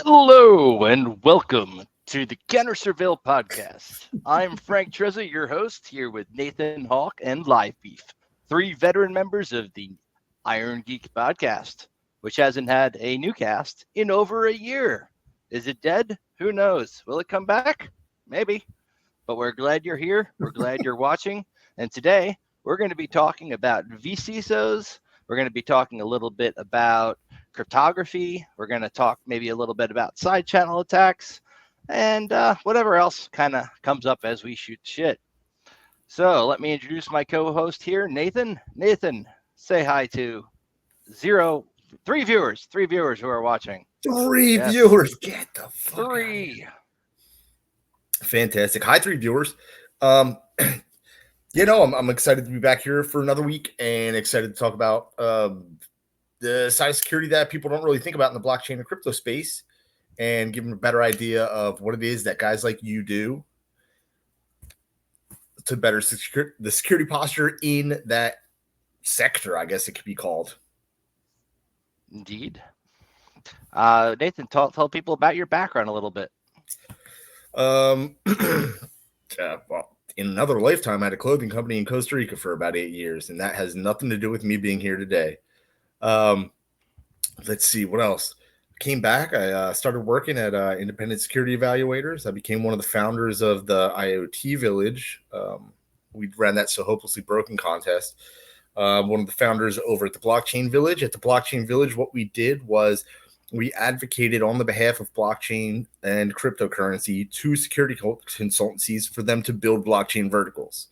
Hello and welcome to the Counter Surveil podcast. I'm Frank Trezza, your host, here with Nathan Hawk and Live Beef, three veteran members of the Iron Geek podcast, which hasn't had a new cast in over a year. Is it dead? Who knows? Will it come back? Maybe. But we're glad you're here. We're glad you're watching. And today we're going to be talking about vCISOs. We're going to be talking a little bit about cryptography. We're going to talk maybe a little bit about side channel attacks and whatever else kind of comes up as we shoot shit. So let me introduce my co-host here, Nathan. Nathan, say hi to three viewers who are watching. Three viewers. Get the fuck Three. Fantastic. Hi, three viewers. I'm excited to be back here for another week and excited to talk about the side of security that people don't really think about in the blockchain and crypto space and give them a better idea of what it is that guys like you do to better the security posture in that sector, I guess it could be called. Indeed. Nathan, tell people about your background a little bit. Well, in another lifetime, I had a clothing company in Costa Rica for about 8 years, and that has nothing to do with me being here today. Let's see what else. Came back. I started working at Independent Security Evaluators. I became one of the founders of the IoT Village. We ran that So Hopelessly Broken contest. One of the founders over at the Blockchain Village. At the Blockchain Village, what we did was we advocated on the behalf of blockchain and cryptocurrency to security consultancies for them to build blockchain verticals.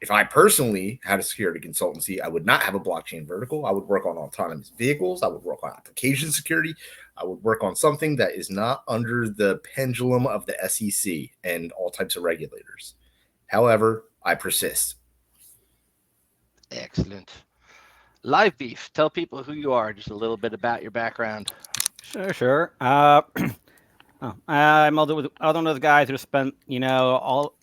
If I personally had a security consultancy, I would not have a blockchain vertical. I would work on autonomous vehicles. I would work on application security. I would work on something that is not under the pendulum of the SEC and all types of regulators. However, I persist. Excellent. Live Beef, tell people who you are, just a little bit about your background. Sure. I'm one of those guys who spent, all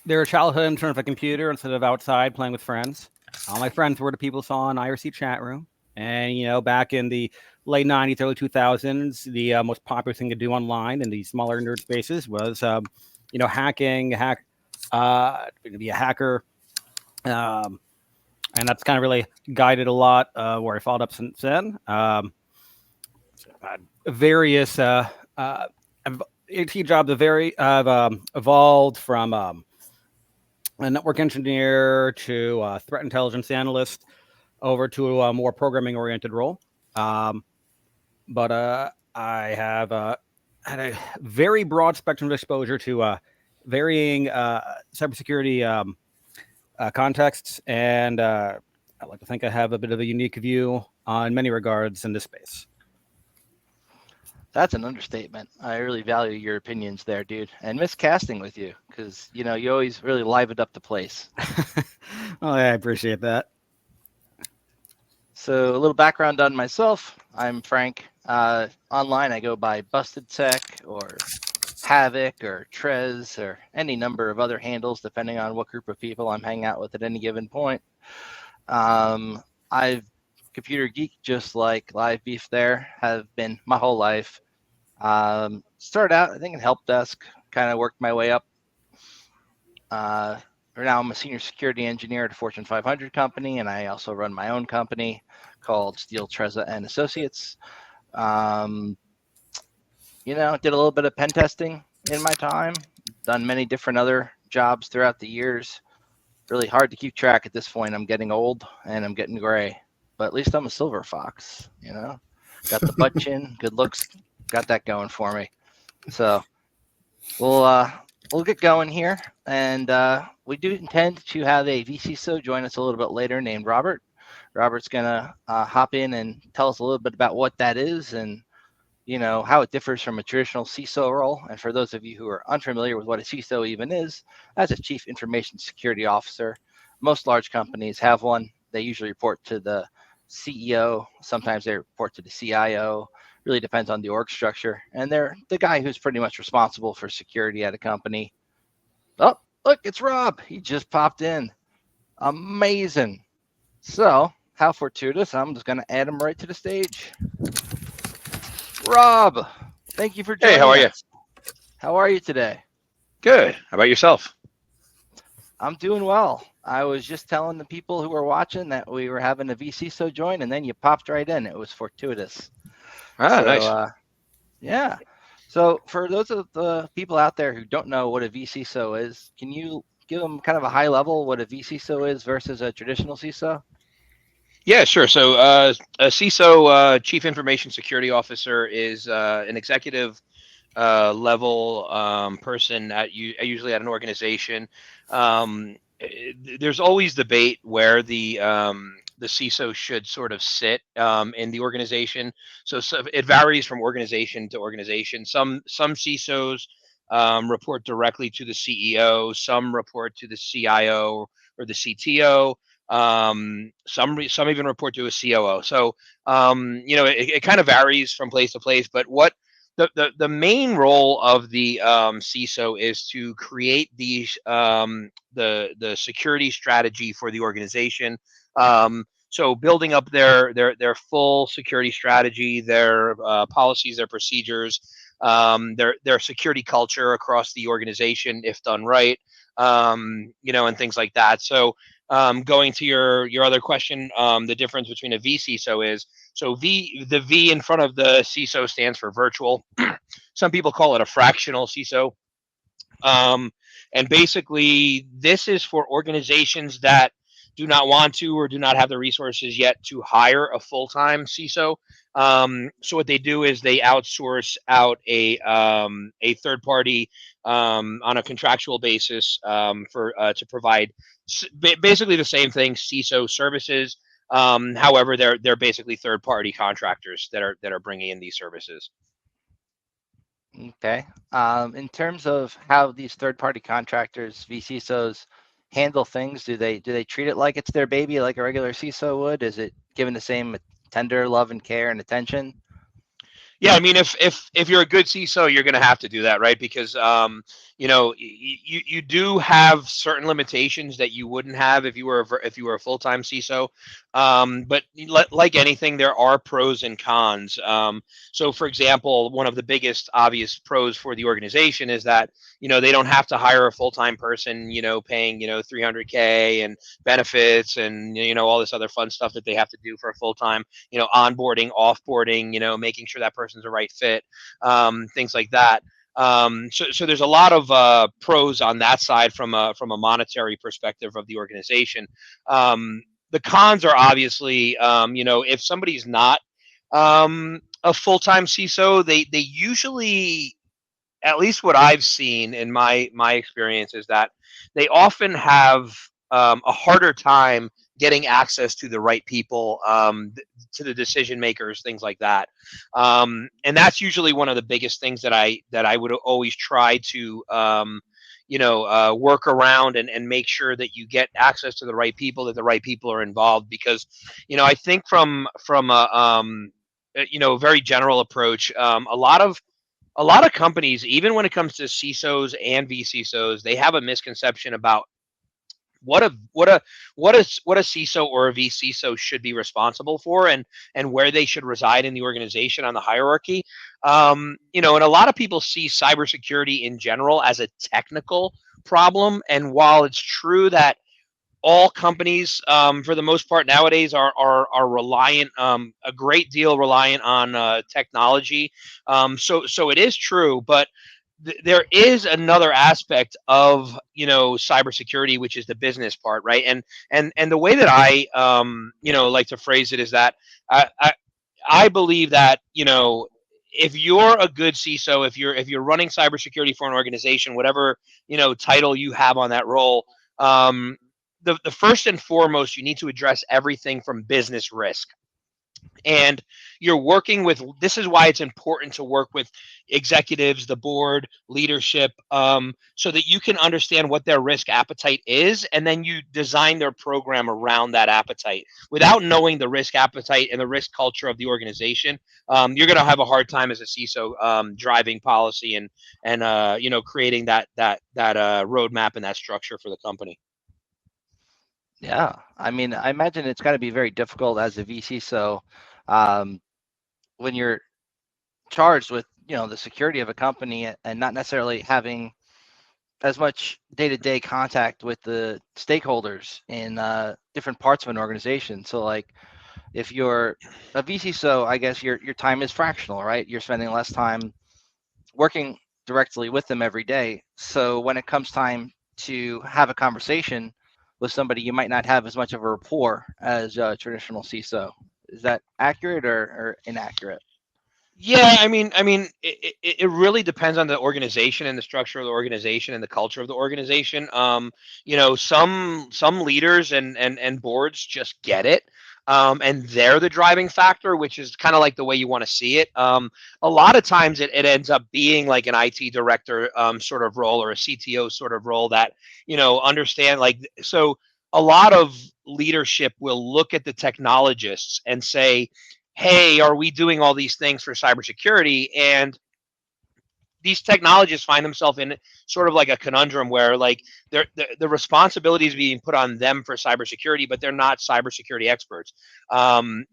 their childhood in front of a computer instead of outside playing with friends. All my friends were the people saw in IRC chat room. And, back in the late 90s, early 2000s, the most popular thing to do online in these smaller nerd spaces was, hacking, be a hacker. And that's kind of really guided a lot where I followed up since then. Various IT jobs have evolved from a network engineer to a threat intelligence analyst over to a more programming-oriented role. But I have had a very broad spectrum of exposure to varying cybersecurity contexts, and I like to think I have a bit of a unique view in many regards in this space. That's an understatement. I really value your opinions there, dude, and miscasting with you because you always really livened up the place. Well, I appreciate that. So a little background on myself. I'm Frank. Online, I go by Busted Tech or Havoc or Trez or any number of other handles depending on what group of people I'm hanging out with at any given point. I've computer geek just like Live Beef there, have been my whole life. Started out I think in help desk, kind of worked my way up. Right now I'm a senior security engineer at a Fortune 500 company, and I also run my own company called Steel Trezza and Associates. Did a little bit of pen testing in my time, done many different other jobs throughout the years. Really hard to keep track at this point. I'm getting old and I'm getting gray, but at least I'm a silver fox, got the butt chin, good looks, got that going for me. So we'll get going here. And we do intend to have a vCISO join us a little bit later named Robert. Robert's going to hop in and tell us a little bit about what that is and how it differs from a traditional CISO role. And for those of you who are unfamiliar with what a CISO even is, that's a Chief Information Security Officer. Most large companies have one. They usually report to the CEO. Sometimes they report to the CIO. Really depends on the org structure. And they're the guy who's pretty much responsible for security at a company. Oh, look, it's Rob. He just popped in. Amazing. So, how fortuitous. I'm just going to add him right to the stage. Rob, Thank you for Hey, how joining are you? us. How are you today? Good. How about yourself? I'm doing well. I was just telling the people who were watching that we were having a vCISO join, and then you popped right in. It was fortuitous. Ah, So, nice. yeah. So, for those of the people out there who don't know what a vCISO is, can you give them kind of a high level what a vCISO is versus a traditional CISO? Yeah, sure. So, a CISO, Chief Information Security Officer, is an executive level person usually at an organization. There's always debate where the CISO should sort of sit in the organization. So it varies from organization to organization. Some CISOs report directly to the CEO. Some report to the CIO or the CTO. Some even report to a COO. So it kind of varies from place to place. But what the main role of the CISO is to create the security strategy for the organization. So building up their full security strategy, their policies, their procedures, their security culture across the organization, if done right, and things like that. So going to your other question, the difference between a vCISO is the V in front of the CISO stands for virtual. Some people call it a fractional CISO. Um, and basically, this is for organizations that do not want to or do not have the resources yet to hire a full-time CISO. So what they do is they outsource out a third party on a contractual basis for to provide basically the same thing, CISO services. However, they're basically third party contractors that are bringing in these services. Okay. In terms of how these third-party contractors, vCISOs, handle things, do they treat it like it's their baby, like a regular CISO would? Is it given the same tender love and care and attention? Yeah, I mean, if you're a good CISO, you're going to have to do that, right? Because you do have certain limitations that you wouldn't have if you were a full time CISO. But like anything, there are pros and cons. So, for example, one of the biggest obvious pros for the organization is that they don't have to hire a full time person, paying 300K and benefits and all this other fun stuff that they have to do for a full time onboarding, offboarding, making sure that person's a right fit, things like that. So there's a lot of pros on that side from a monetary perspective of the organization. The cons are obviously, if somebody's not a full time CISO, they usually, at least what I've seen in my experience, is that they often have a harder time getting access to the right people, to the decision makers, things like that. And that's usually one of the biggest things that I would always try to work around and make sure that you get access to the right people, that the right people are involved. Because I think from a very general approach, a lot of companies, even when it comes to CISOs and vCISOs, they have a misconception about what a what a what a CISO or a vCISO should be responsible for, and where they should reside in the organization on the hierarchy. And a lot of people see cybersecurity in general as a technical problem. And while it's true that all companies, for the most part nowadays, are reliant, a great deal reliant on technology. So it is true, but there is another aspect of cybersecurity, which is the business part, right? And the way that I like to phrase it is that I I, I believe that if you're a good CISO, if you're running cybersecurity for an organization, whatever title you have on that role, um, the first and foremost, you need to address everything from business risk. And you're working with, this is why it's important to work with executives, the board, leadership, so that you can understand what their risk appetite is, and then you design their program around that appetite. Without knowing the risk appetite and the risk culture of the organization, you're going to have a hard time as a CISO, driving policy and creating that roadmap and that structure for the company. Yeah, I mean, I imagine it's got to be very difficult as a vCISO, um, when you're charged with the security of a company and not necessarily having as much day-to-day contact with the stakeholders in different parts of an organization. So like if you're a vCISO, I guess your time is fractional, right? You're spending less time working directly with them every day. So when it comes time to have a conversation with somebody, you might not have as much of a rapport as a traditional CISO. Is that accurate or inaccurate? Yeah, it really depends on the organization and the structure of the organization and the culture of the organization. Some leaders and boards just get it, and they're the driving factor, which is kind of like the way you want to see it. A lot of times, it ends up being like an IT director sort of role or a CTO sort of role that understand like so. A lot of leadership will look at the technologists and say, hey, are we doing all these things for cybersecurity? And these technologists find themselves in sort of like a conundrum where like the responsibility is being put on them for cybersecurity, but they're not cybersecurity experts. And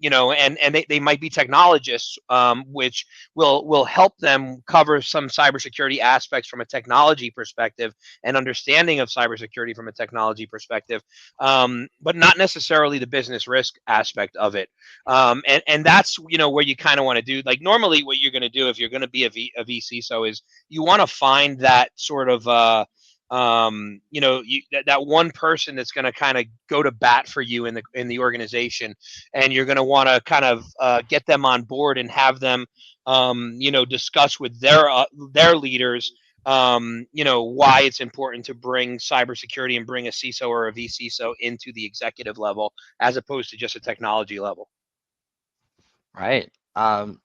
they might be technologists, which will help them cover some cybersecurity aspects from a technology perspective and understanding of cybersecurity from a technology perspective, but not necessarily the business risk aspect of it. And that's where you kind of want to do, like, normally what you're going to do if you're going to be a vCISO is you want to find that sort of that one person that's going to kind of go to bat for you in the organization, and you're going to want to kind of get them on board and have them discuss with their leaders why it's important to bring cybersecurity and bring a CISO or a vCISO into the executive level as opposed to just a technology level. Right.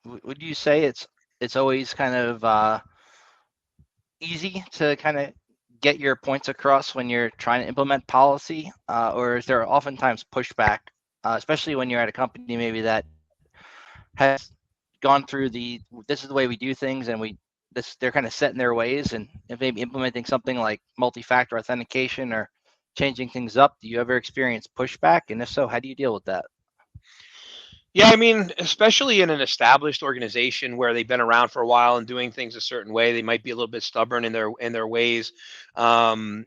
Would you say it's always kind of easy to kind of get your points across when you're trying to implement policy, or is there oftentimes pushback, especially when you're at a company maybe that has gone through this is the way we do things, and they're kind of set in their ways, and if maybe implementing something like multi-factor authentication or changing things up, do you ever experience pushback? And if so, how do you deal with that? Yeah, especially in an established organization where they've been around for a while and doing things a certain way, they might be a little bit stubborn in their ways. There's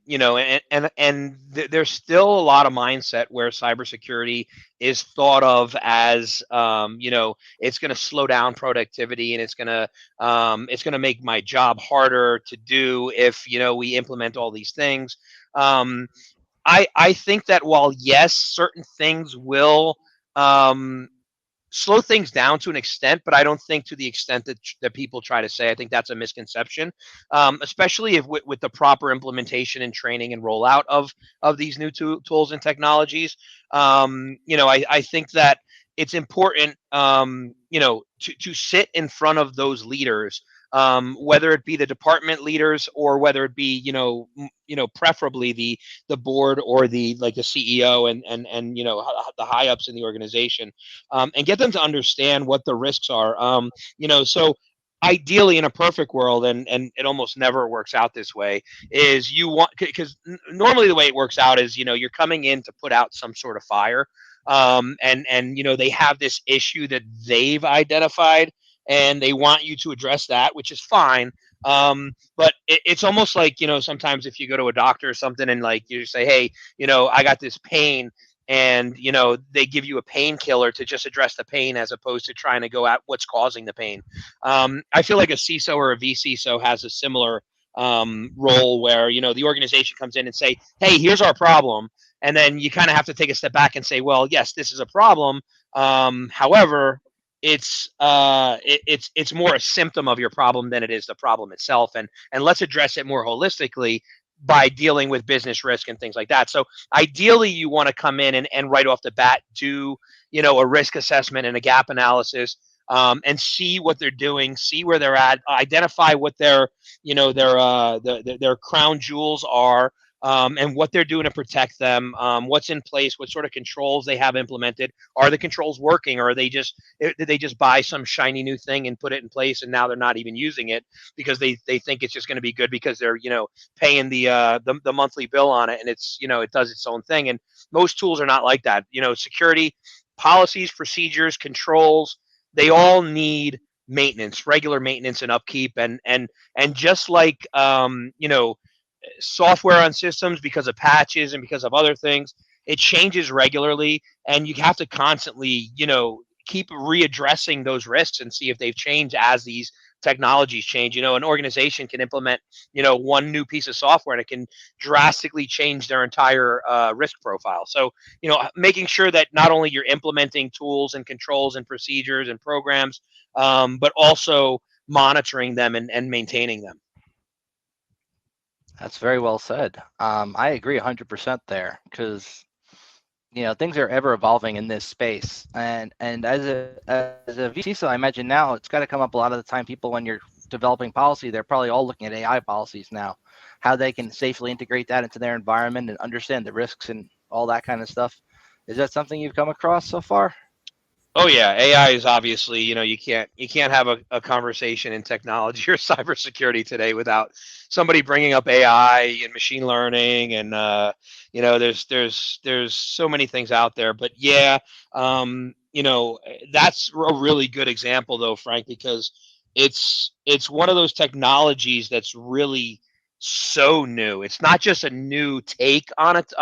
still a lot of mindset where cybersecurity is thought of as, it's going to slow down productivity, and it's going to make my job harder to do if we implement all these things. I think that while yes, certain things will. Slow things down to an extent, but I don't think to the extent that people try to say. I think that's a misconception, especially if with the proper implementation and training and rollout of these new tools and technologies. I think that it's important, to sit in front of those leaders, whether it be the department leaders or whether it be preferably the board or the CEO and the high ups in the organization, and get them to understand what the risks are. So ideally, in a perfect world, and it almost never works out this way, is you want, because normally the way it works out is you're coming in to put out some sort of fire, and they have this issue that they've identified, and they want you to address that, which is fine. But it's almost like sometimes if you go to a doctor or something and like you say, hey, I got this pain, and they give you a painkiller to just address the pain as opposed to trying to go at what's causing the pain. I feel like a CISO or a vCISO has a similar role where the organization comes in and say, hey, here's our problem, and then you kind of have to take a step back and say, well, yes, this is a problem, however, it's more a symptom of your problem than it is the problem itself, and let's address it more holistically by dealing with business risk and things like that. So ideally you want to come in and right off the bat do a risk assessment and a gap analysis, and see what they're doing, see where they're at, identify what their crown jewels are, and what they're doing to protect them, what's in place, what sort of controls they have implemented. Are the controls working, or are did they just buy some shiny new thing and put it in place, and now they're not even using it because they think it's just going to be good because they're paying the monthly bill on it, and it's it does its own thing. And most tools are not like that. Security policies, procedures, controls, they all need maintenance, regular maintenance and upkeep, and just like software on systems, because of patches and because of other things, it changes regularly, and you have to constantly keep readdressing those risks and see if they've changed as these technologies change. An organization can implement one new piece of software, and it can drastically change their entire risk profile. So making sure that not only you're implementing tools and controls and procedures and programs, but also monitoring them and maintaining them. That's very well said. I agree 100% there, because things are ever evolving in this space, and as a vCISO, I imagine now it's got to come up a lot of the time. People, when you're developing policy, they're probably all looking at AI policies now, how they can safely integrate that into their environment and understand the risks and all that kind of stuff. Is that something you've come across so far? Oh yeah, AI is obviously, you can't have a conversation in technology or cybersecurity today without somebody bringing up AI and machine learning, and there's so many things out there. But yeah, that's a really good example though, Frank, because it's one of those technologies that's really so new. It's not just a new take on it,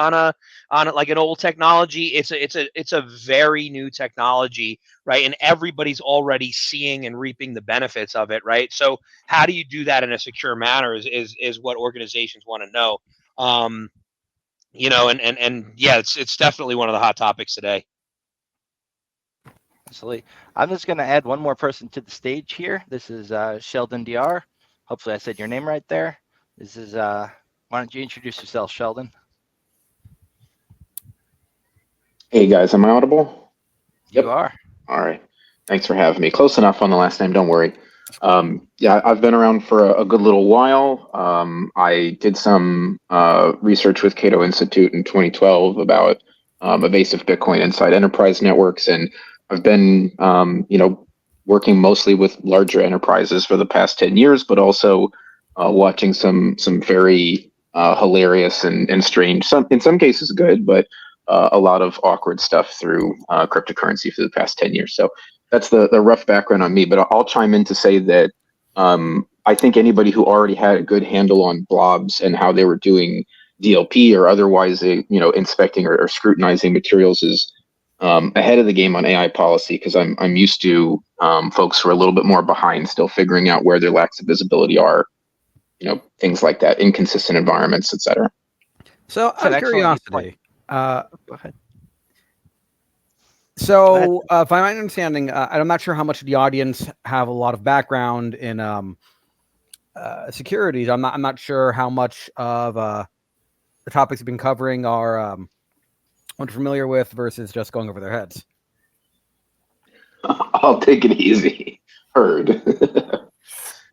like an old technology. It's a very new technology, right? And everybody's already seeing and reaping the benefits of it, right? So how do you do that in a secure manner is what organizations want to know. And yeah, it's definitely one of the hot topics today. Absolutely. I'm just going to add one more person to the stage here. This is Sheldon DR. Hopefully I said your name right there. This is why don't you introduce yourself, Sheldon? Hey guys, am I audible? You are. All right. Thanks for having me. Close enough on the last name, don't worry. Yeah, I've been around for a good little while. I did some research with Cato Institute in 2012 about evasive Bitcoin inside enterprise networks, and I've been, working mostly with larger enterprises for the past 10 years, but also watching some very hilarious and strange, in some cases good, but a lot of awkward stuff through cryptocurrency for the past 10 years. So that's the rough background on me, but I'll chime in to say that I think anybody who already had a good handle on blobs and how they were doing DLP or otherwise, inspecting or scrutinizing materials is ahead of the game on AI policy, because I'm used to folks who are a little bit more behind, still figuring out where their lacks of visibility are, things like that, inconsistent environments, etc. So, out of curiosity, go ahead. So, if I'm understanding, I'm not sure how much of the audience have a lot of background in securities. I'm not sure how much of the topics we've been covering are what familiar with versus just going over their heads. I'll take it easy. Heard.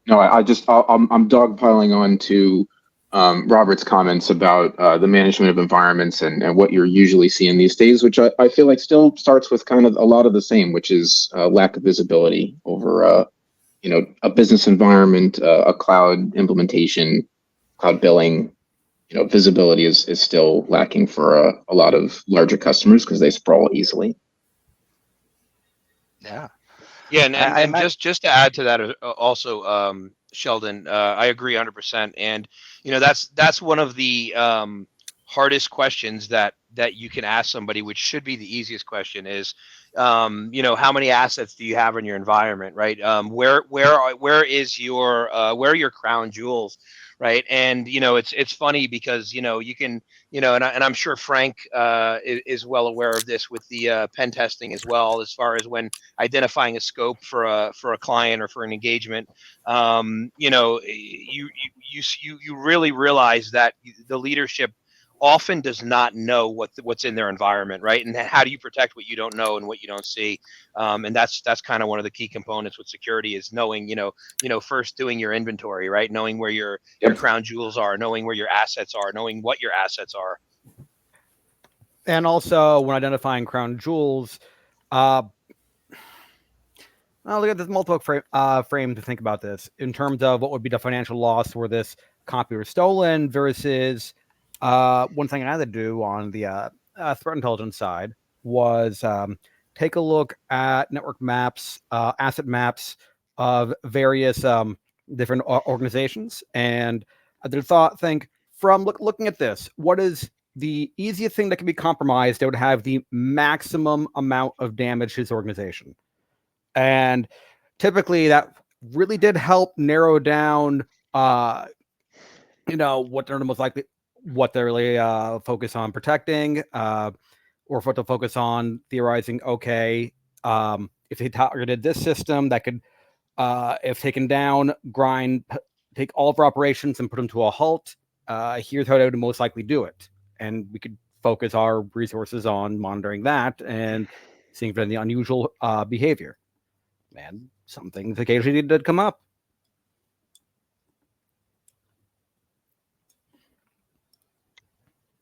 No, I'm dogpiling on to Robert's comments about the management of environments and what you're usually seeing these days, which I feel like still starts with kind of a lot of the same, which is lack of visibility over a business environment, a cloud implementation, cloud billing. Visibility is still lacking for a lot of larger customers because they sprawl easily. Yeah. Yeah, and just to add to that also, Sheldon, I agree 100%. And that's one of the hardest questions that you can ask somebody, which should be the easiest question, is how many assets do you have in your environment, right? Where is your where are your crown jewels, right? And it's funny because you can and I'm sure Frank is well aware of this with the pen testing as well, as far as when identifying a scope for a client or for an engagement. You really realize that the leadership often does not know what's in their environment, right? And how do you protect what you don't know and what you don't see? And that's kind of one of the key components with security, is knowing, first doing your inventory, right? Knowing where your crown jewels are, knowing where your assets are, knowing what your assets are. And also, when identifying crown jewels, I'll look at this multiple frame to think about this in terms of what would be the financial loss where this copy was stolen versus one thing I had to do on the threat intelligence side was take a look at network maps, asset maps of various different organizations, and I did think from looking at this, what is the easiest thing that can be compromised that would have the maximum amount of damage to his organization? And typically that really did help narrow down what they're most likely, what they're really focus on protecting, or what to focus on theorizing. Okay, if they targeted this system, that could, if taken down, take all of our operations and put them to a halt. Here's how they would most likely do it, and we could focus our resources on monitoring that and seeing if there's any unusual behavior. And some things occasionally did come up.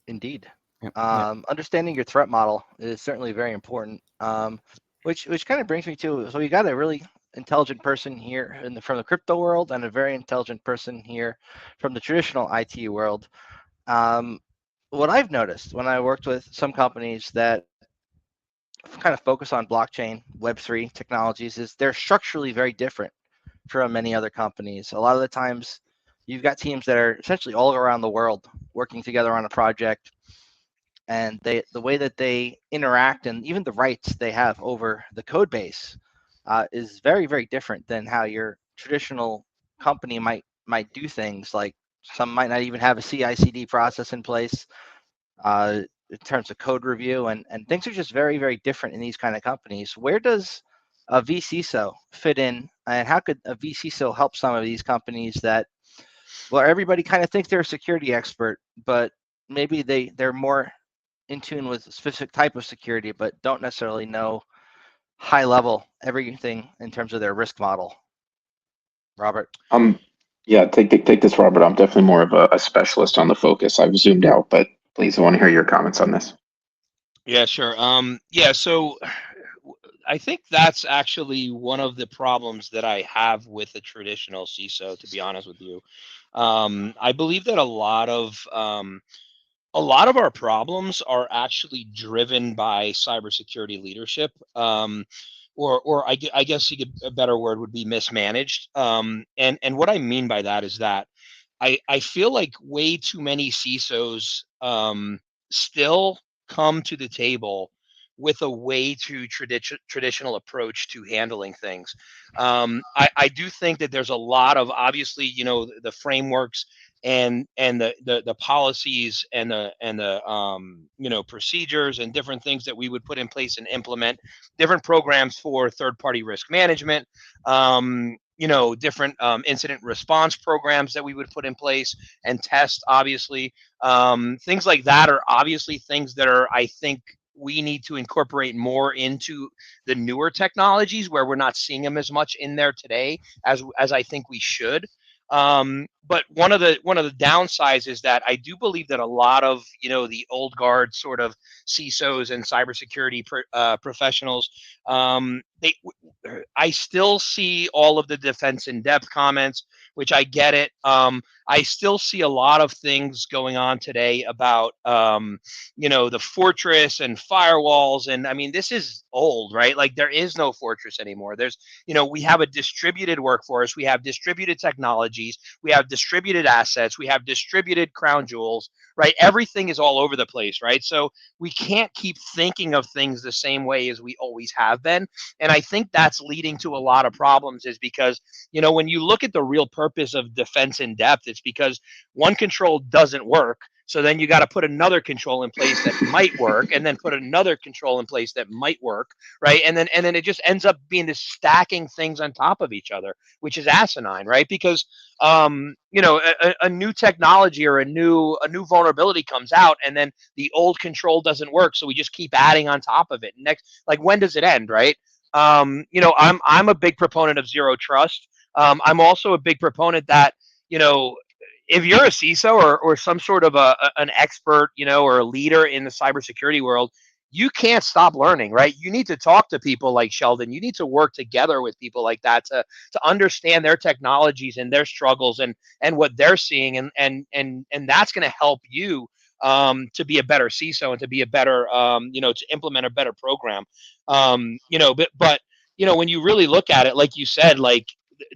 Indeed. Yeah. Understanding your threat model is certainly very important. Which kind of brings me to, so you got a really intelligent person here from the crypto world and a very intelligent person here from the traditional IT world. What I've noticed when I worked with some companies that kind of focus on blockchain, Web3 technologies is they're structurally very different from many other companies. A lot of the times you've got teams that are essentially all around the world working together on a project, and the way that they interact and even the rights they have over the code base is very, very different than how your traditional company might do things. Like some might not even have a CI/CD process in place in terms of code review, and things are just very, very different in these kind of companies. Where does a vCISO fit in, and how could a vCISO help some of these companies that, well, everybody kind of thinks they're a security expert, but maybe they're more in tune with a specific type of security, but don't necessarily know high level everything in terms of their risk model? Robert? Yeah, take this, Robert. I'm definitely more of a specialist on the focus. I've zoomed out, but please, I want to hear your comments on this. Yeah, sure. Yeah, so I think that's actually one of the problems that I have with a traditional CISO, to be honest with you. I believe that a lot of our problems are actually driven by cybersecurity leadership, or I guess a better word would be mismanaged. And what I mean by that is that I feel like way too many CISOs still come to the table with a way too traditional approach to handling things. I do think that there's a lot of, obviously, the frameworks and the policies and the procedures and different things that we would put in place and implement, different programs for third party risk management, different incident response programs that we would put in place and test, obviously. Things like that are obviously things that are, I think, we need to incorporate more into the newer technologies where we're not seeing them as much in there today as I think we should. But one of the downsides is that I do believe that a lot of the old guard sort of CISOs and cybersecurity professionals, they I still see all of the defense in depth comments, which I get it. I still see a lot of things going on today about the fortress and firewalls, and I mean this is old, right? Like there is no fortress anymore. There's we have a distributed workforce, we have distributed technologies, we have distributed assets, we have distributed crown jewels, right? Everything is all over the place, right? So we can't keep thinking of things the same way as we always have been. And I think that's leading to a lot of problems, is because, when you look at the real purpose of defense in depth, it's because one control doesn't work. So then you got to put another control in place that might work, and then put another control in place that might work, right? And then it just ends up being this stacking things on top of each other, which is asinine, right? Because a new technology or a new vulnerability comes out, and then the old control doesn't work, so we just keep adding on top of it. Next, like, when does it end, right? I'm a big proponent of zero trust. I'm also a big proponent that if you're a CISO or some sort of an expert, or a leader in the cybersecurity world, you can't stop learning, right? You need to talk to people like Sheldon. You need to work together with people like that to understand their technologies and their struggles and what they're seeing, and that's going to help you to be a better CISO and to be a better to implement a better program. But when you really look at it, like you said, like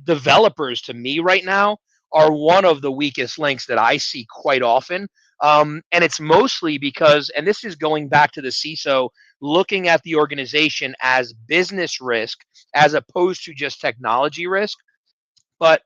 developers to me right now are one of the weakest links that I see quite often. And it's mostly because, and this is going back to the CISO looking at the organization as business risk as opposed to just technology risk. But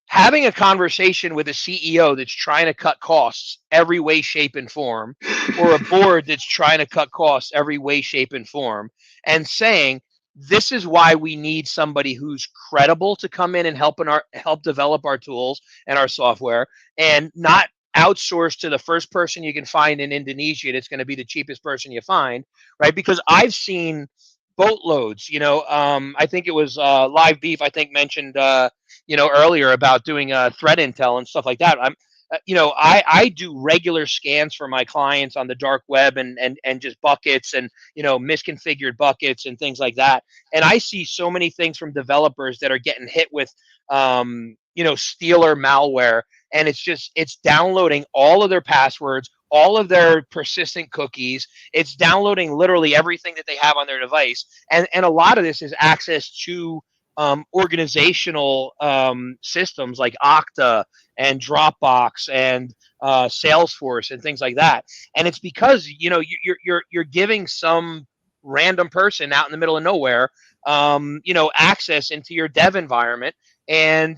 having a conversation with a CEO that's trying to cut costs every way, shape, and form, or a board that's trying to cut costs every way, shape, and form, and saying, this is why we need somebody who's credible to come in and help develop our tools and our software, and not outsource to the first person you can find in Indonesia that's going to be the cheapest person you find, right? Because I've seen boatloads. I think it was Live Beef, I think, mentioned earlier about doing threat intel and stuff like that. I do regular scans for my clients on the dark web and just buckets and misconfigured buckets and things like that. And I see so many things from developers that are getting hit with stealer malware, and it's downloading all of their passwords, all of their persistent cookies. It's downloading literally everything that they have on their device, and a lot of this is access to organizational systems like Okta and Dropbox and Salesforce and things like that. And it's because you're giving some random person out in the middle of nowhere access into your dev environment, and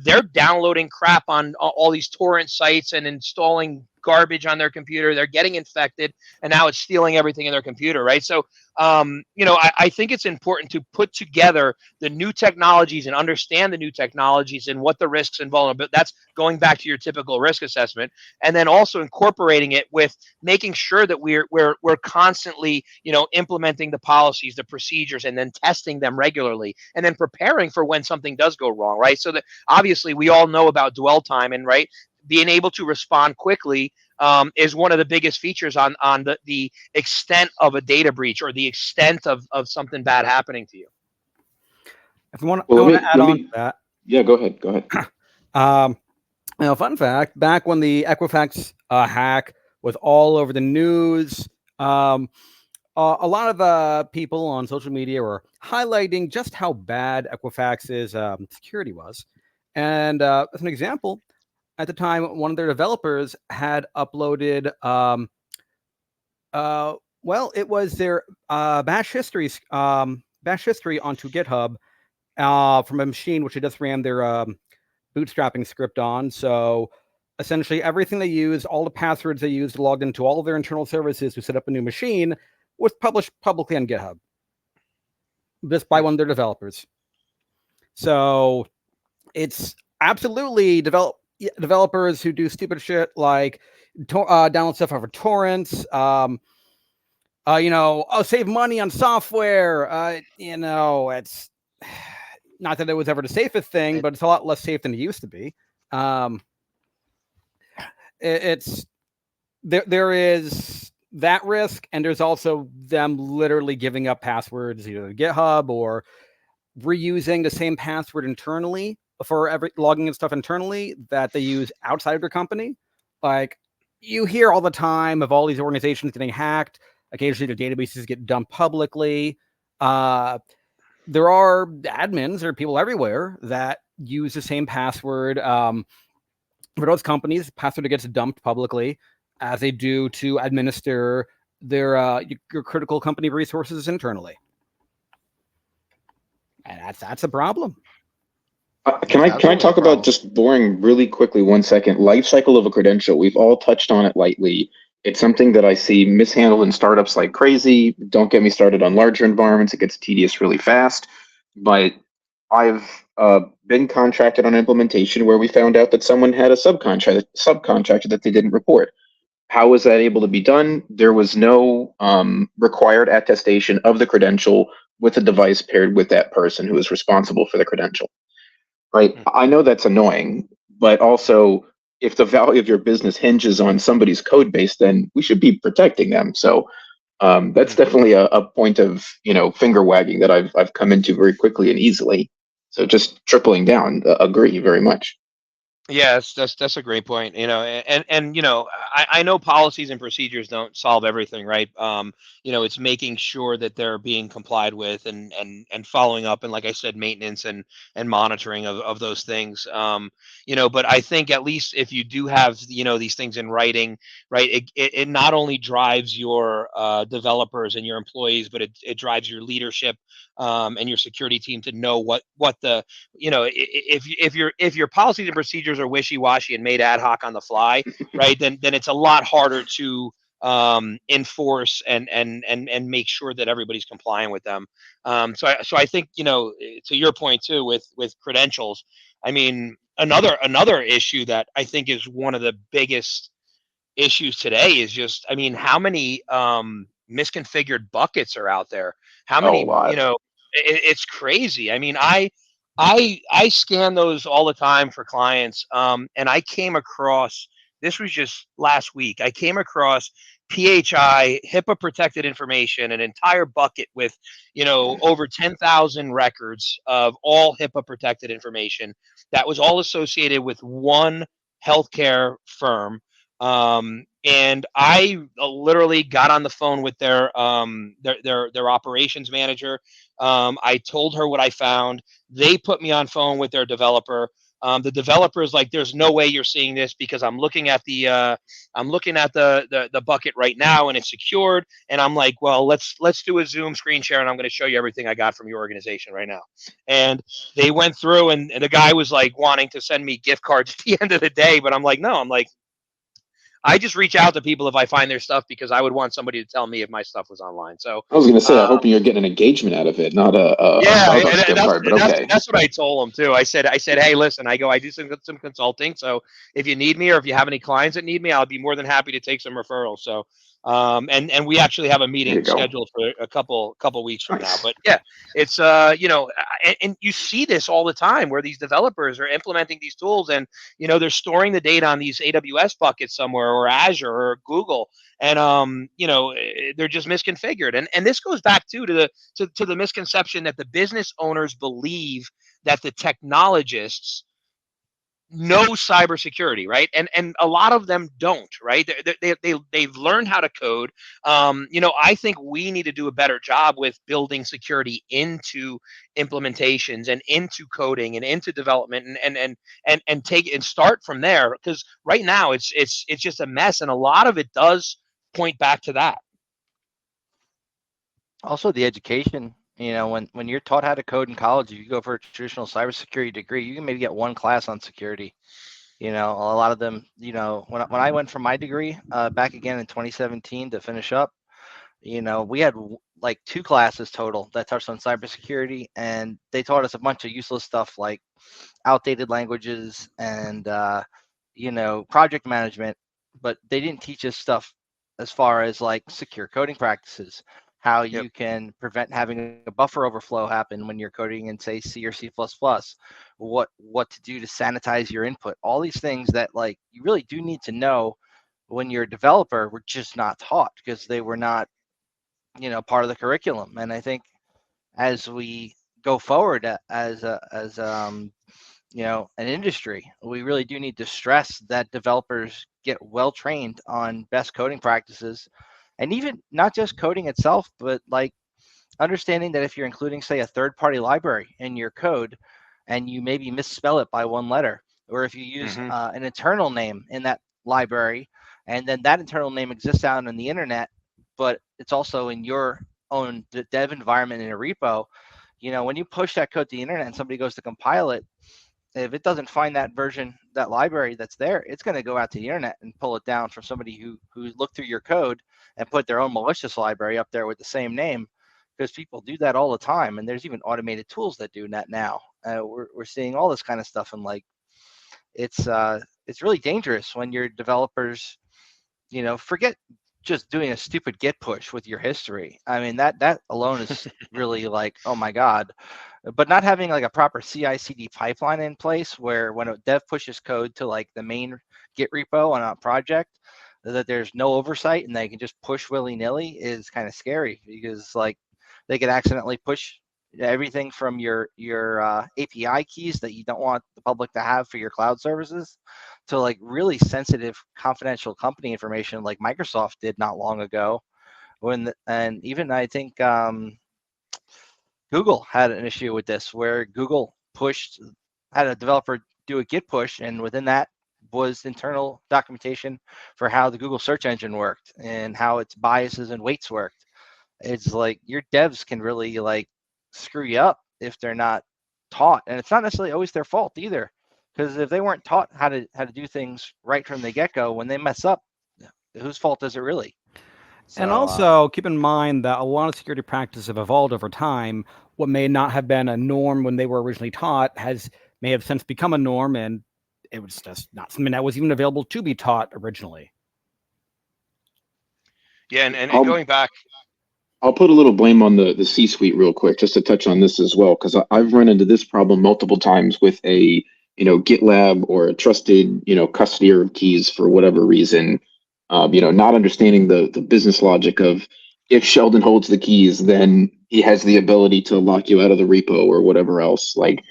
they're downloading crap on all these torrent sites and installing garbage on their computer. They're getting infected, and now it's stealing everything in their computer, right? So I think it's important to put together the new technologies and understand the new technologies and what the risks and vulnerabilities. That's going back to your typical risk assessment, and then also incorporating it with making sure that we're constantly implementing the policies, the procedures, and then testing them regularly, and then preparing for when something does go wrong, right? So that obviously we all know about dwell time, and right, being able to respond quickly is one of the biggest features on the extent of a data breach or the extent of something bad happening to you. If you want to add on to that. Yeah, go ahead. Fun fact, back when the Equifax hack was all over the news, a lot of people on social media were highlighting just how bad Equifax's security was. And as an example, at the time, one of their developers had uploaded, it was their bash history onto GitHub from a machine which they just ran their bootstrapping script on. So essentially, everything they used, all the passwords they used, logged into all of their internal services to set up a new machine, was published publicly on GitHub, just by one of their developers. So it's absolutely developers who do stupid shit like download stuff over torrents, save money on software. It's not that it was ever the safest thing, but it's a lot less safe than it used to be. There is that risk, and there's also them literally giving up passwords either to GitHub or reusing the same password internally for every logging and stuff internally that they use outside of their company. Like, you hear all the time of all these organizations getting hacked. Occasionally their databases get dumped publicly. There are admins or people everywhere that use the same password for those companies. The password gets dumped publicly as they do to administer their your critical company resources internally. And that's a problem. Can I talk about, just boring really quickly, 1 second, life cycle of a credential? We've all touched on it lightly. It's something that I see mishandled in startups like crazy. Don't get me started on larger environments. It gets tedious really fast. But I've been contracted on implementation where we found out that someone had a subcontractor that they didn't report. How was that able to be done? There was no required attestation of the credential with a device paired with that person who is responsible for the credential. Right. I know that's annoying, but also if the value of your business hinges on somebody's code base, then we should be protecting them. So that's definitely a point of finger wagging that I've come into very quickly and easily. So just tripling down, agree very much. Yes, that's a great point. And I know policies and procedures don't solve everything, right? It's making sure that they're being complied with and following up, and like I said, maintenance and monitoring of those things. But I think at least if you do have these things in writing, right, it not only drives your developers and your employees, but it drives your leadership and your security team to know what the if your policies and procedures are wishy-washy and made ad hoc on the fly, right, then it's a lot harder to enforce and make sure that everybody's complying with them. So I think to your point too with credentials. I mean, another issue that I think is one of the biggest issues today is just, I mean, how many misconfigured buckets are out there? How Oh, a many, lot. it's crazy. I mean, I scan those all the time for clients, and I came across, this was just last week. I came across PHI HIPAA protected information, an entire bucket with over 10,000 records of all HIPAA protected information that was all associated with one healthcare firm. And I literally got on the phone with their operations manager. I told her what I found. They put me on phone with their developer. The developer is like, "There's no way you're seeing this because I'm looking at the bucket right now and it's secured." And I'm like, "Well, let's do a Zoom screen share and I'm going to show you everything I got from your organization right now." And they went through, and the guy was like wanting to send me gift cards at the end of the day, but I'm like, no, I'm like, I just reach out to people if I find their stuff because I would want somebody to tell me if my stuff was online. So, I was going to say, I uh, hope you're getting an engagement out of it, not a yeah, Starbucks and gift that's card, but that's okay. that's what I told him too. I said, hey, listen, I do some consulting. So if you need me or if you have any clients that need me, I'll be more than happy to take some referrals. So, and we actually have a There you meeting go. scheduled for a couple weeks from now. Nice. But yeah, it's and you see this all the time where these developers are implementing these tools, and they're storing the data on these AWS buckets somewhere or Azure or Google, and they're just misconfigured. And this goes back too to the misconception that the business owners believe that the technologists know cybersecurity, right? And a lot of them don't, right? They've learned how to code. I think we need to do a better job with building security into implementations and into coding and into development and take and start from there, because right now it's just a mess, and a lot of it does point back to that. Also, the education. When you're taught how to code in college, if you go for a traditional cybersecurity degree, you can maybe get one class on security. A lot of them. When I went for my degree back again in 2017 to finish up, we had like two classes total that touched on cybersecurity, and they taught us a bunch of useless stuff like outdated languages and project management, but they didn't teach us stuff as far as like secure coding practices, how Yep. you can prevent having a buffer overflow happen when you're coding in say C or C++, what to do to sanitize your input, all these things that like you really do need to know when you're a developer were just not taught because they were not part of the curriculum. And I think as we go forward as an industry, we really do need to stress that developers get well trained on best coding practices, and even not just coding itself, but like understanding that if you're including, say, a third-party library in your code, and you maybe misspell it by one letter, or if you use Hmm. an internal name in that library, and then that internal name exists out on the internet, but it's also in your own dev environment in a repo. When you push that code to the internet and somebody goes to compile it, if it doesn't find that version, that library that's there, it's going to go out to the internet and pull it down from somebody who looked through your code and put their own malicious library up there with the same name, because people do that all the time, and there's even automated tools that do that now. We're seeing all this kind of stuff, and like it's really dangerous when your developers forget just doing a stupid git push with your history. I mean, that alone is really like, oh my god. But not having like a proper CI/CD pipeline in place where when a dev pushes code to like the main Git repo on a project, that there's no oversight and they can just push willy-nilly is kind of scary, because like they could accidentally push everything from your API keys that you don't want the public to have for your cloud services, to like really sensitive confidential company information like Microsoft did not long ago. And even I think Google had an issue with this, where Google had a developer do a Git push, and within that was internal documentation for how the Google search engine worked and how its biases and weights worked. It's like your devs can really like screw you up if they're not taught, and it's not necessarily always their fault either, because if they weren't taught how to do things right from the get-go, when they mess up, whose fault is it really? And So, also keep in mind that a lot of security practices have evolved over time. What may not have been a norm when they were originally taught may have since become a norm, and it was just not something that was even available to be taught originally. Yeah, and I'll- going back, I'll put a little blame on the C-suite real quick, just to touch on this as well, because I've run into this problem multiple times with a GitLab or a trusted custodier of keys for whatever reason, not understanding the business logic of, if Sheldon holds the keys, then he has the ability to lock you out of the repo or whatever else. Like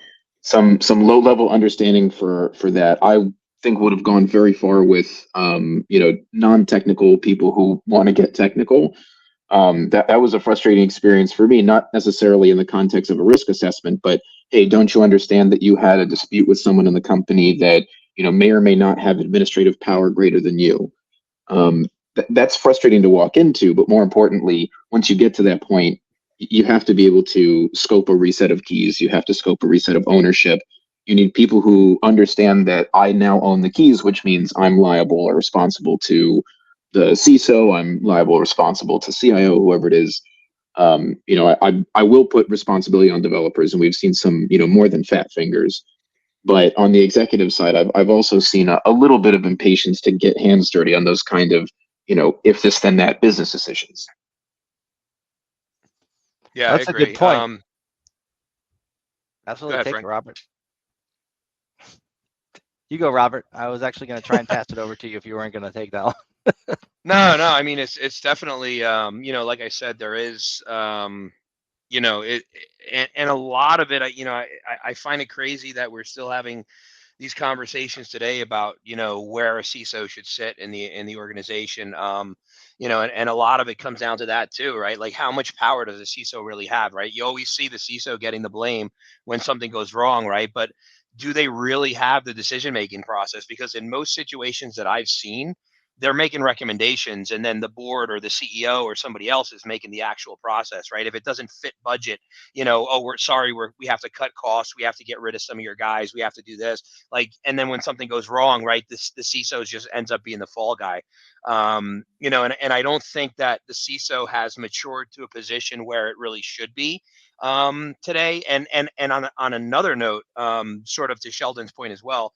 some low level understanding for that, I think would have gone very far with non-technical people who want to get technical. That was a frustrating experience for me, not necessarily in the context of a risk assessment, but hey, don't you understand that you had a dispute with someone in the company that may or may not have administrative power greater than you? um, that's frustrating to walk into, but more importantly, once you get to that point, you have to be able to scope a reset of keys. You have to scope a reset of ownership. You need people who understand that I now own the keys, which means I'm liable or responsible to the CISO. I'm liable or responsible to CIO, whoever it is. I will put responsibility on developers, and we've seen some more than fat fingers. But on the executive side, I've also seen a little bit of impatience to get hands dirty on those kind of, if this then that business decisions. yeah, I that's a good agree. point. Go Absolutely. ahead, Take it, Frank. Robert. You go, Robert. I was actually going to try and pass it over to you if you weren't going to take that one. No, I mean it's definitely like I said, there is it, and a lot of it, I find it crazy that we're still having these conversations today about where a CISO should sit in the organization. And a lot of it comes down to that too, right? Like, how much power does a CISO really have, right? You always see the CISO getting the blame when something goes wrong, right? But do they really have the decision making process? Because in most situations that I've seen, they're making recommendations, and then the board or the CEO or somebody else is making the actual process, right? If it doesn't fit budget, oh, we're sorry, we have to cut costs, we have to get rid of some of your guys, we have to do this, like, and then when something goes wrong, right, the CISO just ends up being the fall guy. And I don't think that the CISO has matured to a position where it really should be today. And on another note, sort of to Sheldon's point as well,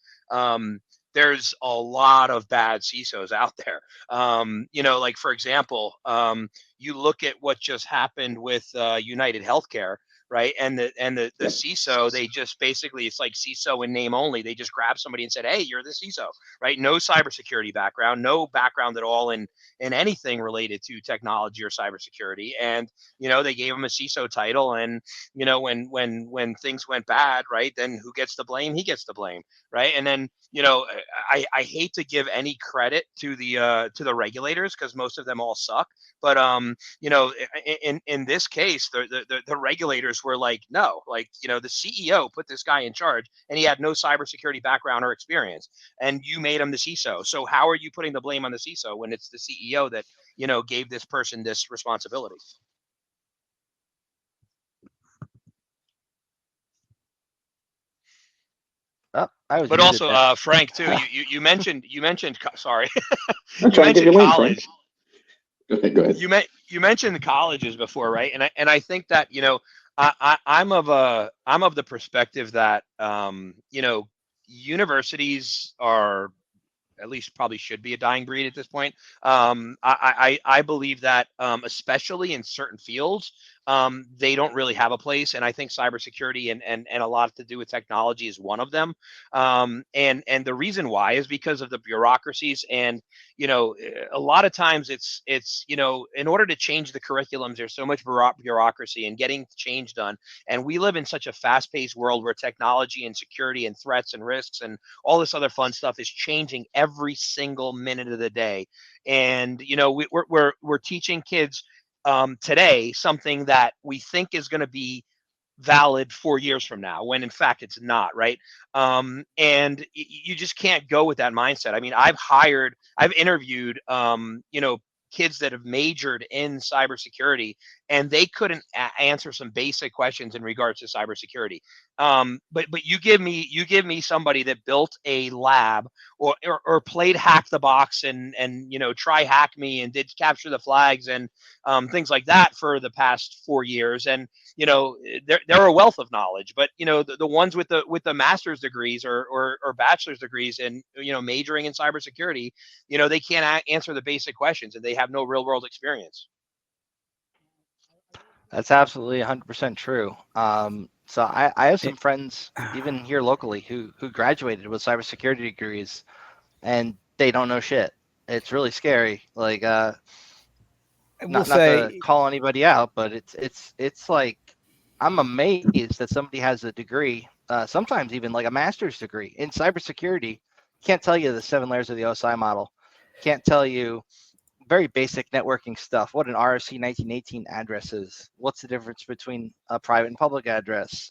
there's a lot of bad CISOs out there. Like, for example, you look at what just happened with United Healthcare, right? And the CISO, they just basically, it's like CISO in name only. They just grabbed somebody and said, "Hey, you're the CISO," right? No cybersecurity background, no background at all in anything related to technology or cybersecurity, and they gave him a CISO title. And when things went bad, right, then who gets the blame? He gets the blame, right? And then I hate to give any credit to the regulators, because most of them all suck. But in this case, the regulators were like, no, like, the CEO put this guy in charge, and he had no cybersecurity background or experience, and you made him the CISO. So how are you putting the blame on the CISO when it's the CEO that gave this person this responsibility? Oh, I was But muted also, there. Frank, too, you mentioned sorry, I'm you trying to give you mentioned a lane, Frank. college. Go ahead. Go ahead. You mentioned the colleges before, right? And I think that I'm of the perspective that universities are, at least probably should be, a dying breed at this point. I believe that, especially in certain fields, they don't really have a place. And I think cybersecurity and a lot to do with technology is one of them. And the reason why is because of the bureaucracies. And a lot of times it's in order to change the curriculums, there's so much bureaucracy and getting change done. And we live in such a fast-paced world where technology and security and threats and risks and all this other fun stuff is changing every single minute of the day. And we're teaching kids today something that we think is going to be valid 4 years from now, when in fact it's not, right? And you just can't go with that mindset. I mean, I've interviewed kids that have majored in cybersecurity, and they couldn't answer some basic questions in regards to cybersecurity. But you give me somebody that built a lab or played hack the box and try hack me and did capture the flags and things like that for the past 4 years, and they're a wealth of knowledge. But the ones with the master's degrees or bachelor's degrees and majoring in cybersecurity, they can't answer the basic questions, and they have no real world experience. That's absolutely 100% true. So I have some friends even here locally who graduated with cybersecurity degrees, and they don't know shit. It's really scary. Like not to call anybody out, but it's like I'm amazed that somebody has a degree, sometimes even like a master's degree in cybersecurity. Can't tell you the 7 layers of the OSI model. Can't tell you very basic networking stuff. What an RFC 1918 address is. What's the difference between a private and public address?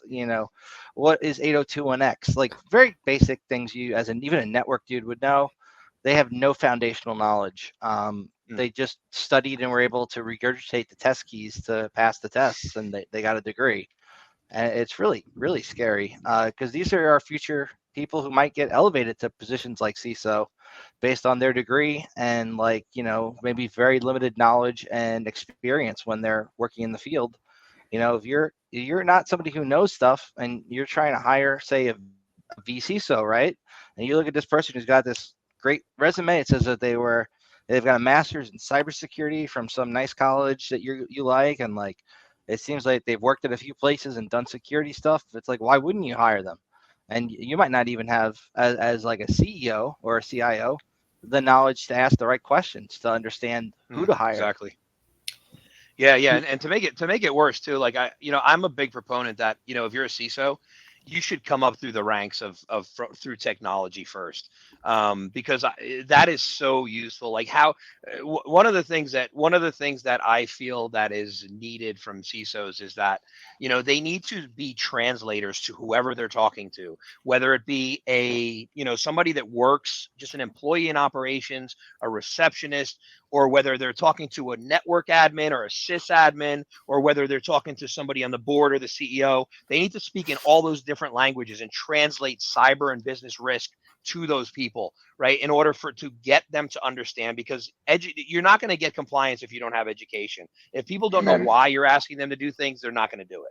What is 802.1x? Like very basic things you, as even a network dude, would know. They have no foundational knowledge. They just studied and were able to regurgitate the test keys to pass the tests, and they got a degree. And it's really, really scary because these are our future people who might get elevated to positions like CISO based on their degree and maybe very limited knowledge and experience when they're working in the field. If you're not somebody who knows stuff and you're trying to hire, say, a vCISO, right? And you look at this person who's got this great resume. It says that they've got a master's in cybersecurity from some nice college that you like, and it seems like they've worked at a few places and done security stuff. It's like, why wouldn't you hire them? And you might not even have, as like a CEO or a CIO, the knowledge to ask the right questions to understand who to hire. Exactly. Yeah. And to make it worse too, like I'm a big proponent that, if you're a CISO, you should come up through the ranks through technology first, because that is so useful. Like one of the things that I feel that is needed from CISOs is that they need to be translators to whoever they're talking to, whether it be somebody that works, just an employee in operations, a receptionist, or whether they're talking to a network admin or a sysadmin, or whether they're talking to somebody on the board or the CEO. They need to speak in all those different languages and translate cyber and business risk to those people, right? In order to get them to understand, because you're not going to get compliance if you don't have education. If people don't know why you're asking them to do things, they're not going to do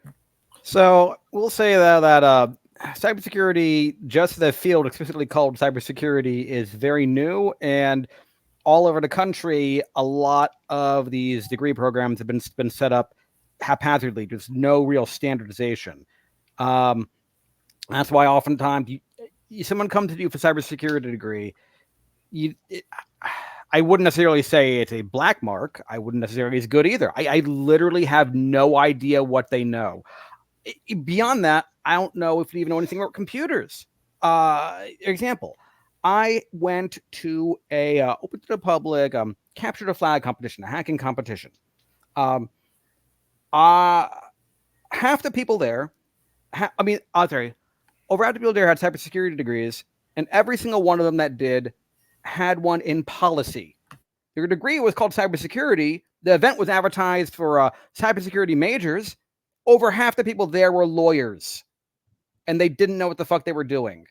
it. So we'll say that cybersecurity, just the field explicitly called cybersecurity, is very new, and all over the country, a lot of these degree programs have been set up haphazardly. There's no real standardization. That's why oftentimes someone comes to you for cybersecurity degree. I wouldn't necessarily say it's a black mark. I wouldn't necessarily say it's good either. I literally have no idea what they know. Beyond that, I don't know if you even know anything about computers. Example. I went to a open to the public capture the flag competition, a hacking competition. Half the people there, over half the people there had cybersecurity degrees, and every single one of them that did had one in policy. Their degree was called cybersecurity. The event was advertised for cybersecurity majors. Over half the people there were lawyers, and they didn't know what the fuck they were doing.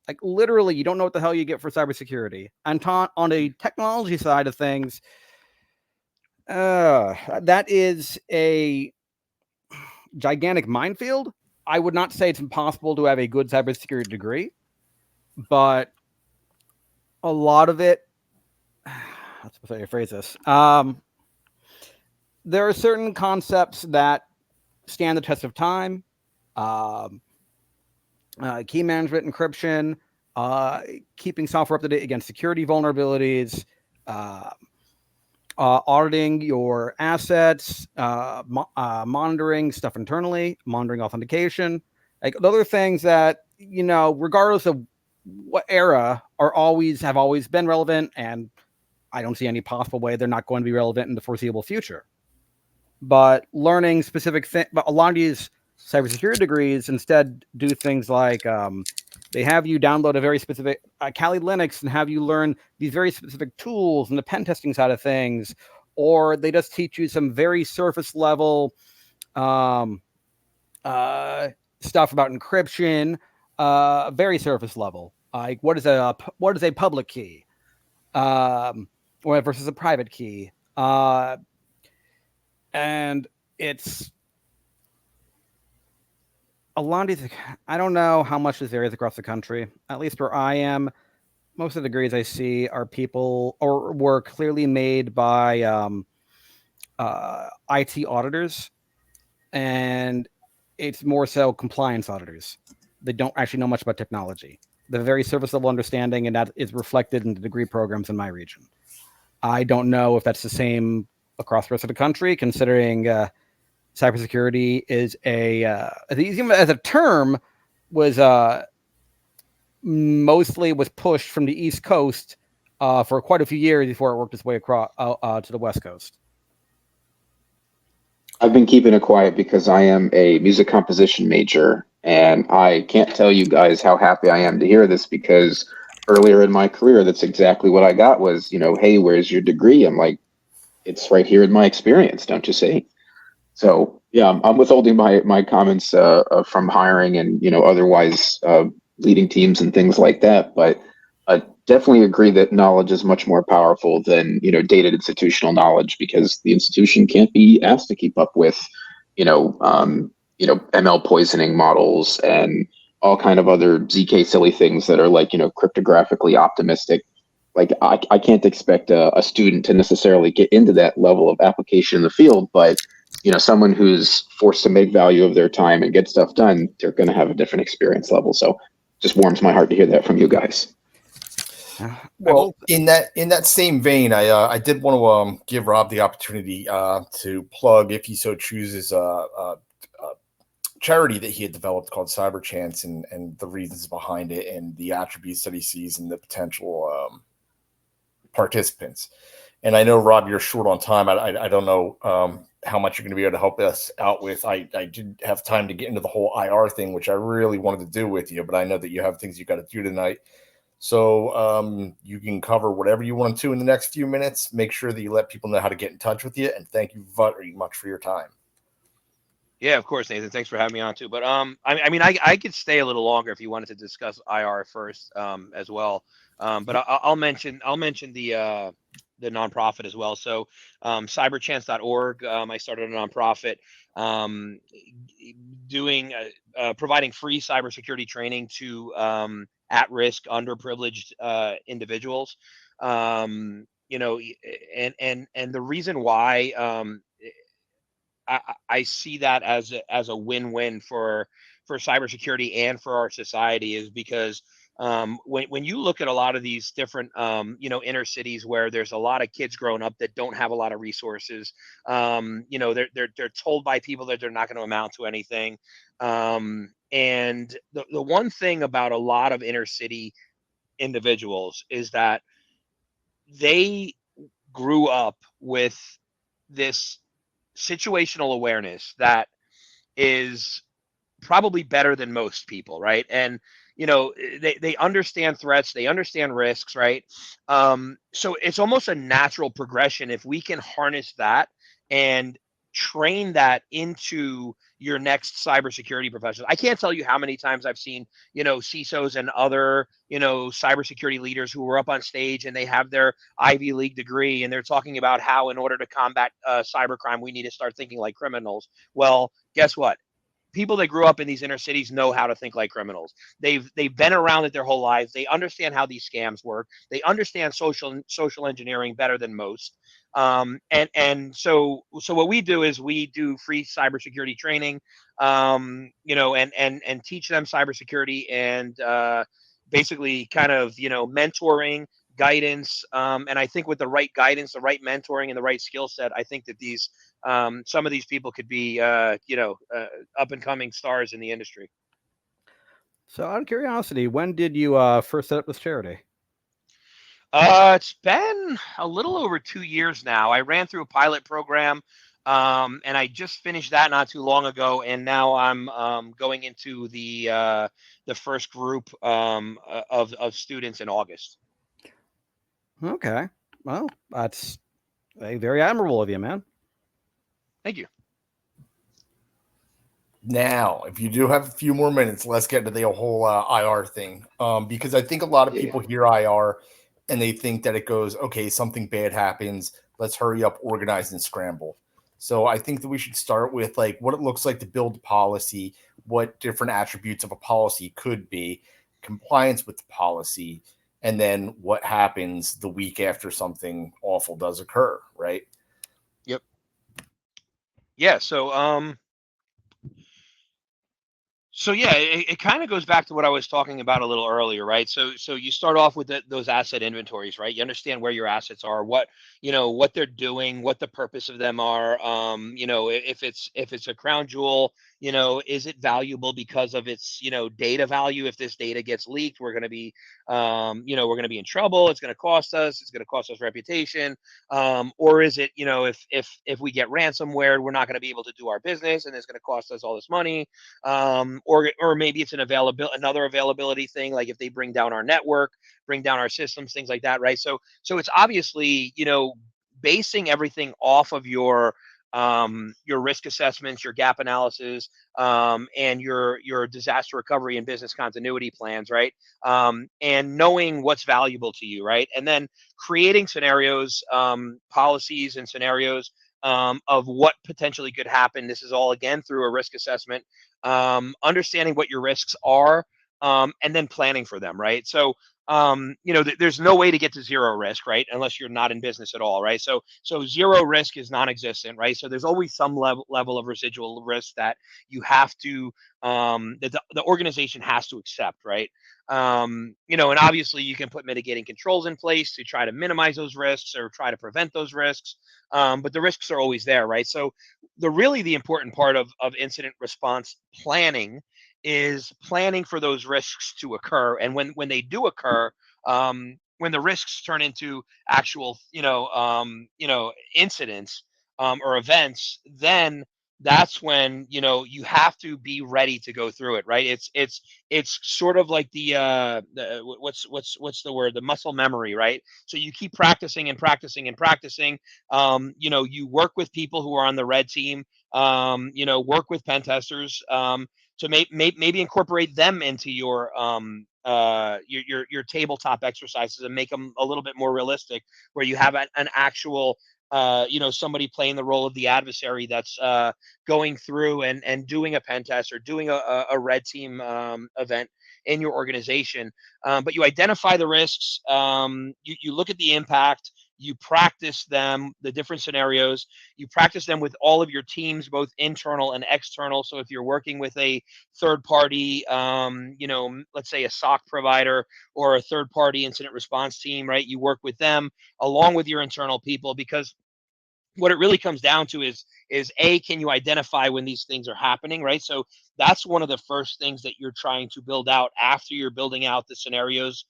Like literally, you don't know what the hell you get for cybersecurity. And on the technology side of things, that is a gigantic minefield. I would not say it's impossible to have a good cybersecurity degree, but a lot of it, let's phrase this. there are certain concepts that stand the test of time. Key management encryption, keeping software up to date against security vulnerabilities, auditing your assets, monitoring stuff internally, monitoring authentication. Like those are things that, regardless of what era, have always been relevant, and I don't see any possible way they're not going to be relevant in the foreseeable future. But learning specific things, but a lot of these cybersecurity degrees instead do things like they have you download a very specific Kali Linux and have you learn these very specific tools and the pen testing side of things, or they just teach you some very surface level stuff about encryption, very surface level, like what is a public key, or versus a private key, and it's a lot of these. I don't know how much this varies across the country. At least where I am, most of the degrees I see are people or were clearly made by IT auditors, and it's more so compliance auditors. They don't actually know much about technology. They have a very surface level understanding, and that is reflected in the degree programs in my region. I don't know if that's the same across the rest of the country, considering cybersecurity is even as a term was mostly was pushed from the East Coast for quite a few years before it worked its way across to the West Coast. I've been keeping it quiet because I am a music composition major, and I can't tell you guys how happy I am to hear this because earlier in my career, that's exactly what I got was, hey, where's your degree? I'm like, it's right here in my experience, don't you see? So yeah, I'm withholding my comments from hiring and otherwise leading teams and things like that. But I definitely agree that knowledge is much more powerful than dated institutional knowledge because the institution can't be asked to keep up with ML poisoning models and all kind of other ZK silly things that are like cryptographically optimistic. Like I can't expect a student to necessarily get into that level of application in the field, but someone who's forced to make value of their time and get stuff done, they're going to have a different experience level. So just warms my heart to hear that from you guys. Well, in that same vein, I did want to give Rob the opportunity to plug, if he so chooses, a charity that he had developed called Cyber Chance and the reasons behind it and the attributes that he sees and the potential participants. And I know, Rob, you're short on time. I don't know how much you're going to be able to help us out with. I didn't have time to get into the whole IR thing, which I really wanted to do with you, but I know that you have things you got to do tonight. So you can cover whatever you want to in the next few minutes. Make sure that you let people know how to get in touch with you. And thank you very much for your time. Yeah, of course, Nathan. Thanks for having me on too. But I could stay a little longer if you wanted to discuss IR first as well. But I'll mention the nonprofit as well. So cyberchance.org. I started a nonprofit doing providing free cybersecurity training to at-risk, underprivileged individuals. And the reason why I see that as a win-win for cybersecurity and for our society is because when you look at a lot of these different inner cities where there's a lot of kids growing up that don't have a lot of resources, they're told by people that they're not going to amount to anything, and the one thing about a lot of inner city individuals is that they grew up with this situational awareness that is probably better than most people, right? And they understand threats, they understand risks, right? So it's almost a natural progression if we can harness that and train that into your next cybersecurity professional. I can't tell you how many times I've seen, CISOs and other, cybersecurity leaders who were up on stage and they have their Ivy League degree and they're talking about how in order to combat cybercrime, we need to start thinking like criminals. Well, guess what? people that grew up in these inner cities know how to think like criminals. They've been around it their whole lives. They understand how these scams work. They understand social engineering better than most. So what we do is we do free cybersecurity training, and teach them cybersecurity and basically kind of mentoring, guidance, and I think with the right guidance, the right mentoring, and the right skill set, I think that these some of these people could be up and coming stars in the industry. So, out of curiosity, when did you first set up this charity? It's been a little over 2 years now. I ran through a pilot program, and I just finished that not too long ago, and now I'm going into the first group of students in August. Okay. Well, that's very admirable of you, man. Thank you. Now, if you do have a few more minutes, let's get to the whole IR thing, because I think a lot of people hear IR and they think that it goes, okay, something bad happens, let's hurry up, organize, and scramble. So I think that we should start with like what it looks like to build a policy, what different attributes of a policy could be, compliance with the policy, and then what happens the week after something awful does occur, right? Yep. Yeah. So yeah, it kind of goes back to what I was talking about a little earlier, right? So you start off with those asset inventories, right? You understand where your assets are, what they're doing, what the purpose of them are. If it's a crown jewel, is it valuable because of its data value? If this data gets leaked, we're going to be in trouble. It's going to cost us. It's going to cost us reputation. Or is it, if we get ransomware, we're not going to be able to do our business, and it's going to cost us all this money. Or maybe it's another availability thing, like if they bring down our network, bring down our systems, things like that, right? So it's obviously basing everything off of your risk assessments, your gap analysis, and your disaster recovery and business continuity plans, right? And knowing what's valuable to you, right? And then creating scenarios, policies, and scenarios of what potentially could happen. This is all again through a risk assessment, understanding what your risks are, and then planning for them, right? So, there's no way to get to zero risk, right? Unless you're not in business at all, right? So zero risk is non-existent, right? So there's always some level of residual risk that you have to, that the organization has to accept, right? And obviously you can put mitigating controls in place to try to minimize those risks or try to prevent those risks. But the risks are always there, right? So the important part of incident response planning is planning for those risks to occur, and when they do occur, when the risks turn into actual incidents, or events, then that's when you have to be ready to go through it, right? It's sort of like what's the word, the muscle memory, right? So you keep practicing and practicing and practicing. You work with people who are on the red team, work with pen testers, to maybe incorporate them into your tabletop exercises and make them a little bit more realistic, where you have an actual somebody playing the role of the adversary that's going through and doing a pen test or doing a red team event in your organization. But you identify the risks, you look at the impact, you practice them, the different scenarios, you practice them with all of your teams, both internal and external. So if you're working with a third party, let's say a SOC provider or a third party incident response team, right? You work with them along with your internal people, because what it really comes down to is can you identify when these things are happening, right? So that's one of the first things that you're trying to build out after you're building out the scenarios,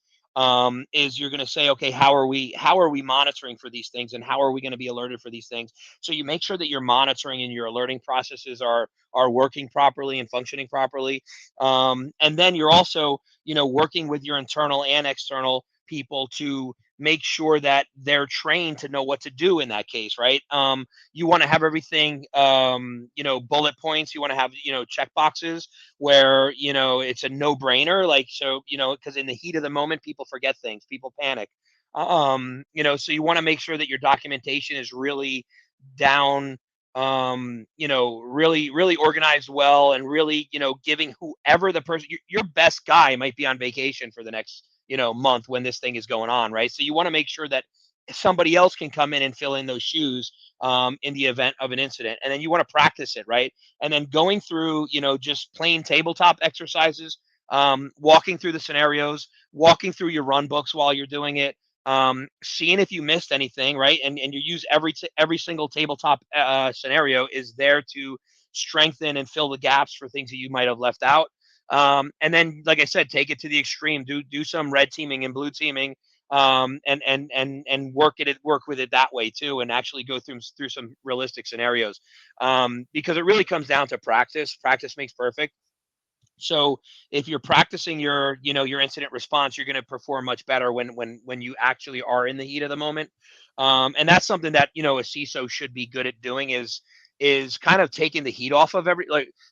is you're going to say, okay, how are we monitoring for these things, and how are we going to be alerted for these things? So you make sure that your monitoring and your alerting processes are working properly and functioning properly, and then you're also working with your internal and external people to make sure that they're trained to know what to do in that case, right? You want to have everything, bullet points. You want to have, check boxes where, it's a no brainer. Like, so, because in the heat of the moment, people forget things, people panic. So you want to make sure that your documentation is really down really organized well, and really, giving whoever the person, your best guy might be on vacation for the next, month when this thing is going on, right? So you want to make sure that somebody else can come in and fill in those shoes in the event of an incident. And then you want to practice it, right? And then going through, just plain tabletop exercises, walking through the scenarios, walking through your run books while you're doing it, seeing if you missed anything, right? And you use every single tabletop scenario is there to strengthen and fill the gaps for things that you might have left out. And then, like I said, take it to the extreme. Do some red teaming and blue teaming, and work with it that way too, and actually go through some realistic scenarios, because it really comes down to practice. Practice makes perfect. So if you're practicing your incident response, you're going to perform much better when you actually are in the heat of the moment. And that's something that, a CISO should be good at doing, is kind of taking the heat off of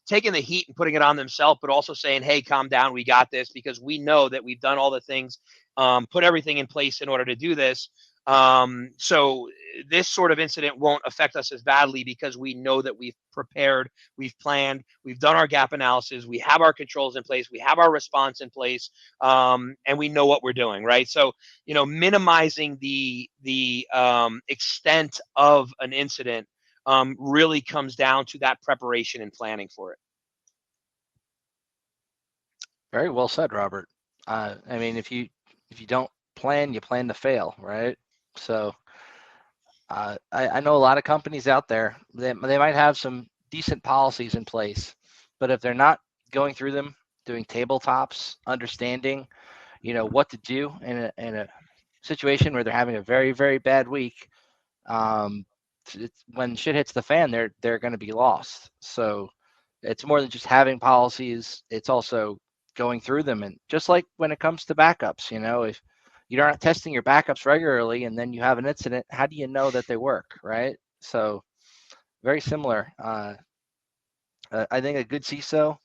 taking the heat and putting it on themselves, but also saying, hey, calm down, we got this, because we know that we've done all the things, put everything in place in order to do this. So this sort of incident won't affect us as badly, because we know that we've prepared, we've planned, we've done our gap analysis, we have our controls in place, we have our response in place, and we know what we're doing, right? So, minimizing the extent of an incident really comes down to that preparation and planning for it. Very well said, Robert. I mean, if you don't plan, you plan to fail, right? So I know a lot of companies out there, they might have some decent policies in place, but if they're not going through them, doing tabletops, understanding, what to do in a situation where they're having a very, very bad week, when shit hits the fan, they're going to be lost. So it's more than just having policies; it's also going through them. And just like when it comes to backups, if you're not testing your backups regularly and then you have an incident, how do you know that they work, right? So very similar. I think a good CISO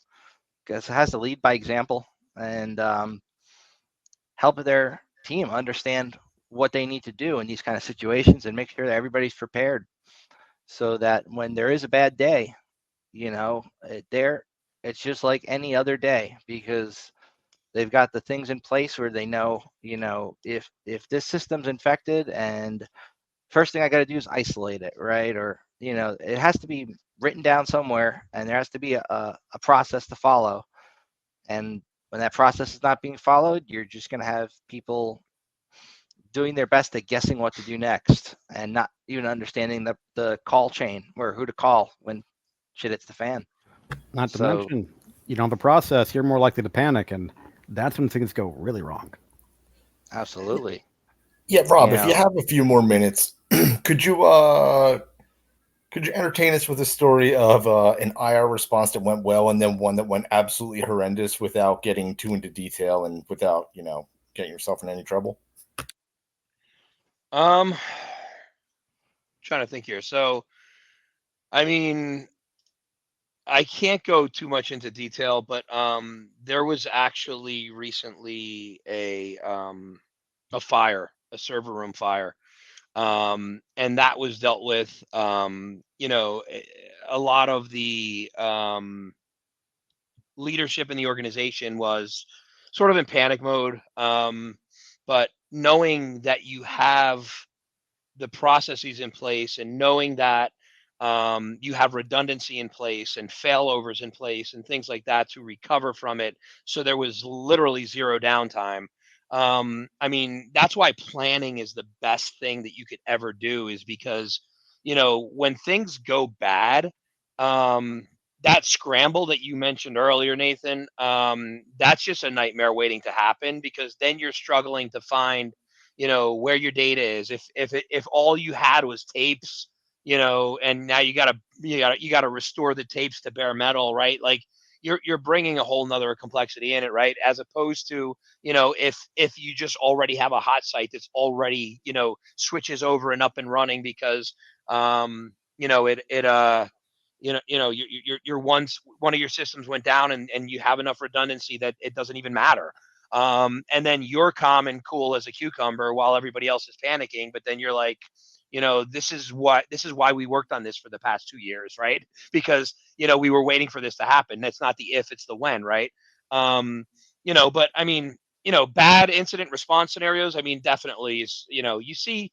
has to lead by example, and help their team understand what they need to do in these kind of situations, and make sure that everybody's prepared, so that when there is a bad day, it's just like any other day, because they've got the things in place where they know, if this system's infected, and first thing I got to do is isolate it, right? Or, it has to be written down somewhere, and there has to be a process to follow. And when that process is not being followed, you're just going to have people doing their best at guessing what to do next, and not even understanding the call chain, or who to call when shit hits the fan. Not to mention, you don't have a process, you're more likely to panic, and that's when things go really wrong. Absolutely. Yeah, Rob, if you have a few more minutes, could you entertain us with a story of an IR response that went well, and then one that went absolutely horrendous, without getting too into detail and without, getting yourself in any trouble? Trying to think here. So, I mean, I can't go too much into detail, but there was actually recently a fire, a server room fire, and that was dealt with. A lot of the leadership in the organization was sort of in panic mode, but knowing that you have the processes in place, and knowing that you have redundancy in place and failovers in place and things like that to recover from it. So there was literally zero downtime. I mean, that's why planning is the best thing that you could ever do, is because, when things go bad, that scramble that you mentioned earlier, Nathan, that's just a nightmare waiting to happen, because then you're struggling to find, where your data is. If all you had was tapes, and now you gotta restore the tapes to bare metal, right? Like, you're bringing a whole nother complexity in it, right? As opposed to, if you just already have a hot site that's already, switches over and up and running, because your one of your systems went down, and you have enough redundancy that it doesn't even matter. And then you're calm and cool as a cucumber while everybody else is panicking, but then you're like, this is why we worked on this for the past 2 years, right? Because, we were waiting for this to happen. That's not the if, it's the when, right? But I mean, bad incident response scenarios, I mean, definitely is, you see,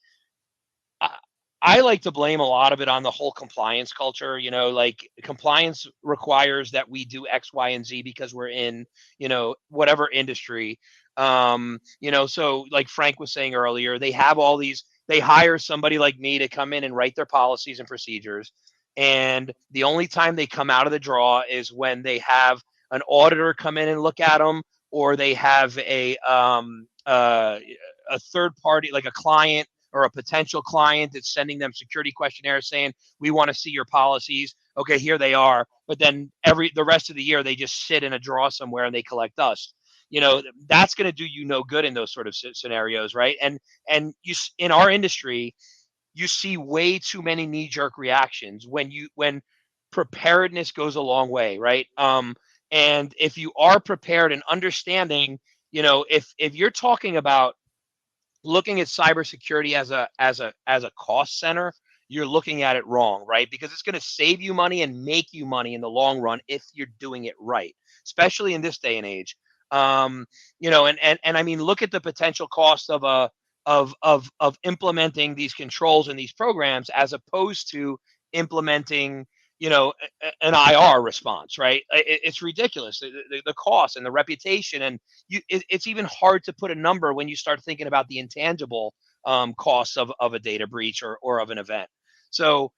I, I like to blame a lot of it on the whole compliance culture. Like compliance requires that we do X, Y, and Z because we're in, whatever industry. So like Frank was saying earlier, they hire somebody like me to come in and write their policies and procedures. And the only time they come out of the draw is when they have an auditor come in and look at them, or they have a third party, like a client or a potential client that's sending them security questionnaires saying, we want to see your policies. Okay, here they are. But then the rest of the year, they just sit in a drawer somewhere and they collect dust. That's going to do you no good in those sort of scenarios, right? And in our industry, you see way too many knee-jerk reactions when preparedness goes a long way, right? And if you are prepared and understanding, if you're talking about looking at cybersecurity as a cost center, you're looking at it wrong, right? Because it's going to save you money and make you money in the long run if you're doing it right, especially in this day and age. And I mean, look at the potential cost of implementing these controls and these programs as opposed to implementing an IR response, right? It's ridiculous, the cost and the reputation, and it's even hard to put a number when you start thinking about the intangible costs of a data breach or of an event. So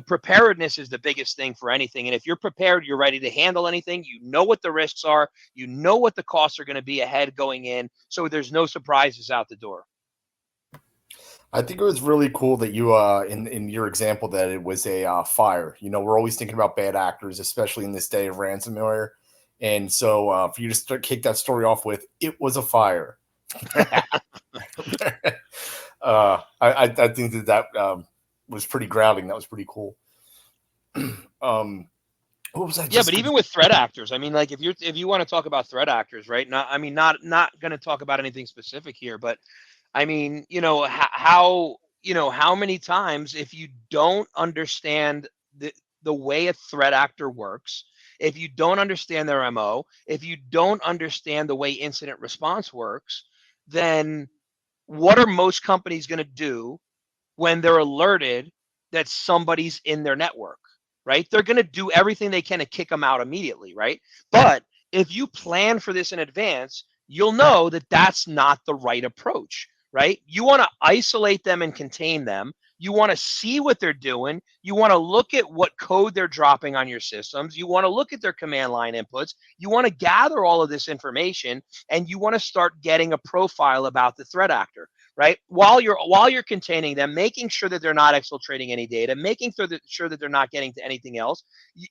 preparedness is the biggest thing for anything, and if you're prepared, you're ready to handle anything. You know what the risks are, you know what the costs are going to be ahead going in, so there's no surprises out the door. I think it was really cool that you, in your example, that it was a fire. We're always thinking about bad actors, especially in this day of ransomware. And so for you to kick that story off with, it was a fire. I think that was pretty grounding. That was pretty cool. What was that? Yeah, but even with threat actors, I mean, like if you want to talk about threat actors, right? Not going to talk about anything specific here, but I mean, how many times, if you don't understand the way a threat actor works, if you don't understand their MO, if you don't understand the way incident response works, then what are most companies going to do when they're alerted that somebody's in their network, right? They're going to do everything they can to kick them out immediately, right? But if you plan for this in advance, you'll know that that's not the right approach, right? You want to isolate them and contain them. You want to see what they're doing. You want to look at what code they're dropping on your systems. You want to look at their command line inputs. You want to gather all of this information, and you want to start getting a profile about the threat actor, right? While you're containing them, making sure that they're not exfiltrating any data, making sure that they're not getting to anything else.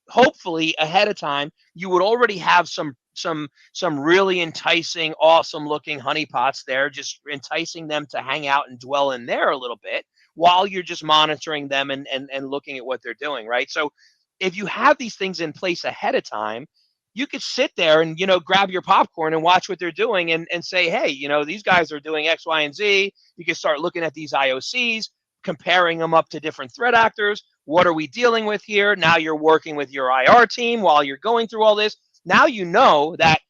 Hopefully, ahead of time, you would already have some really enticing, awesome looking honeypots there, just enticing them to hang out and dwell in there a little bit while you're just monitoring them and looking at what they're doing, right? So if you have these things in place ahead of time, you could sit there and grab your popcorn and watch what they're doing and say, hey, these guys are doing X, Y, and Z. You can start looking at these IOCs, comparing them up to different threat actors. What are we dealing with here? Now you're working with your IR team while you're going through all this. Now you know that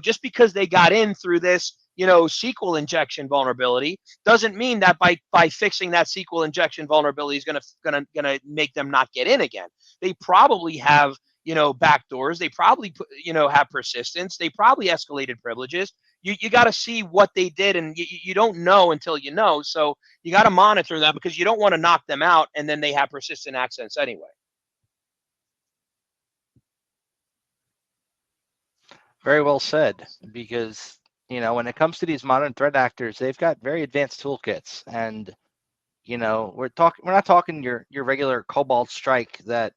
just because they got in through this SQL injection vulnerability doesn't mean that by fixing that SQL injection vulnerability is gonna make them not get in again. They probably have backdoors. They probably have persistence. They probably escalated privileges. You got to see what they did, and you don't know until you know. So you got to monitor that because you don't want to knock them out and then they have persistent access anyway. Very well said, because when it comes to these modern threat actors, they've got very advanced toolkits, and we're not talking your regular Cobalt Strike that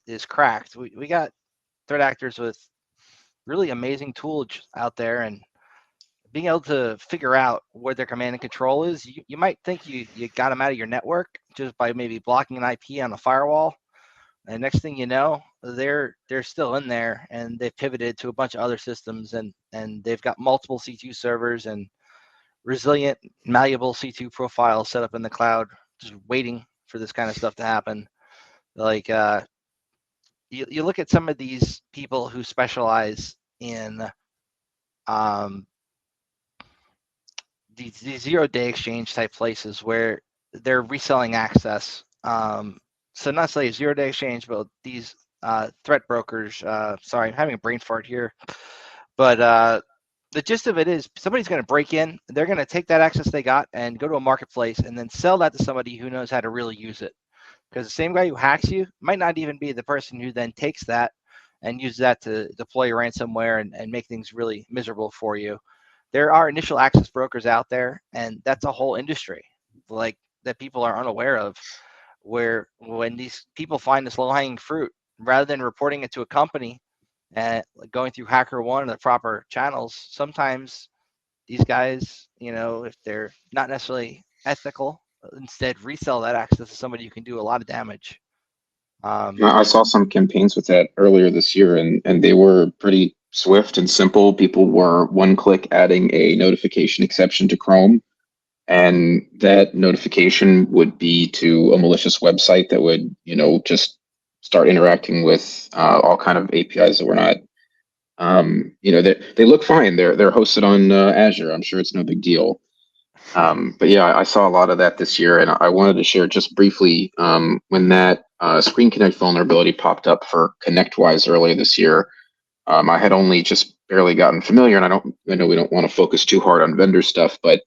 is cracked. We got threat actors with really amazing tools out there, and being able to figure out where their command and control is. You might think you got them out of your network just by maybe blocking an IP on the firewall, and next thing you know, they're still in there, and they've pivoted to a bunch of other systems, and they've got multiple C2 servers and resilient, malleable C2 profiles set up in the cloud just waiting for this kind of stuff to happen. Like you look at some of these people who specialize in these 0-day exchange type places where they're reselling access. So not say 0-day exchange, but these threat brokers. Sorry, I'm having a brain fart here. But the gist of it is somebody's going to break in. They're going to take that access they got and go to a marketplace and then sell that to somebody who knows how to really use it. Because the same guy who hacks you might not even be the person who then takes that and uses that to deploy ransomware and make things really miserable for you. There are initial access brokers out there, and that's a whole industry like that people are unaware of, where when these people find this low-hanging fruit, rather than reporting it to a company and going through HackerOne and the proper channels, sometimes these guys, if they're not necessarily ethical, instead resell that access to somebody who can do a lot of damage. I saw some campaigns with that earlier this year, and they were pretty swift and simple. People were one click adding a notification exception to Chrome, and that notification would be to a malicious website that would, just start interacting with all kind of APIs that were not, they look fine. They're hosted on Azure. I'm sure it's no big deal. But yeah, I saw a lot of that this year, and I wanted to share just briefly when that Screen Connect vulnerability popped up for ConnectWise earlier this year. I had only just barely gotten familiar, and I know we don't want to focus too hard on vendor stuff, but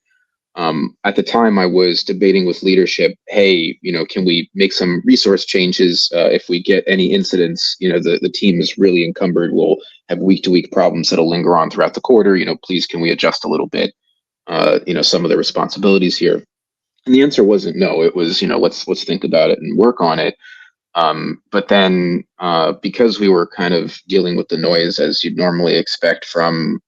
at the time I was debating with leadership, hey, can we make some resource changes if we get any incidents? The team is really encumbered. We'll have week-to-week problems that'll linger on throughout the quarter. Please, can we adjust a little bit? Some of the responsibilities here. And the answer wasn't no. It was, let's think about it and work on it. But then because we were kind of dealing with the noise as you'd normally expect from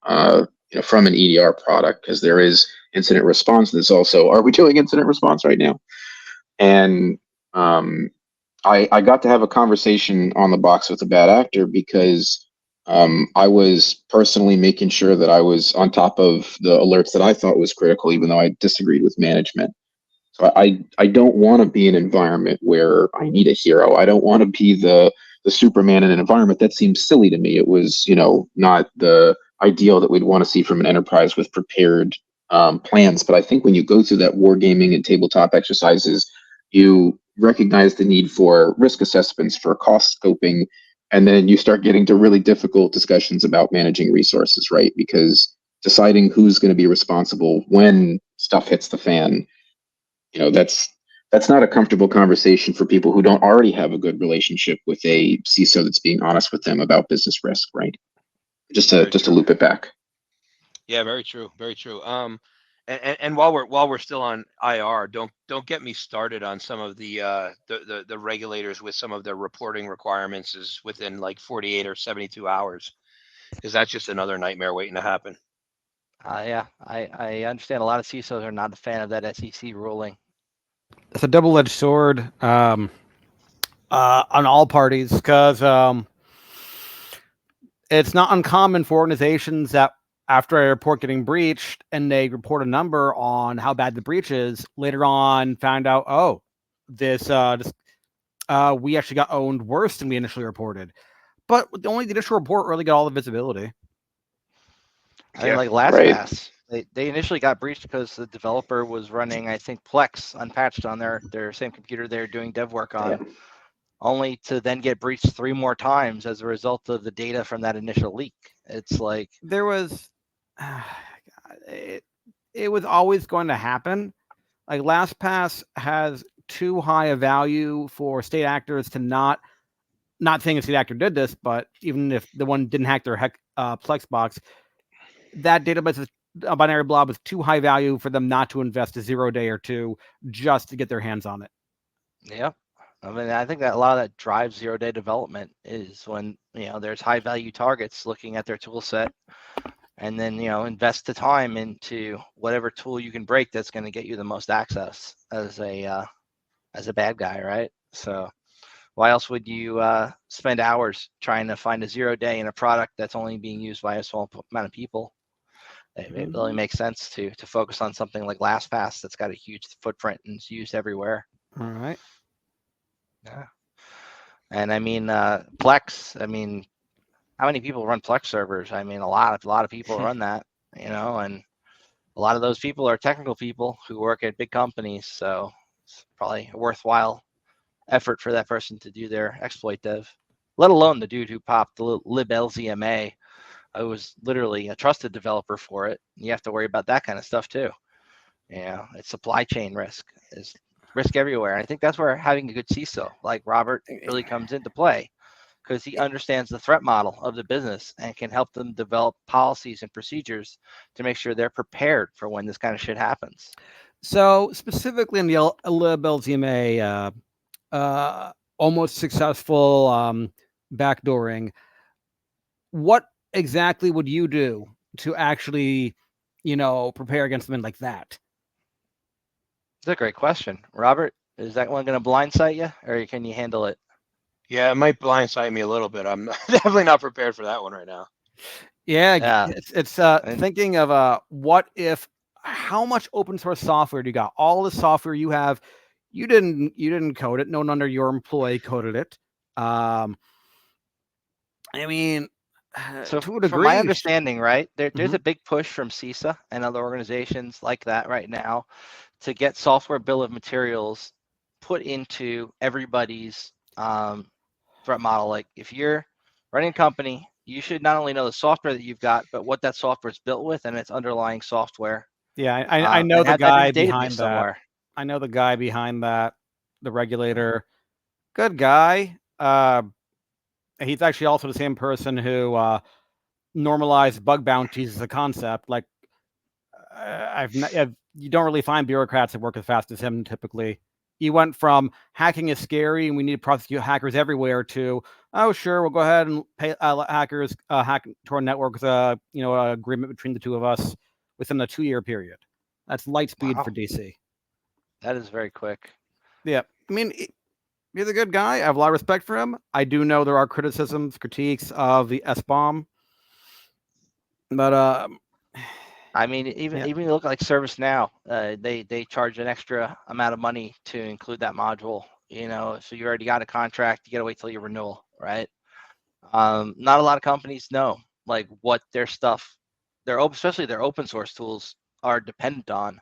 from an EDR product, because there is incident response. There's also, are we doing incident response right now? And I got to have a conversation on the box with a bad actor because I was personally making sure that I was on top of the alerts that I thought was critical, even though I disagreed with management. So I don't want to be in an environment where I need a hero. I don't want to be the Superman in an environment that seems silly to me. It was, not the ideal that we'd want to see from an enterprise with prepared plans. But I think when you go through that wargaming and tabletop exercises, you recognize the need for risk assessments, for cost scoping, and then you start getting to really difficult discussions about managing resources, right? Because deciding who's going to be responsible when stuff hits the fan, that's not a comfortable conversation for people who don't already have a good relationship with a CISO that's being honest with them about business risk, right? Just to loop it back. Yeah, very true, very true. And while we're still on IR, don't get me started on some of the regulators with some of their reporting requirements is within like 48 or 72 hours, because that's just another nightmare waiting to happen. Yeah, I understand a lot of CISOs are not a fan of that SEC ruling. It's a double-edged sword on all parties, because it's not uncommon for organizations that after a report getting breached and they report a number on how bad the breach is, later on found out, oh, this we actually got owned worse than we initially reported. But only the initial report really got all the visibility. I mean, like LastPass, they initially got breached because the developer was running, I think, Plex unpatched on their same computer they're doing dev work on, only to then get breached 3 more times as a result of the data from that initial leak. It's like there was, it was always going to happen. Like LastPass has too high a value for state actors to not saying a state actor did this, but even if the one didn't hack their Plex box, that database is a binary blob with too high value for them not to invest a 0 day or 2 just to get their hands on it. Yeah. I mean, I think that a lot of that drives 0-day development is when, there's high value targets looking at their tool set and then, invest the time into whatever tool you can break that's going to get you the most access as a bad guy, right? So why else would you spend hours trying to find a 0-day in a product that's only being used by a small amount of people? It really makes sense to focus on something like LastPass that's got a huge footprint and is used everywhere. All right. Yeah. And I mean, Plex. I mean, how many people run Plex servers? I mean, a lot of people run that. And a lot of those people are technical people who work at big companies. So it's probably a worthwhile effort for that person to do their exploit dev. Let alone the dude who popped the liblzma. I was literally a trusted developer for it. You have to worry about that kind of stuff too. It's supply chain risk. Is risk everywhere. And I think that's where having a good CISO like Robert really comes into play, because he understands the threat model of the business and can help them develop policies and procedures to make sure they're prepared for when this kind of shit happens. So specifically in the liblzma, almost successful backdooring, what exactly would you do to actually, prepare against something like that? It's a great question. Robert, is that one going to blindside you, or can you handle it? Yeah, it might blindside me a little bit. I'm definitely not prepared for that one right now. Yeah. It's thinking of what if, how much open source software do you got? All the software you have, you didn't code it. No one under your employee coded it. I mean, So to a from my degree, understanding, right, there's Mhm. a big push from CISA and other organizations like that right now to get software bill of materials put into everybody's threat model. Like if you're running a company, you should not only know the software that you've got, but what that software is built with and its underlying software, Yeah, I know and the have that in guy a database behind that. somewhere. I know the guy behind that, the regulator. Good guy. He's actually also the same person who normalized bug bounties as a concept. Like, you don't really find bureaucrats that work as fast as him typically. He went from hacking is scary and we need to prosecute hackers everywhere to, oh sure, we'll go ahead and pay hackers hack to our network with a agreement between the two of us within a 2-year period. That's light speed Wow, for DC. that is very quick. Yeah, I mean, he's a good guy. I have a lot of respect for him. I do know there are critiques of the SBOM, but I mean, even yeah. you look like ServiceNow, they charge an extra amount of money to include that module. So you already got a contract. You got to wait till your renewal, right? Not a lot of companies know like what their stuff, especially their open source tools, are dependent on.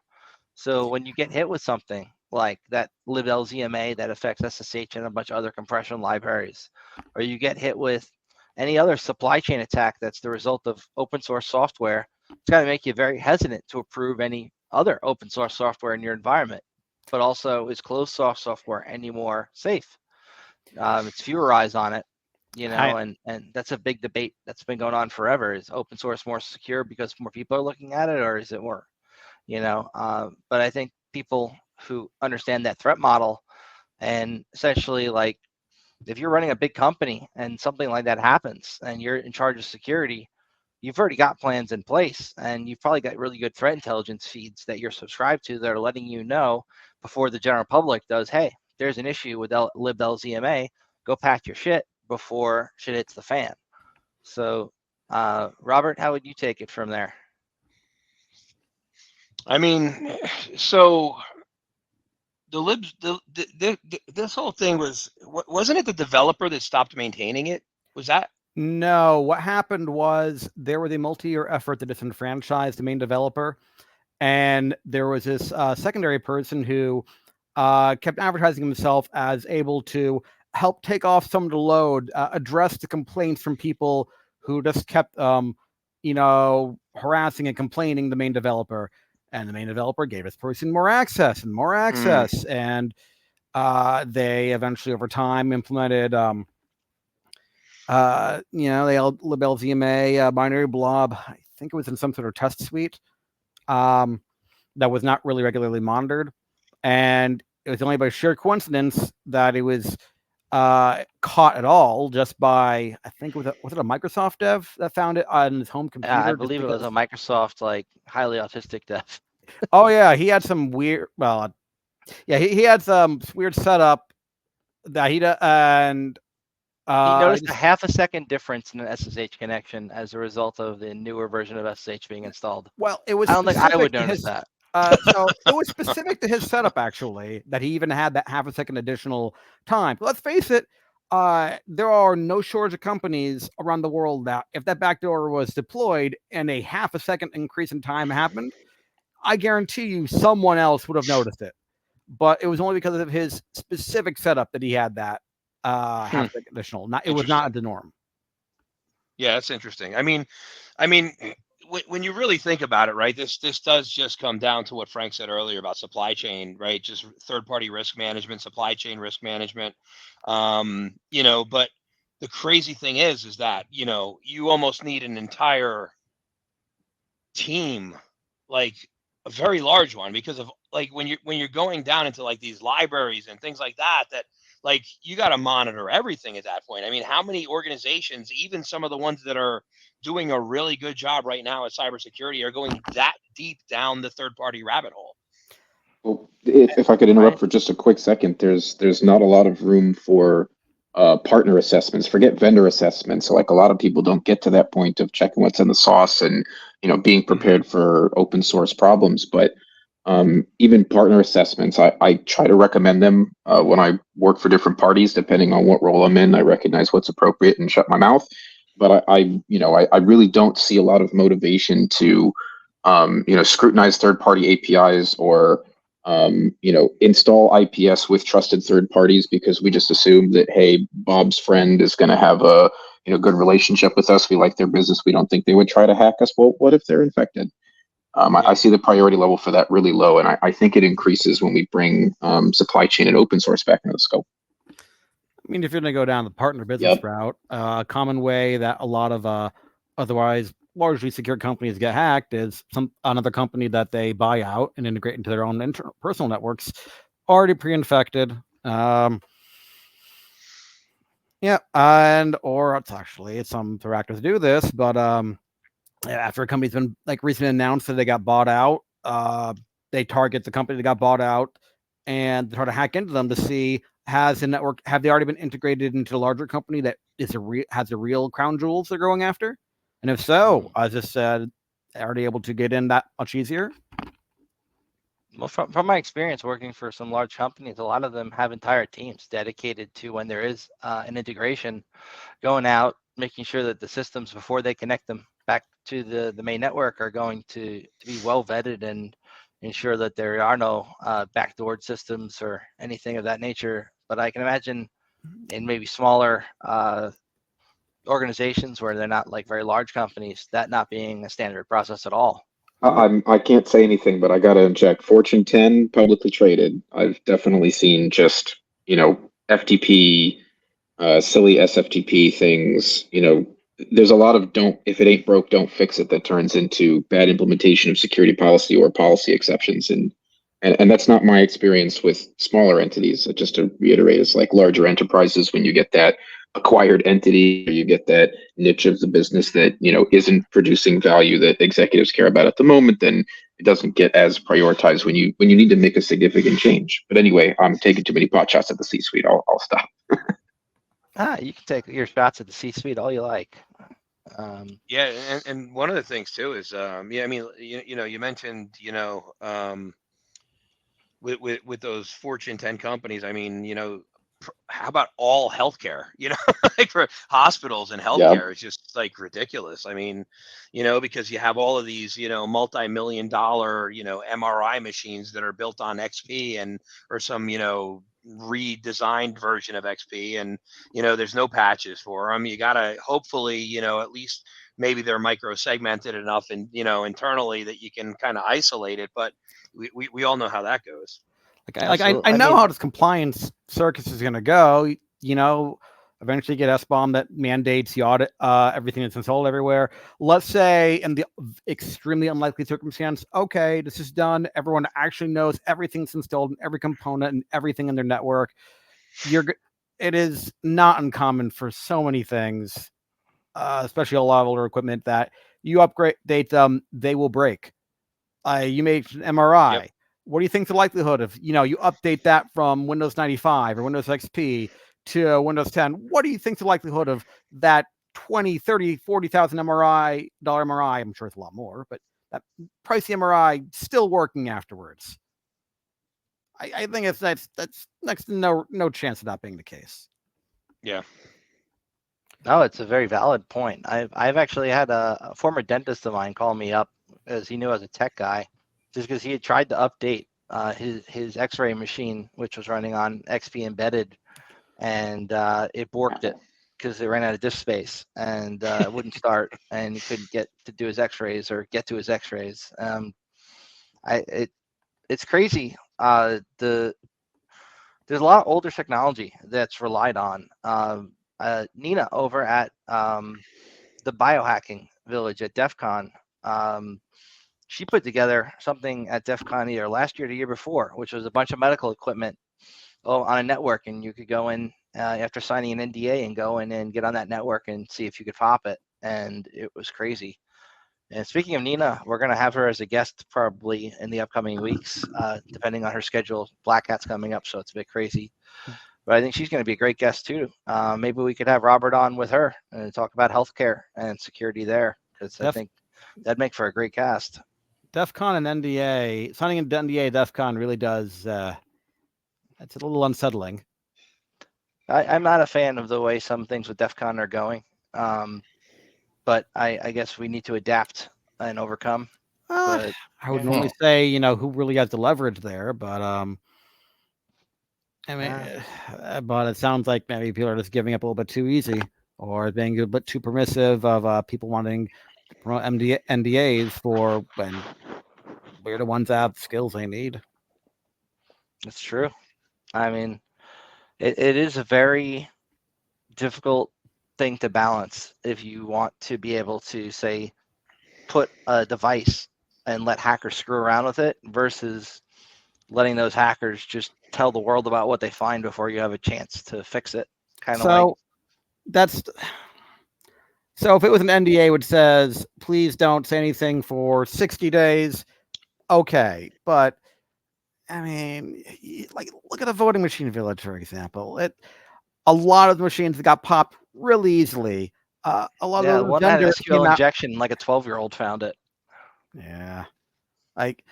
So when you get hit with something like that liblzma that affects SSH and a bunch of other compression libraries, or you get hit with any other supply chain attack that's the result of open source software, it's got to make you very hesitant to approve any other open source software in your environment. But also, is closed source software any more safe? It's fewer eyes on it, I, and that's a big debate that's been going on forever. Is open source more secure because more people are looking at it, or is it more? But I think people who understand that threat model, and essentially like if you're running a big company and something like that happens and you're in charge of security, you've already got plans in place and you've probably got really good threat intelligence feeds that you're subscribed to that are letting you know before the general public does, hey, there's an issue with liblzma, go patch your shit before shit hits the fan. So Robert, how would you take it from there? I mean, so the libs, this whole thing wasn't it the developer that stopped maintaining it? Was that? no, what happened was there was a multi-year effort to disenfranchise the main developer, and there was this secondary person who kept advertising himself as able to help take off some of the load, address the complaints from people who just kept, harassing and complaining the main developer. And the main developer gave this person more access and more access, and they eventually, over time, implemented, the liblzma binary blob. I think it was in some sort of test suite that was not really regularly monitored, and it was only by sheer coincidence that it was caught at all just by, I think was it a Microsoft dev that found it on his home computer. Yeah, I believe it was a Microsoft like highly autistic dev. Oh yeah, he had some weird. Well, yeah, he had some weird setup that and he noticed a half a second difference in an SSH connection as a result of the newer version of SSH being installed. Well, it was. I don't think I would notice that. So it was specific to his setup, actually, that he even had that half a second additional time. But let's face it, there are no shortage of companies around the world that if that backdoor was deployed and a half a second increase in time happened, I guarantee you someone else would have noticed it. But it was only because of his specific setup that he had that half a second additional. It was not the norm. Yeah, that's interesting. I mean, when you really think about it, right? This does just come down to what Frank said earlier about supply chain, right? Just third party risk management, supply chain risk management. But the crazy thing is that you almost need an entire team, like a very large one, because of like when you're going down into like these libraries and things like that like you got to monitor everything at that point. I mean, how many organizations, even some of the ones that are doing a really good job right now at cybersecurity, are going that deep down the third party rabbit hole? Well, if I could interrupt for just a quick second, there's not a lot of room for partner assessments. Forget vendor assessments. So like a lot of people don't get to that point of checking what's in the sauce and being prepared for open source problems. But even partner assessments, I try to recommend them when I work for different parties, depending on what role I'm in. I recognize what's appropriate and shut my mouth. But I really don't see a lot of motivation to scrutinize third party APIs or install IPS with trusted third parties because we just assume that, hey, Bob's friend is going to have a good relationship with us. We like their business. We don't think they would try to hack us. Well, what if they're infected? I see the priority level for that really low, and I think it increases when we bring supply chain and open source back into the scope. I mean, if you're going to go down the partner business route, a common way that a lot of otherwise largely secure companies get hacked is another company that they buy out and integrate into their own personal networks, already pre-infected. Or it's some proactive to do this, but after a company's been like recently announced that they got bought out, they target the company that got bought out and try to hack into them to see have they already been integrated into a larger company that has the real crown jewels they're going after, and if so, as I just said, already able to get in that much easier. Well, from my experience working for some large companies, a lot of them have entire teams dedicated to when there is an integration, going out, making sure that the systems before they connect them back to the main network are going to be well vetted and ensure that there are no backdoored systems or anything of that nature. But I can imagine in maybe smaller organizations where they're not like very large companies, that not being a standard process at all. I can't say anything, but I got to inject. Fortune 10 publicly traded. I've definitely seen just FTP, silly SFTP things. There's a lot of if it ain't broke, don't fix it that turns into bad implementation of security policy or policy exceptions. And that's not my experience with smaller entities. Just to reiterate, it's like larger enterprises when you get that acquired entity, or you get that niche of the business that isn't producing value that executives care about at the moment, then it doesn't get as prioritized when you need to make a significant change. But anyway, I'm taking too many pot shots at the C-suite. I'll stop. You can take your shots at the C-suite all you like. And one of the things too is I mean you mentioned with those Fortune 10 companies. I mean how about all healthcare? Like for hospitals and healthcare, it's just like ridiculous. I mean, because you have all of these, multi-million-dollar, MRI machines that are built on XP or some, redesigned version of XP, and there's no patches for them. You gotta hopefully, at least maybe they're micro segmented enough and internally that you can kind of isolate it. But we all know how that goes. I know how this compliance circus is going to go. Eventually get SBOM that mandates the audit everything that's installed everywhere. Let's say in the extremely unlikely circumstance, okay, this is done. Everyone actually knows everything's installed in every component and everything in their network. It is not uncommon for so many things, especially a lot of older equipment, that you upgrade them, they will break. You made an MRI. Yep. What do you think the likelihood of, you update that from Windows 95 or Windows XP to Windows 10? What do you think the likelihood of that 20, 30, 40,000 MRI, I'm sure it's a lot more, but that pricey MRI still working afterwards. I think that's next to no chance of that being the case. Yeah. No, it's a very valid point. I've actually had a former dentist of mine call me up as he knew I was a tech guy, just because he had tried to update his X-ray machine, which was running on XP embedded, and it borked it because it ran out of disk space and it wouldn't start, and he couldn't get to do his X-rays or get to his X-rays. It's crazy. There's a lot of older technology that's relied on. Nina over at the biohacking village at DEF CON, she put together something at DEF CON either last year or the year before, which was a bunch of medical equipment on a network, and you could go in after signing an NDA and go in and get on that network and see if you could pop it, and it was crazy. And speaking of Nina, we're going to have her as a guest probably in the upcoming weeks, depending on her schedule. Black Hat's coming up, so it's a bit crazy. But I think she's going to be a great guest too. Maybe we could have Robert on with her and talk about healthcare and security there, because I think that'd make for a great cast. DEF CON and NDA, signing an NDA DEF CON really does, it's a little unsettling. I'm not a fan of the way some things with DEF CON are going. But I guess we need to adapt and overcome. But I would normally say, who really has the leverage there, but I mean, but it sounds like maybe people are just giving up a little bit too easy, or being a bit too permissive of people wanting to promote NDAs for when we're the ones that have skills they need. It's true. I mean, it is a very difficult thing to balance if you want to be able to, say, put a device and let hackers screw around with it versus letting those hackers just tell the world about what they find before you have a chance to fix it. So if it was an NDA which says, please don't say anything for 60 days, okay. But I mean, like, look at the voting machine village, for example. A lot of the machines that got popped really easily. A lot of one had SQL injection, like a 12-year-old found it. Yeah, like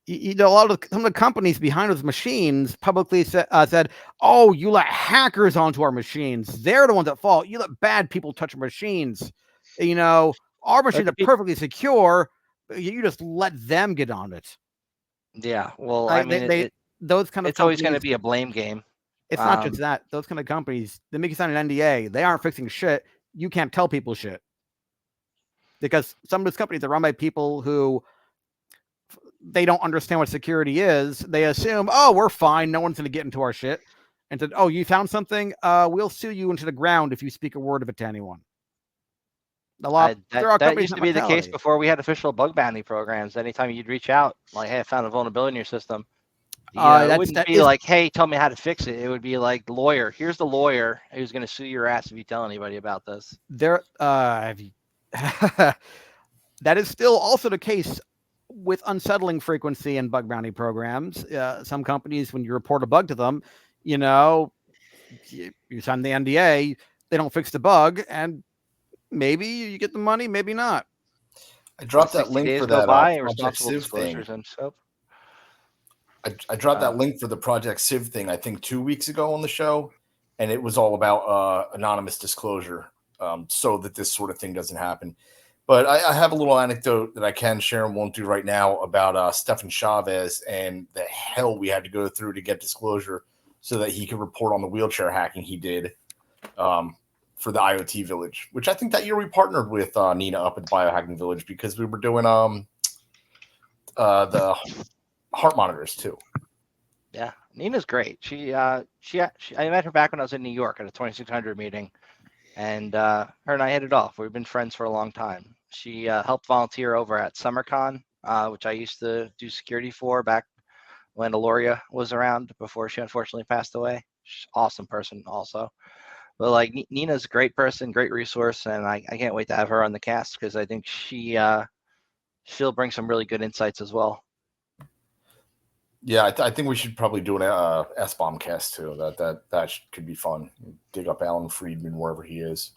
a lot of some of the companies behind those machines publicly said, "Oh, you let hackers onto our machines. They're the ones at fault. You let bad people touch our machines. Our machines are perfectly secure. You just let them get on it." Yeah, well, I mean, those kind of it's always going to be a blame game. It's not just that. Those kind of companies, they make you sign an NDA. They aren't fixing shit. You can't tell people shit. Because some of those companies are run by people who they don't understand what security is. They assume, oh, we're fine. No one's going to get into our shit. And said, oh, you found something? We'll sue you into the ground if you speak a word of it to anyone. That used to be the case before we had official bug bounty programs. Anytime you'd reach out, like, hey, I found a vulnerability in your system. It wouldn't be like, hey, tell me how to fix it. It would be like, lawyer, here's the lawyer who's going to sue your ass if you tell anybody about this. That is still also the case with unsettling frequency and bug bounty programs. Some companies, when you report a bug to them, you sign the NDA, they don't fix the bug, and maybe you get the money, maybe not. I dropped that link for that Project Civ thing. I dropped that link for the Project Civ thing, I think 2 weeks ago on the show, and it was all about anonymous disclosure, so that this sort of thing doesn't happen. But I have a little anecdote that I can share and won't do right now about Stefan Chavez and the hell we had to go through to get disclosure so that he could report on the wheelchair hacking he did for the IoT Village, which I think that year we partnered with Nina up at the Biohacking Village because we were doing the heart monitors too. Yeah, Nina's great. She I met her back when I was in New York at a 2600 meeting, and her and I hit it off. We've been friends for a long time. She helped volunteer over at SummerCon, which I used to do security for back when Aloria was around before she unfortunately passed away. She's an awesome person also. But like, Nina's a great person, great resource, and I can't wait to have her on the cast because I think she'll bring some really good insights as well. Yeah, I think we should probably do an S-bomb cast too. That could be fun. Dig up Alan Friedman wherever he is.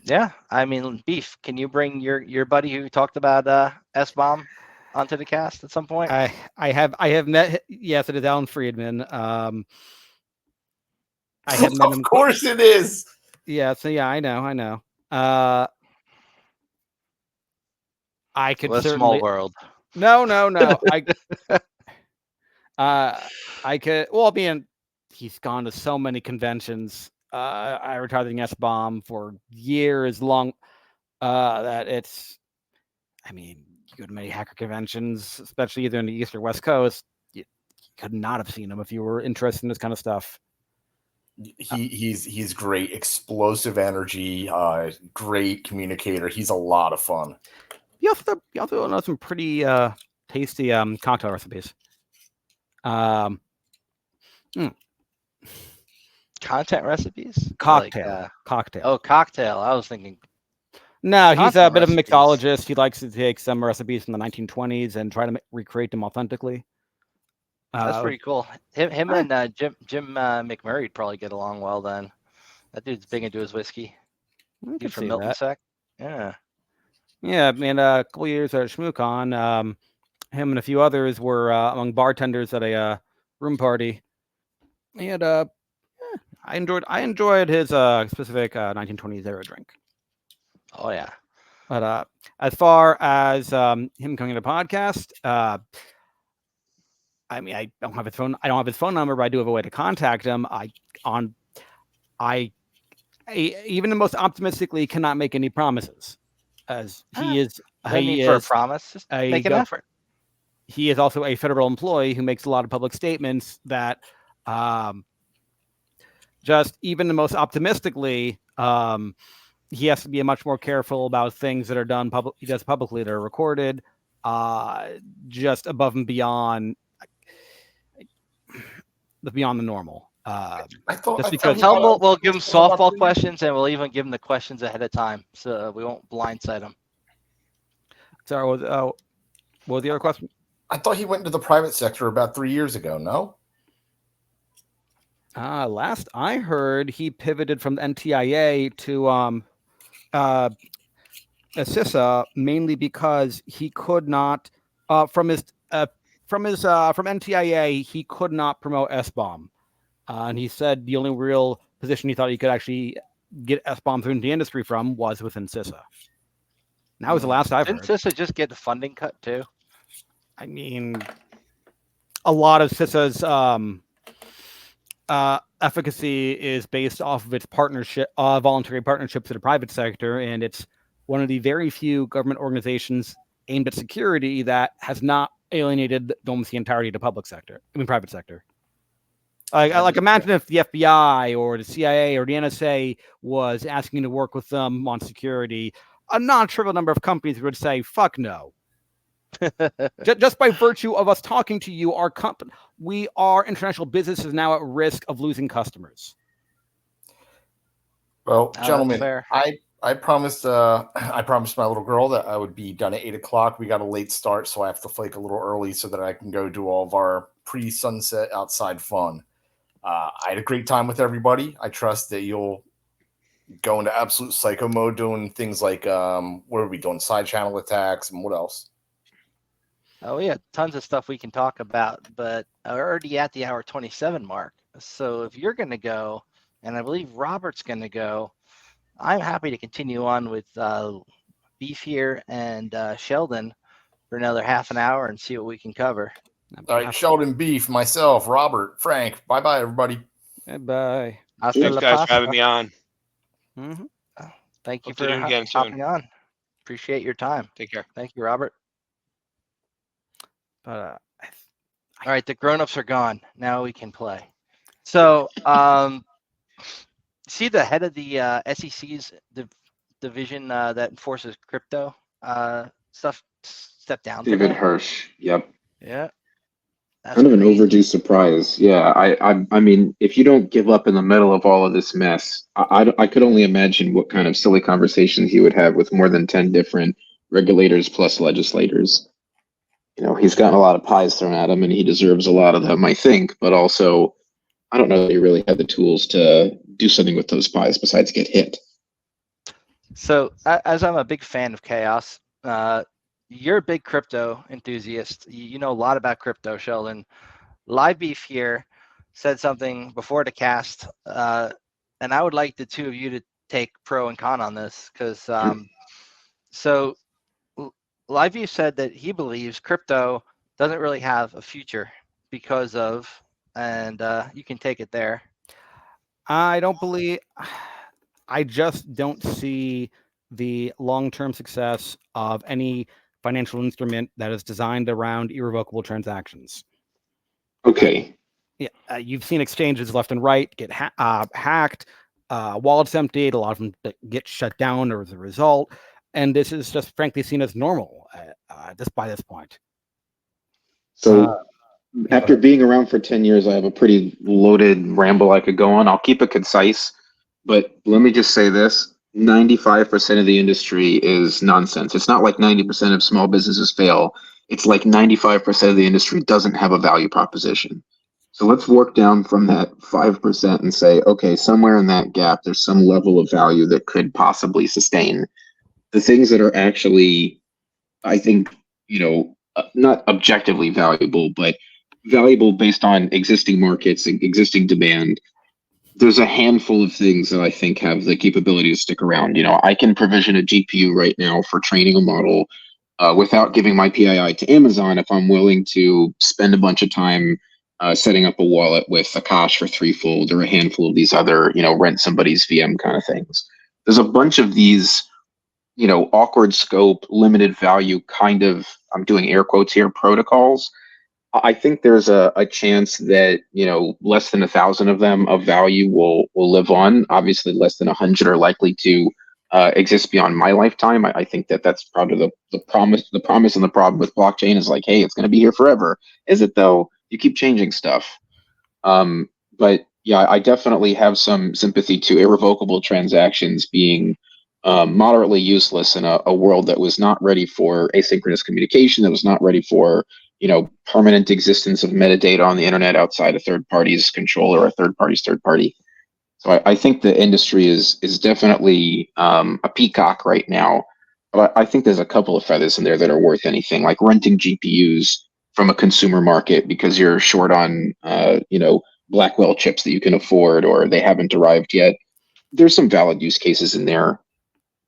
Yeah, I mean, Beef, can you bring your buddy who talked about S-bomb onto the cast at some point? I have met. Yes, it is Alan Friedman. I have met him. Of course it is. Yeah. So yeah, I know. I could What a certainly. small world. No. I could. Well, I mean, he's gone to so many conventions. Advertising S-bomb for years long. That it's. I mean, you go to many hacker conventions, especially either in the East or West Coast. You could not have seen him if you were interested in this kind of stuff. He's great, explosive energy, great communicator. He's a lot of fun. You also know some pretty tasty cocktail recipes. Content recipes? Cocktail. Cocktail. Oh, cocktail. I was thinking. No, he's a Content bit of a recipes. mixologist. He likes to take some recipes from the 1920s and try to recreate them authentically. That's pretty cool. Him and Jim McMurray would probably get along well then. That dude's big into his whiskey. I He's could from see Milton that. Sec. Yeah. Yeah, and a couple years at ShmooCon, him and a few others were among bartenders at a room party. He had I enjoyed his specific 1920s era drink. Oh yeah. But as far as him coming to the podcast, I mean, I don't have his phone number, but I do have a way to contact him. I even the most optimistically cannot make any promises, as he is. For a promise, just make an effort. He is also a federal employee who makes a lot of public statements that, just even the most optimistically, he has to be much more careful about things that are done he does publicly that are recorded, just above and beyond the normal. I just thought because we'll give him softball questions, and we'll even give him the questions ahead of time, so we won't blindside him. Sorry, what was the other question? I thought he went into the private sector about 3 years ago. No. Last I heard, he pivoted from the NTIA to CISA mainly because he could not from NTIA he could not promote S-bomb, and he said the only real position he thought he could actually get S-bomb through the industry from was within CISA. That was the last I've heard. Didn't CISA just get the funding cut too? I mean, a lot of CISA's efficacy is based off of its voluntary partnerships in the private sector, and it's one of the very few government organizations aimed at security that has not alienated almost the entirety of the private sector. Like imagine if the FBI or the CIA or the NSA was asking to work with them on security, a non-trivial number of companies would say, "Fuck no." Just by virtue of us talking to you, our international business is now at risk of losing customers. Well, gentlemen, I promised my little girl that I would be done at 8:00. We got a late start, so I have to flake a little early so that I can go do all of our pre-sunset outside fun. I had a great time with everybody. I trust that you'll go into absolute psycho mode doing things like what are we doing? Side channel attacks and what else? Oh yeah, tons of stuff we can talk about, but we're already at the hour 27 mark. So if you're going to go, and I believe Robert's going to go, I'm happy to continue on with Beef here and Sheldon for another half an hour and see what we can cover. All right, Sheldon, Beef, myself, Robert, Frank. Bye-bye, everybody. Bye. Thanks, guys, for having me on. Mm-hmm. Thank you Hope to do it for again hopping soon. on. Appreciate your time. Take care. Thank you, Robert. But all right, the grown-ups are gone. Now we can play. So, see the head of the SEC's division that enforces crypto stuff step down. David Hirsch. Yep. Yeah. That's kind of an crazy. overdue surprise. Yeah. I mean, if you don't give up in the middle of all of this mess, I could only imagine what kind of silly conversations he would have with more than 10 different regulators plus legislators. You know, he's gotten a lot of pies thrown at him, and he deserves a lot of them, I think. But also, I don't know that he really had the tools to do something with those pies besides get hit. So as I'm a big fan of chaos, you're a big crypto enthusiast. You know a lot about crypto, Sheldon. Live Beef here said something before the cast, and I would like the two of you to take pro and con on this because so Live Beef said that he believes crypto doesn't really have a future because of, and you can take it there. I don't believe. I just don't see the long-term success of any financial instrument that is designed around irrevocable transactions. Okay. Yeah, you've seen exchanges left and right get hacked, wallets emptied, a lot of them get shut down as a result, and this is just frankly seen as normal just by this point. So after being around for 10 years, I have a pretty loaded ramble I could go on. I'll keep it concise, but let me just say this. 95% of the industry is nonsense. It's not like 90% of small businesses fail. It's like 95% of the industry doesn't have a value proposition. So let's work down from that 5% and say, okay, somewhere in that gap, there's some level of value that could possibly sustain the things that are actually, I think, not objectively valuable, but valuable based on existing markets and existing demand. There's a handful of things that I think have the capability to stick around. I can provision a GPU right now for training a model without giving my PII to Amazon if I'm willing to spend a bunch of time setting up a wallet with Akash for threefold or a handful of these other, rent somebody's VM kind of things. There's a bunch of these, awkward scope, limited value kind of, I'm doing air quotes here, protocols. I think there's a chance that less than 1,000 of them of value will live on. Obviously, less than 100 are likely to exist beyond my lifetime. I think that's part of the promise. The promise and the problem with blockchain is like, hey, it's going to be here forever. Is it though? You keep changing stuff. But yeah, I definitely have some sympathy to irrevocable transactions being moderately useless in a world that was not ready for asynchronous communication, that was not ready for permanent existence of metadata on the internet outside a third party's control or a third party's third party. So I think the industry is definitely a peacock right now. But I think there's a couple of feathers in there that are worth anything, like renting GPUs from a consumer market because you're short on Blackwell chips that you can afford or they haven't arrived yet. There's some valid use cases in there.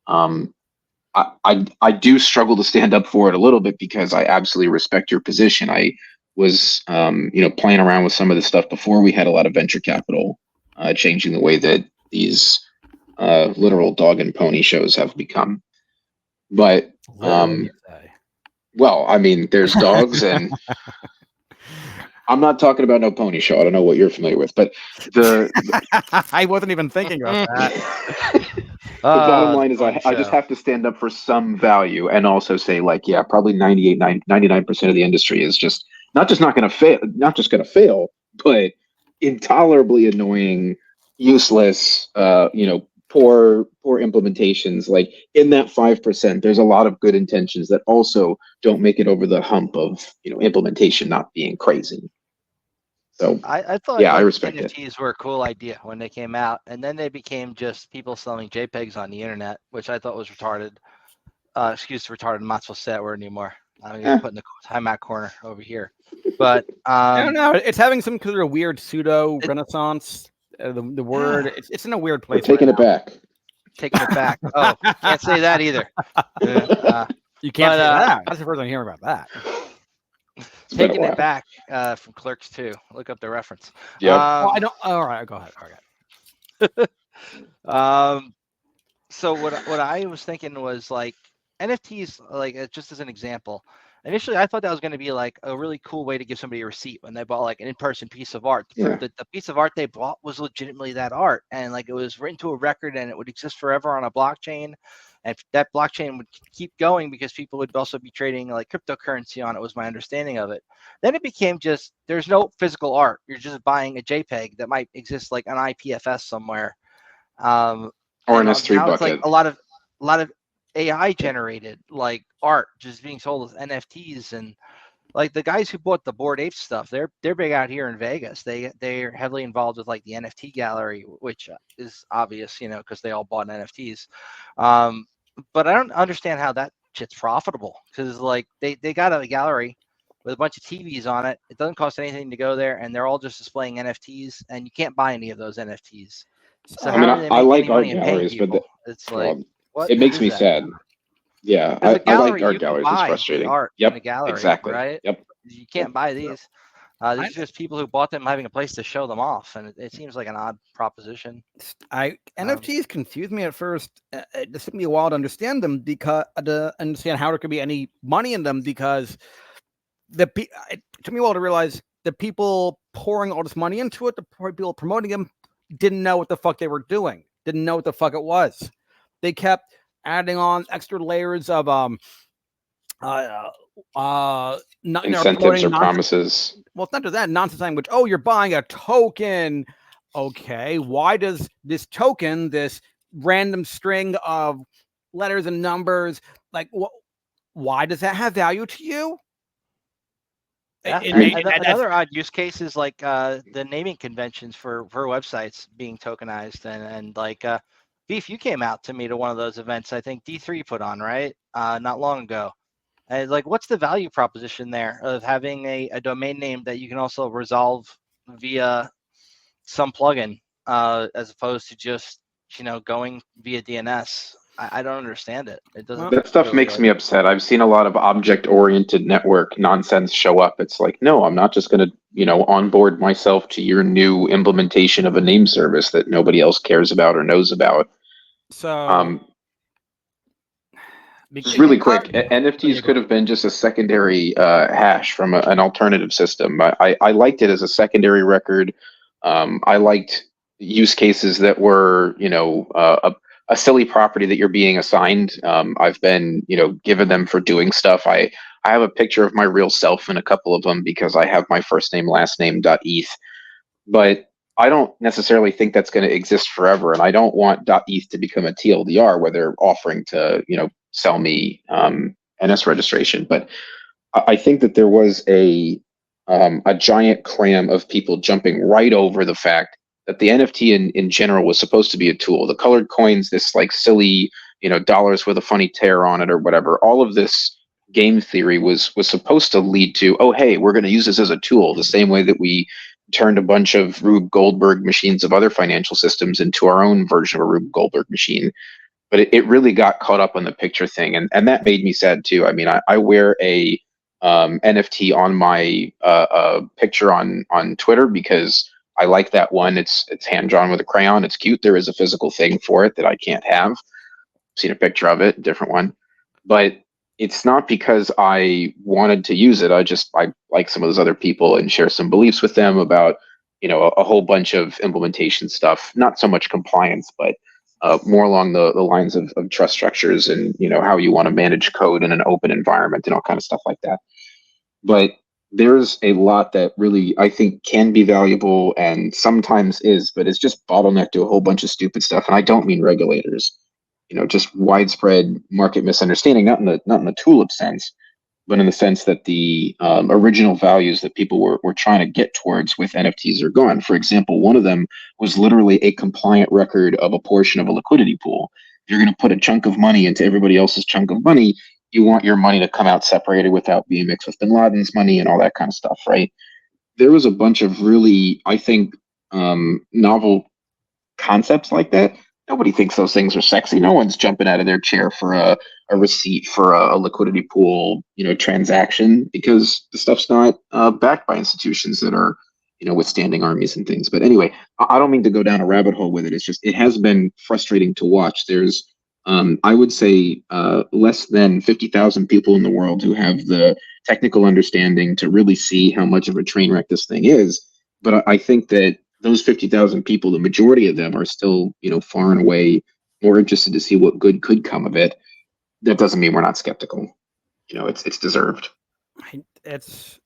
I do struggle to stand up for it a little bit because I absolutely respect your position. I was playing around with some of this stuff before we had a lot of venture capital changing the way that these literal dog and pony shows have become. But well, I mean, there's dogs and I'm not talking about no pony show. I don't know what you're familiar with, but I wasn't even thinking about that. The bottom line is I just have to stand up for some value and also say like, yeah, probably 99% of the industry is just not going to fail, but intolerably annoying, useless, poor implementations. Like in that 5%, there's a lot of good intentions that also don't make it over the hump of, implementation not being crazy. So I thought I respect NFTs were a cool idea when they came out, and then they became just people selling JPEGs on the internet, which I thought was retarded. Excuse retarded. I'm not supposed to say that word anymore. I'm gonna put in the timeout corner over here. But I don't know. It's having some kind of weird pseudo renaissance. The word it's in a weird place. We're taking it back. Taking it back. Oh, can't say that either. You can't say that. That's the first I'm hearing about that. Taking it back from Clerks 2. Look up the reference. Yeah. I don't. All right, go ahead. So what I was thinking was like NFTs, like just as an example. Initially, I thought that was going to be like a really cool way to give somebody a receipt when they bought like an in-person piece of art. The piece of art they bought was legitimately that art, and like it was written to a record, and it would exist forever on a blockchain. And that blockchain would keep going because people would also be trading like cryptocurrency on it, was my understanding of it. Then it became just there's no physical art. You're just buying a JPEG that might exist like an IPFS somewhere. Or an S3 bucket. It's like a lot of AI generated like art just being sold as NFTs, and like the guys who bought the Bored Ape stuff, they're big out here in Vegas. They're heavily involved with like the NFT gallery, which is obvious, because they all bought NFTs. But I don't understand how that shit's profitable, because like they got a gallery with a bunch of TVs on it. It doesn't cost anything to go there, and they're all just displaying NFTs, and you can't buy any of those NFTs. So how do they I make like any art money and pay galleries, but people? It's like, what? it makes is me that? sad. Yeah, Because a I like gallery, art you can galleries. It's buy the frustrating. art Yep, in a gallery, exactly. right? Yep. You can't buy these. These are just people who bought them having a place to show them off, and it seems like an odd proposition. NFTs confused me at first. It just took me a while to understand them, because to understand how there could be any money in them, because it took me a while to realize the people pouring all this money into it, the people promoting them, didn't know what the fuck they were doing, didn't know what the fuck it was. They kept adding on extra layers of incentives or promises. Well, it's not just that nonsense language. Oh, you're buying a token. Okay, why does this token, this random string of letters and numbers, like why does that have value to you? Yeah, another odd use case is like the naming conventions for websites being tokenized, and like Beef, you came out to me to one of those events. I think D3 put on, right, not long ago. And like, what's the value proposition there of having a domain name that you can also resolve via some plugin, as opposed to just going via DNS? I don't understand it. It doesn't. That stuff really, makes me upset. I've seen a lot of object-oriented network nonsense show up. It's like, no, I'm not just going to, onboard myself to your new implementation of a name service that nobody else cares about or knows about. So, just really quick, NFTs could have been just a secondary hash from an alternative system. I liked it as a secondary record. I liked use cases that were, a silly property that you're being assigned. I've been, given them for doing stuff. I have a picture of my real self in a couple of them because I have my first name, last name .eth. But I don't necessarily think that's going to exist forever, and I don't want .eth to become a TLDR where they're offering to, sell me NS registration. But I think that there was a giant clam of people jumping right over the fact that the NFT in general was supposed to be a tool. The colored coins, this like silly, dollars with a funny tear on it or whatever, all of this game theory was supposed to lead to, oh, hey, we're going to use this as a tool, the same way that we turned a bunch of Rube Goldberg machines of other financial systems into our own version of a Rube Goldberg machine. But it really got caught up on the picture thing. And that made me sad too. I mean, I wear a NFT on my picture on Twitter because I like that one. It's hand drawn with a crayon. It's cute. There is a physical thing for it that I can't have. I've seen a picture of it, different one. But it's not because I wanted to use it. I like some of those other people and share some beliefs with them about, a whole bunch of implementation stuff. Not so much compliance, but more along the lines of trust structures and, how you want to manage code in an open environment and all kind of stuff like that. But there's a lot that really I think can be valuable and sometimes is, but it's just bottlenecked to a whole bunch of stupid stuff. And I don't mean regulators, just widespread market misunderstanding, not in the tulip sense, but in the sense that the original values that people were trying to get towards with NFTs are gone. For example, one of them was literally a compliant record of a portion of a liquidity pool. If you're going to put a chunk of money into everybody else's chunk of money, you want your money to come out separated without being mixed with bin Laden's money and all that kind of stuff, right? There was a bunch of really, I think, novel concepts like that. Nobody thinks those things are sexy. No one's jumping out of their chair for a receipt for a liquidity pool, transaction, because the stuff's not backed by institutions that are, withstanding armies and things. But anyway, I don't mean to go down a rabbit hole with it. It's just, it has been frustrating to watch. There's, I would say, less than 50,000 people in the world who have the technical understanding to really see how much of a train wreck this thing is. But I think that those 50,000 people, the majority of them are still, far and away more interested to see what good could come of it. That doesn't mean we're not skeptical. It's deserved. It's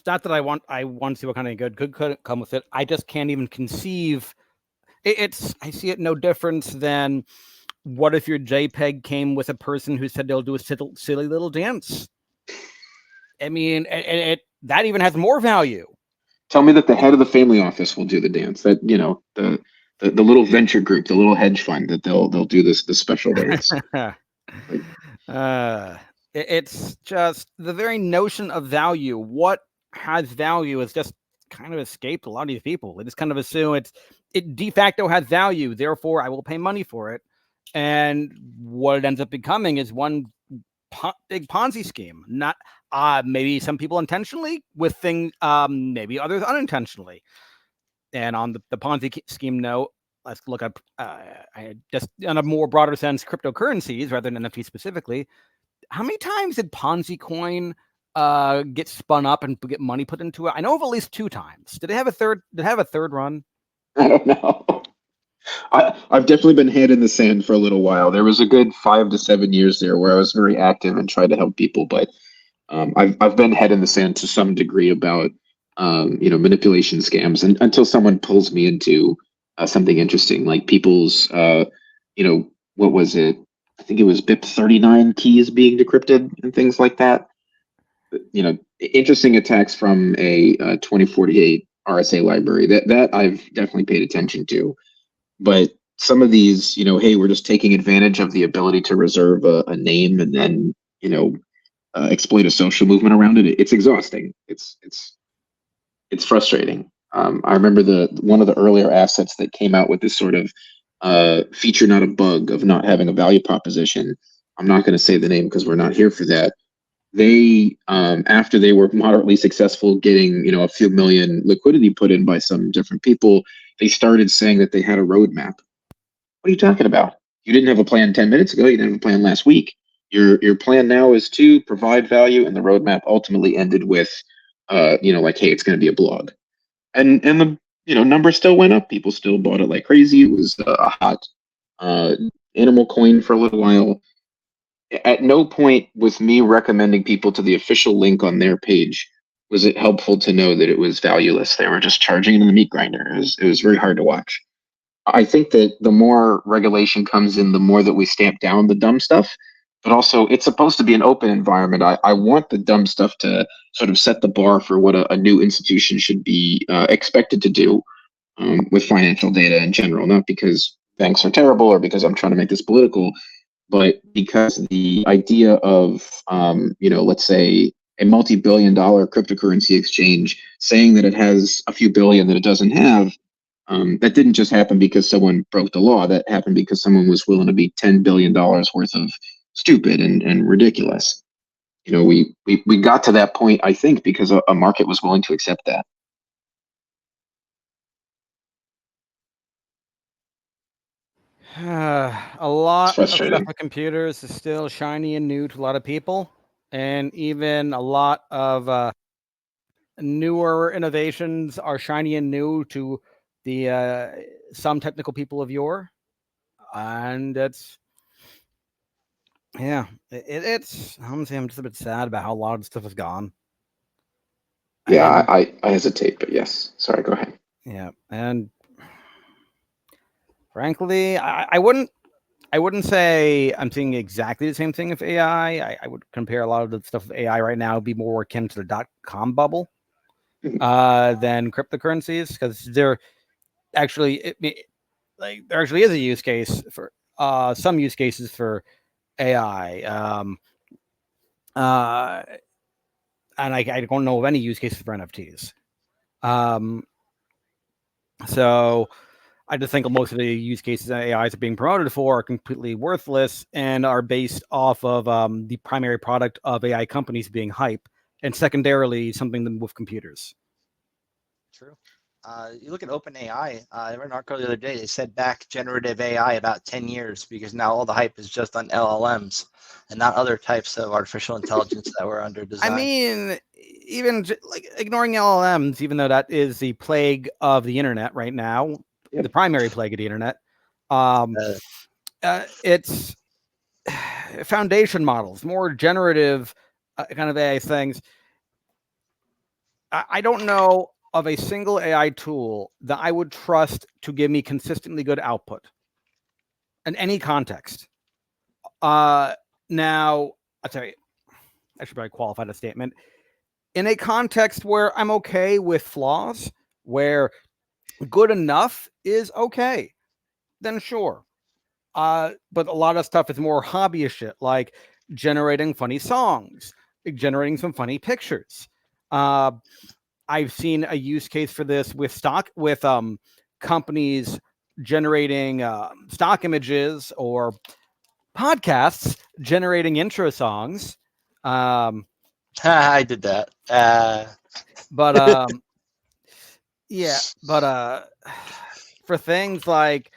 not that I want to see what kind of good could come with it. I just can't even conceive. I see it no difference than what if your JPEG came with a person who said they'll do a silly little dance. I mean, that even has more value. Tell me that the head of the family office will do the dance. That the little venture group, the little hedge fund, that they'll do this special dance. It's just the very notion of value. What has value is just kind of escaped a lot of these people. They just kind of assume it de facto has value, therefore I will pay money for it. And what it ends up becoming is one big Ponzi scheme. Not maybe some people intentionally with things, maybe others unintentionally. And on the Ponzi scheme note, let's look up just on a more broader sense, cryptocurrencies rather than NFT specifically. How many times did Ponzi coin get spun up and get money put into it? I know of at least 2 times. Did it have a third? Did it have a third run? I don't know. I've definitely been head in the sand for a little while. There was a good 5 to 7 years there where I was very active and tried to help people, but I've been head in the sand to some degree about manipulation scams, and until someone pulls me into something interesting, like people's what was it? I think it was BIP39 keys being decrypted and things like that. Interesting attacks from a 2048 RSA library that I've definitely paid attention to. But some of these, hey, we're just taking advantage of the ability to reserve a name and then, exploit a social movement around it. It's exhausting. It's frustrating. I remember one of the earlier assets that came out with this sort of feature, not a bug, of not having a value proposition. I'm not going to say the name because we're not here for that. They, after they were moderately successful getting, a few million liquidity put in by some different people, they started saying that they had a roadmap. What are you talking about? You didn't have a plan 10 minutes ago. You didn't have a plan last week. Your plan now is to provide value, and the roadmap ultimately ended with, like, hey, it's going to be a blog, and the numbers still went up. People still bought it like crazy. It was a hot animal coin for a little while. At no point with me recommending people to the official link on their page was it helpful to know that it was valueless. They were just charging it in the meat grinder. It was very hard to watch. I think that the more regulation comes in, the more that we stamp down the dumb stuff. But also, it's supposed to be an open environment. I want the dumb stuff to sort of set the bar for what a new institution should be expected to do with financial data in general. Not because banks are terrible or because I'm trying to make this political, but because the idea of, let's say a multi-billion-dollar cryptocurrency exchange saying that it has a few billion that it doesn't have, that didn't just happen because someone broke the law. That happened because someone was willing to be $10 billion worth of stupid and ridiculous. We got to that point, I think, because a market was willing to accept that. A lot of stuff with computers is still shiny and new to a lot of people, and even a lot of newer innovations are shiny and new to the some technical people of yore, and it's I'm just a bit sad about how a lot of stuff has gone. Yeah, I hesitate, but yes. Sorry, go ahead. Yeah, and frankly, I wouldn't say I'm seeing exactly the same thing with AI. I would compare a lot of the stuff with AI right now be more akin to the .com bubble than cryptocurrencies, because there actually there actually is a use case for some use cases for AI. And I don't know of any use cases for NFTs. So I just think most of the use cases that AIs are being promoted for are completely worthless and are based off of the primary product of AI companies being hype, and secondarily something with computers. True. You look at OpenAI. I read an article the other day. They said back generative AI about 10 years because now all the hype is just on LLMs and not other types of artificial intelligence that were under design. I mean, even like ignoring LLMs, even though that is the plague of the internet right now, the primary plague of the internet, it's foundation models, more generative kind of AI things. I don't know of a single AI tool that I would trust to give me consistently good output in any context. Now, I'll tell you, I should probably qualify the statement. in a context where I'm okay with flaws, where good enough is okay, then sure. But a lot of stuff is more hobbyist shit, like generating funny songs, generating some funny pictures. I've seen a use case for this with companies generating stock images or podcasts generating intro songs. I did that. But yeah, but for things like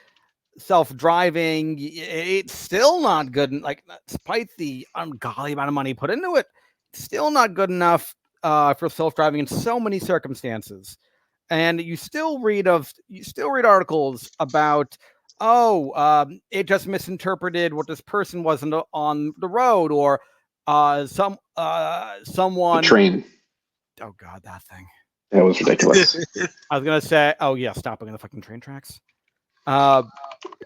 self-driving, it's still not good. Like, despite the ungodly amount of money put into it, it's still not good enough for self-driving in so many circumstances. And you still read articles about, it just misinterpreted what this person was on the road, or someone. The train. Oh God, that thing. That was ridiculous. I was gonna say, oh yeah, stopping in the fucking train tracks. I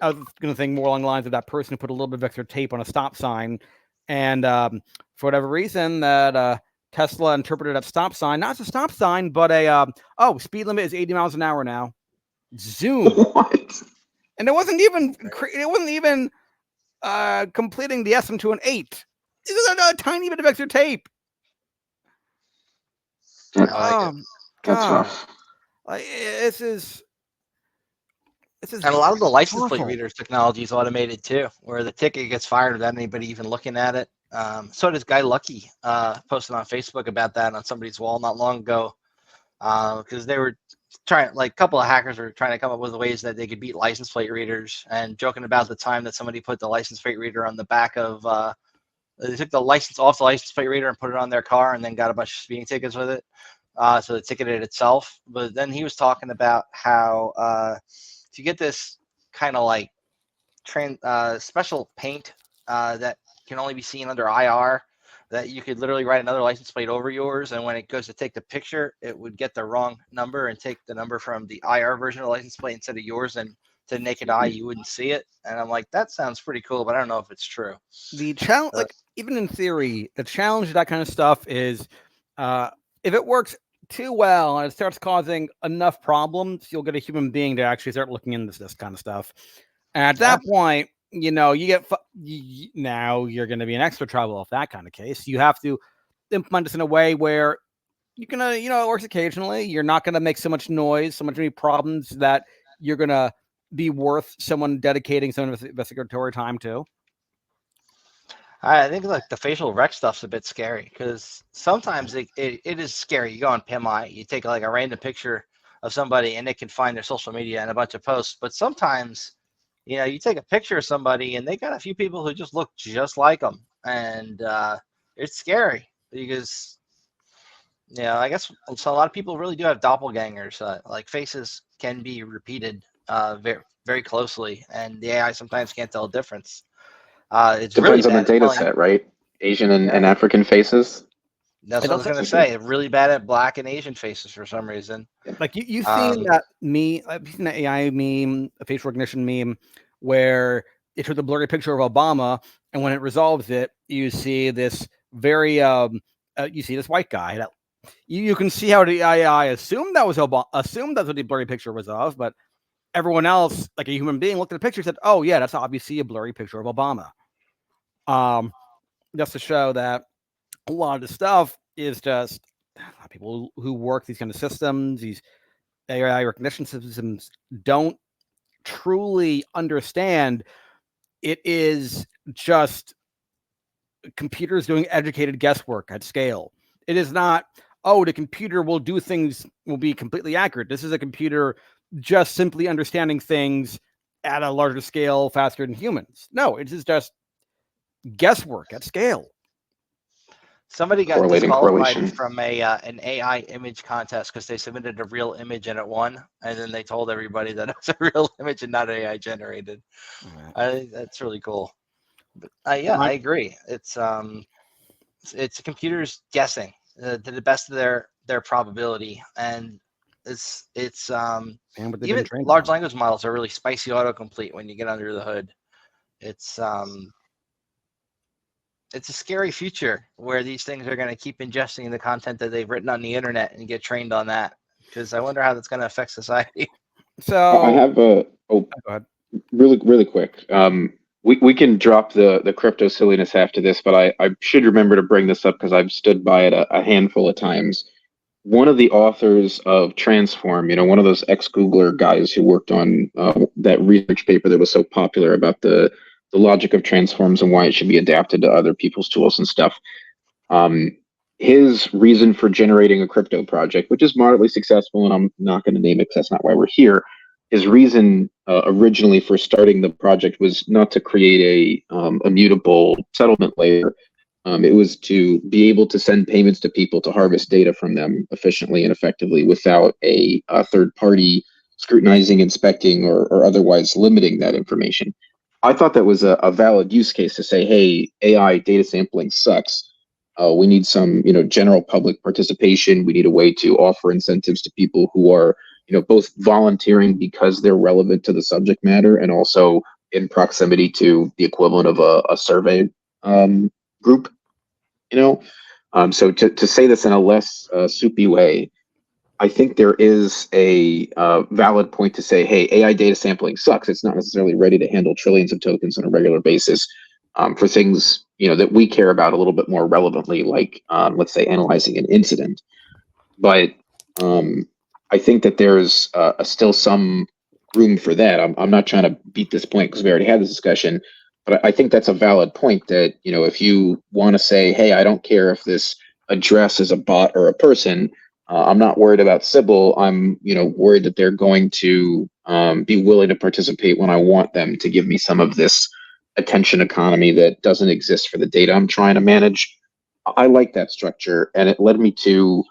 was gonna think more along the lines of that person who put a little bit of extra tape on a stop sign, and for whatever reason, that Tesla interpreted that stop sign not as a stop sign, but a speed limit is 80 miles an hour now. Zoom. What? And it wasn't even completing the S into an 8. It was a tiny bit of extra tape. That's rough. This is and a lot of the license awful. plate readers technology is automated too, where the ticket gets fired without anybody even looking at it. So does Guy Lucky posted on Facebook about that on somebody's wall not long ago, because they were trying, like a couple of hackers were trying to come up with ways that they could beat license plate readers, and joking about the time that somebody put the license plate reader on the back of they took the license off the license plate reader and put it on their car and then got a bunch of speeding tickets with it. So the ticketed itself. But then he was talking about how if you get this kind of like special paint that can only be seen under IR, that you could literally write another license plate over yours, and when it goes to take the picture, it would get the wrong number and take the number from the IR version of the license plate instead of yours, and to the naked eye you wouldn't see it. And I'm like, that sounds pretty cool, but I don't know if it's true. The challenge, like, even in theory, the challenge of that kind of stuff is if it works too well and it starts causing enough problems, you'll get a human being to actually start looking into this kind of stuff. And at that point, you get now you're going to be in extra trouble if that kind of case. You have to implement this in a way where you can, it works occasionally. You're not going to make so much noise, so many problems that you're going to be worth someone dedicating some investigatory time to. I think like the facial rec stuff's a bit scary, because sometimes it is scary. You go on PimEye, you take like a random picture of somebody and it can find their social media and a bunch of posts. But sometimes, you take a picture of somebody and they got a few people who just look just like them, and it's scary because, I guess so. A lot of people really do have doppelgangers. Like faces can be repeated very, very closely, and the AI sometimes can't tell the difference. It's Depends really on the data set, right? Asian and African faces. That's what I was going to say. Really bad at Black and Asian faces for some reason. Like you've seen that I've seen that AI meme, a facial recognition meme, where it took a blurry picture of Obama, and when it resolves it, you see this very you see this white guy. That you can see how the AI assumed that was Obama, assumed that's what the blurry picture was of, but everyone else, like a human being, looked at the picture and said, "Oh yeah, that's obviously a blurry picture of Obama." Just to show that a lot of the stuff is just people who work these kind of systems, these AI recognition systems, don't truly understand. It is just computers doing educated guesswork at scale. It is not, the computer will do things, will be completely accurate. This is a computer just simply understanding things at a larger scale faster than humans. No, it is just guesswork at scale. Somebody got disqualified from an AI image contest because they submitted a real image and it won, and then they told everybody that it was a real image and not AI generated. I think that's really cool. But I agree. It's computers guessing to the best of their probability, and it's even large language models are really spicy autocomplete when you get under the hood. It's it's a scary future where these things are going to keep ingesting the content that they've written on the internet and get trained on that. Because I wonder how that's going to affect society. So I have a go ahead. really quick. We can drop the crypto silliness after this, but I should remember to bring this up because I've stood by it a handful of times. One of the authors of Transform, one of those ex-Googler guys who worked on that research paper that was so popular about the logic of transforms and why it should be adapted to other people's tools and stuff. Um, his reason for generating a crypto project, which is moderately successful, and I'm not going to name it because that's not why we're here. His reason originally for starting the project was not to create a mutable settlement layer. It was to be able to send payments to people to harvest data from them efficiently and effectively without a third party scrutinizing, inspecting, or otherwise limiting that information. I thought that was a valid use case to say, hey, AI data sampling sucks. We need some, general public participation. We need a way to offer incentives to people who are, both volunteering because they're relevant to the subject matter and also in proximity to the equivalent of a survey group. So to say this in a less soupy way, I think there is a valid point to say, hey, AI data sampling sucks. It's not necessarily ready to handle trillions of tokens on a regular basis for things that we care about a little bit more relevantly, like let's say analyzing an incident. But I think that there's still some room for that. I'm not trying to beat this point because we already had this discussion, but I think that's a valid point that if you want to say, hey, I don't care if this address is a bot or a person. I'm not worried about Sybil. I'm, worried that they're going to be willing to participate when I want them to give me some of this attention economy that doesn't exist for the data I'm trying to manage. I like that structure, and it led me to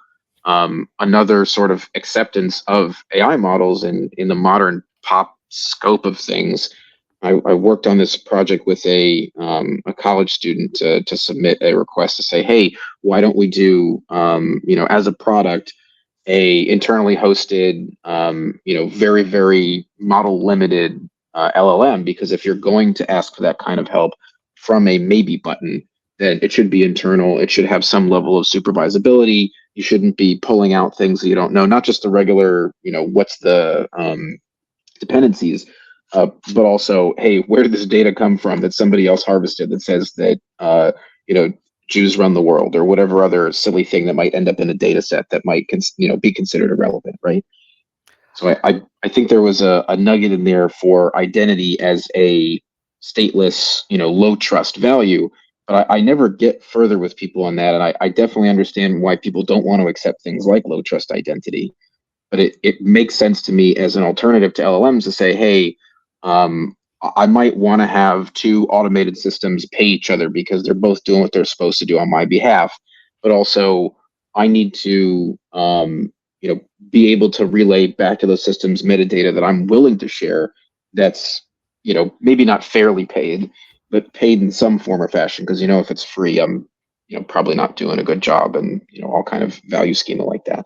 another sort of acceptance of AI models in the modern pop scope of things. I worked on this project with a college student to submit a request to say, hey, why don't we do, as a product, a internally hosted, very, very model limited LLM? Because if you're going to ask for that kind of help from a maybe button, then it should be internal. It should have some level of supervisability. You shouldn't be pulling out things that you don't know, not just the regular, what's the dependencies, but also, hey, where did this data come from that somebody else harvested that says that, Jews run the world or whatever other silly thing that might end up in a data set that might, be considered irrelevant, right? So I think there was a nugget in there for identity as a stateless, low trust value. But I never get further with people on that. And I definitely understand why people don't want to accept things like low trust identity. But it makes sense to me as an alternative to LLMs to say, hey, I might want to have two automated systems pay each other because they're both doing what they're supposed to do on my behalf. But also, I need to, be able to relay back to those systems metadata that I'm willing to share. That's, maybe not fairly paid, but paid in some form or fashion. Because if it's free, I'm, probably not doing a good job, and all kind of value schema like that.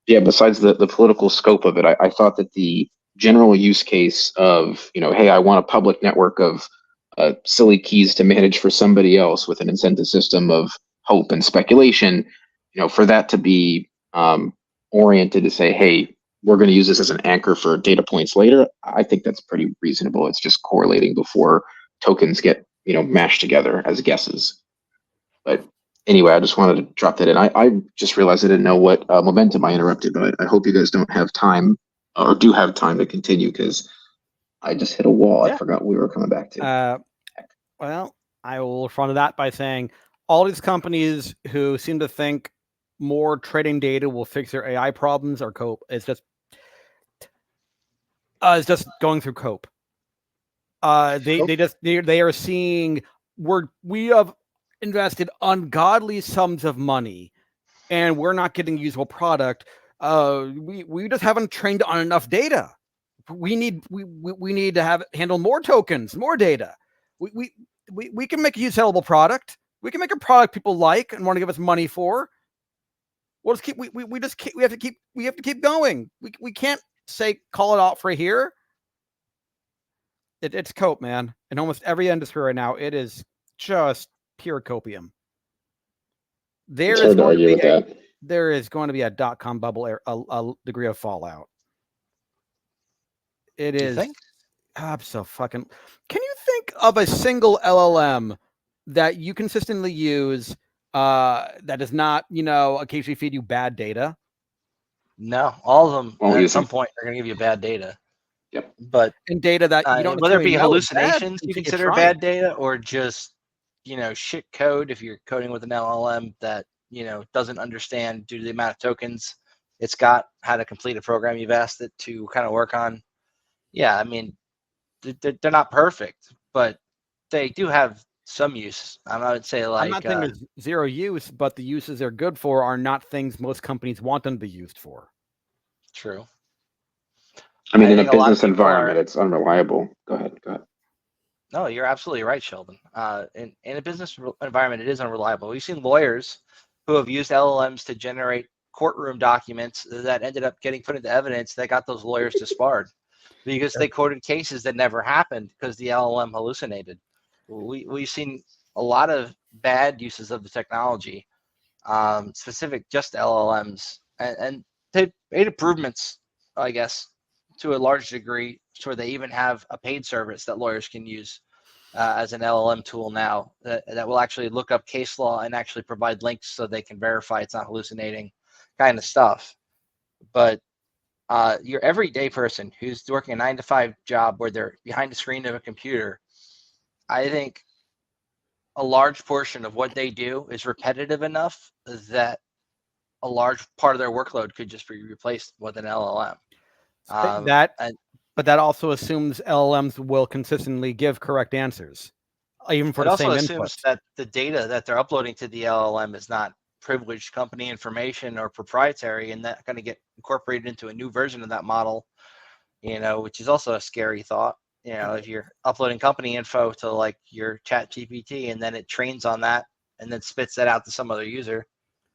Yeah, besides the political scope of it, I thought that the general use case of, hey, I want a public network of silly keys to manage for somebody else with an incentive system of hope and speculation, for that to be oriented to say, hey, we're going to use this as an anchor for data points later, I think that's pretty reasonable. It's just correlating before tokens get, mashed together as guesses. But anyway, I just wanted to drop that in. I just realized I didn't know what momentum I interrupted, but I hope you guys don't have time or do have time to continue because I just hit a wall. Yeah. I forgot what we were coming back to. Well, I will respond to that by saying all these companies who seem to think more trading data will fix their AI problems or cope is just going through cope. They are seeing we have invested ungodly sums of money and we're not getting usable product. We just haven't trained on enough data. We need to handle more tokens, more data. We can make a usable product. We can make a product people like and want to give us money for. We'll just keep. We have to keep going. We can't call it off right here. It's cope, man. In almost every industry right now, it is just pure copium. It's hard to argue with that. There is going to be a .com bubble, a degree of fallout. It You is. think? So fucking. Can you think of a single LLM that you consistently use that does not, occasionally feed you bad data? No, all of them Won't at use some them. point are going to give you bad data. Yep. But And data that you don't whether it necessarily be know is bad hallucinations you until consider try it. bad data, or just shit code, if you're coding with an LLM that doesn't understand due to the amount of tokens it's got, how to complete a program you've asked it to kind of work on. Yeah, I mean, they're not perfect, but they do have some use. I would say, I'm like, not saying there's zero use, but the uses they're good for are not things most companies want them to be used for. true. I mean, in a think a lot of business people environment, it's unreliable. Go ahead. No, you're absolutely right, Sheldon. In a business environment, it is unreliable. We've seen lawyers who have used LLMs to generate courtroom documents that ended up getting put into evidence that got those lawyers disbarred because they quoted cases that never happened because the LLM hallucinated. We've seen a lot of bad uses of the technology, specific just to LLMs, and they've made improvements, I guess, to a large degree, so they even have a paid service that lawyers can use as an LLM tool now that will actually look up case law and actually provide links so they can verify it's not hallucinating, kind of stuff. But your everyday person who's working a 9-to-5 job where they're behind the screen of a computer, I think a large portion of what they do is repetitive enough that a large part of their workload could just be replaced with an LLM. But that also assumes LLMs will consistently give correct answers, even for it the also same assumes input. that the data that they're uploading to the LLM is not privileged company information or proprietary, and that going to get incorporated into a new version of that model, which is also a scary thought. If you're uploading company info to like your chat GPT and then it trains on that and then spits that out to some other user,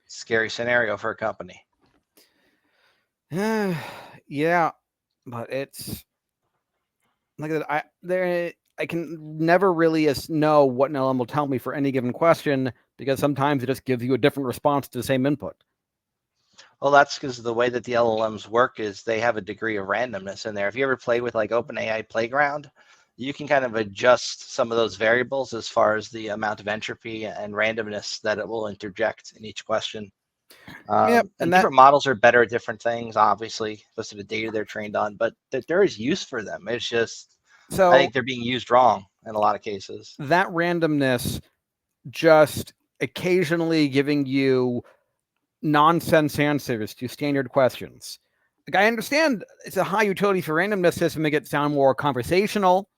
scary scenario for a company. Yeah, but it's like I can never really know what an LLM will tell me for any given question, because sometimes it just gives you a different response to the same input. Well, that's because the way that the LLMs work is they have a degree of randomness in there. If you ever play with like OpenAI Playground, you can kind of adjust some of those variables as far as the amount of entropy and randomness that it will interject in each question. Yep, and different models are better at different things, obviously, because of the data they're trained on, but there is use for them. It's just, I think they're being used wrong in a lot of cases. That randomness just occasionally giving you nonsense answers to standard questions. Like, I understand it's a high utility for randomness to make it sound more conversational,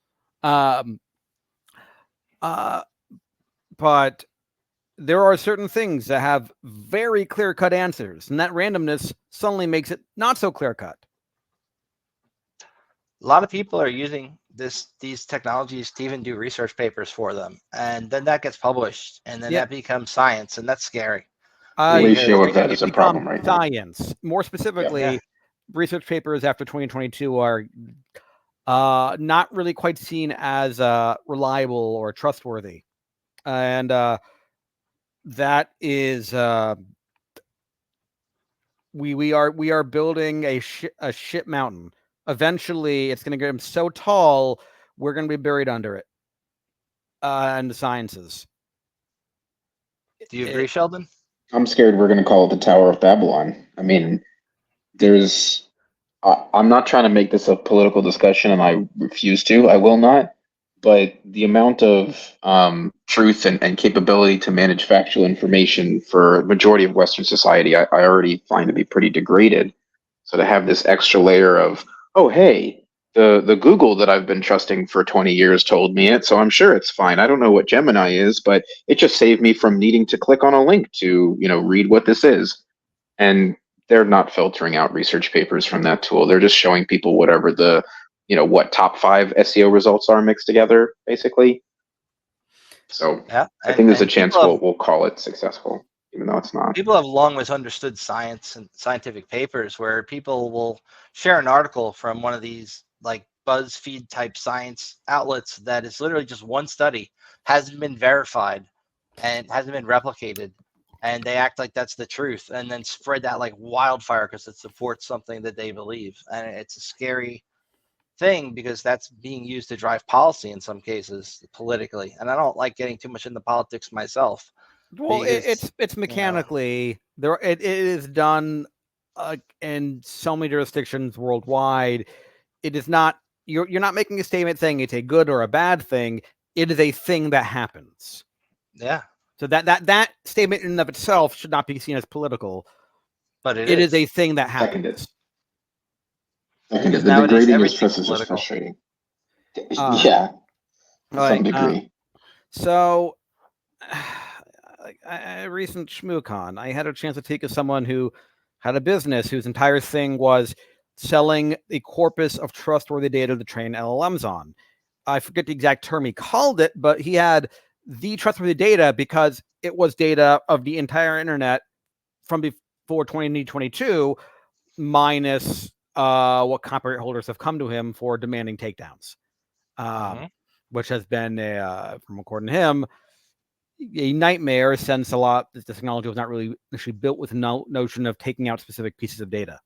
but there are certain things that have very clear-cut answers, and that randomness suddenly makes it not so clear-cut. A lot of people are using these technologies to even do research papers for them, and then that gets published, and then that becomes science, and that's scary. The ratio of that is a problem right now. Science, more specifically, research papers after 2022 are not really quite seen as reliable or trustworthy, and that is we are building a shit mountain. Eventually, it's going to get so tall we're going to be buried under it. And the sciences. Do you agree, Sheldon? I'm scared we're going to call it the Tower of Babylon. I mean, I'm not trying to make this a political discussion, and I refuse to. I will not. But the amount of truth and capability to manage factual information for a majority of Western society, I already find to be pretty degraded. So to have this extra layer of, oh, hey, the Google that I've been trusting for 20 years told me it, so I'm sure it's fine. I don't know what Gemini is, but it just saved me from needing to click on a link to, read what this is. And they're not filtering out research papers from that tool. They're just showing people whatever what top 5 SEO results are mixed together, basically. So I think there's a chance we'll call it successful, even though it's not. People have long misunderstood science and scientific papers where people will share an article from one of these like BuzzFeed type science outlets that is literally just one study, hasn't been verified, and it hasn't been replicated. And they act like that's the truth, and then spread that like wildfire because it supports something that they believe. And it's a scary thing because that's being used to drive policy in some cases politically. And I don't like getting too much into politics myself. Well, Because, it's mechanically there. It is done in so many jurisdictions worldwide. It is not you're not making a statement saying it's a good or a bad thing. It is a thing that happens. yeah. So that statement in and of itself should not be seen as political. But it is a thing that Seconded. happens. Because nowadays, the grading of everything's stress is just political. frustrating. Yeah, to some degree. So, a recent ShmooCon, I had a chance to take of someone who had a business whose entire thing was selling a corpus of trustworthy data to train LLMs on. I forget the exact term he called it, but he had the trustworthy data because it was data of the entire internet from before 2022, minus what copyright holders have come to him for demanding takedowns, which has been, from according to him, a nightmare since a lot of the technology was not really actually built with no notion of taking out specific pieces of data.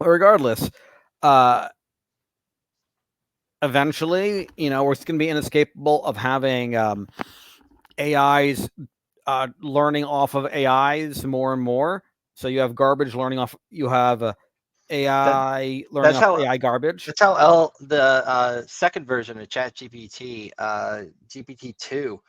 Regardless, eventually, we're going to be inescapable of having AIs learning off of AIs more and more. So you have garbage learning off. You have AI learning off AI garbage. That's how the second version of ChatGPT, GPT-2,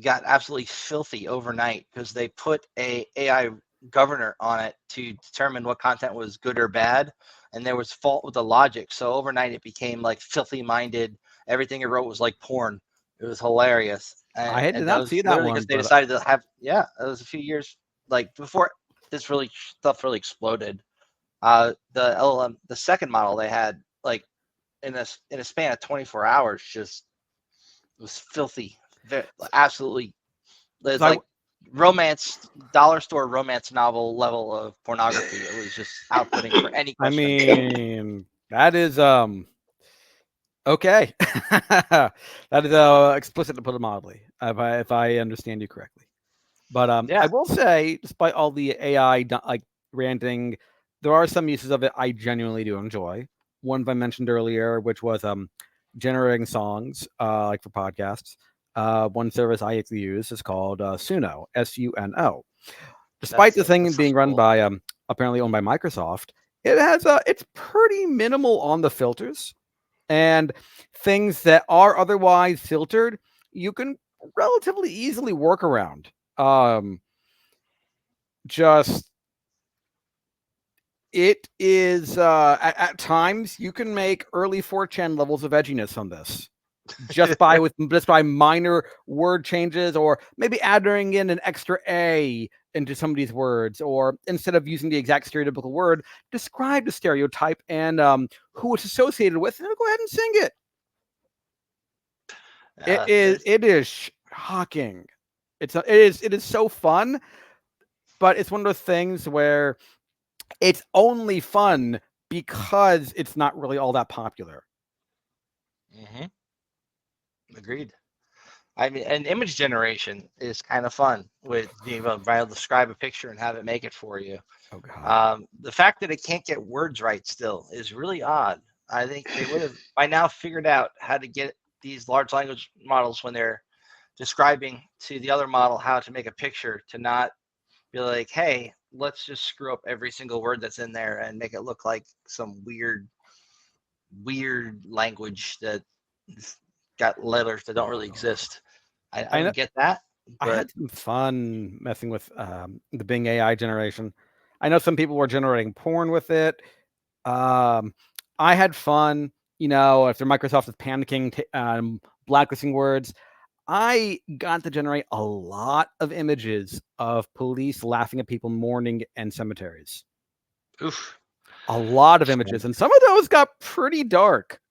got absolutely filthy overnight because they put a AI governor on it to determine what content was good or bad, and there was fault with the logic. So overnight it became like filthy minded. Everything it wrote was like porn. It was hilarious. And, I did not see that one because they decided to have. Yeah, it was a few years like before this stuff really exploded. The LLM, the second model they had, like in a span of 24 hours, just was filthy, absolutely. There's like romance, dollar store romance novel level of pornography. It was just outputting for any question. I mean, that is okay. That is explicit, to put it mildly, if I understand you correctly. But I will say, despite all the AI like ranting, there are some uses of it I genuinely do enjoy. One I mentioned earlier, which was generating songs, like for podcasts. One service I actually use is called Suno, Suno. Despite the thing being run by apparently owned by Microsoft, it has it's pretty minimal on the filters, and things that are otherwise filtered, you can relatively easily work around. Just it is at times you can make early 4chan levels of edginess on this just by minor word changes, or maybe adding in an extra A into some of these words, or instead of using the exact stereotypical word, describe the stereotype and who it's associated with, and go ahead and sing it. It is shocking. It is so fun, but it's one of those things where it's only fun because it's not really all that popular. Agreed. I mean, and image generation is kind of fun with being able to describe a picture and have it make it for you. Oh God. The fact that it can't get words right still is really odd. I think they would have by now figured out how to get these large language models, when they're describing to the other model how to make a picture, to not be like, hey, let's just screw up every single word that's in there and make it look like some weird language that got letters that don't really exist. I don't get that. But I had some fun messing with the Bing AI generation. I know some people were generating porn with it. I had fun. After Microsoft is panicking, blacklisting words, I got to generate a lot of images of police laughing at people mourning in cemeteries. Oof. A lot of images, and some of those got pretty dark.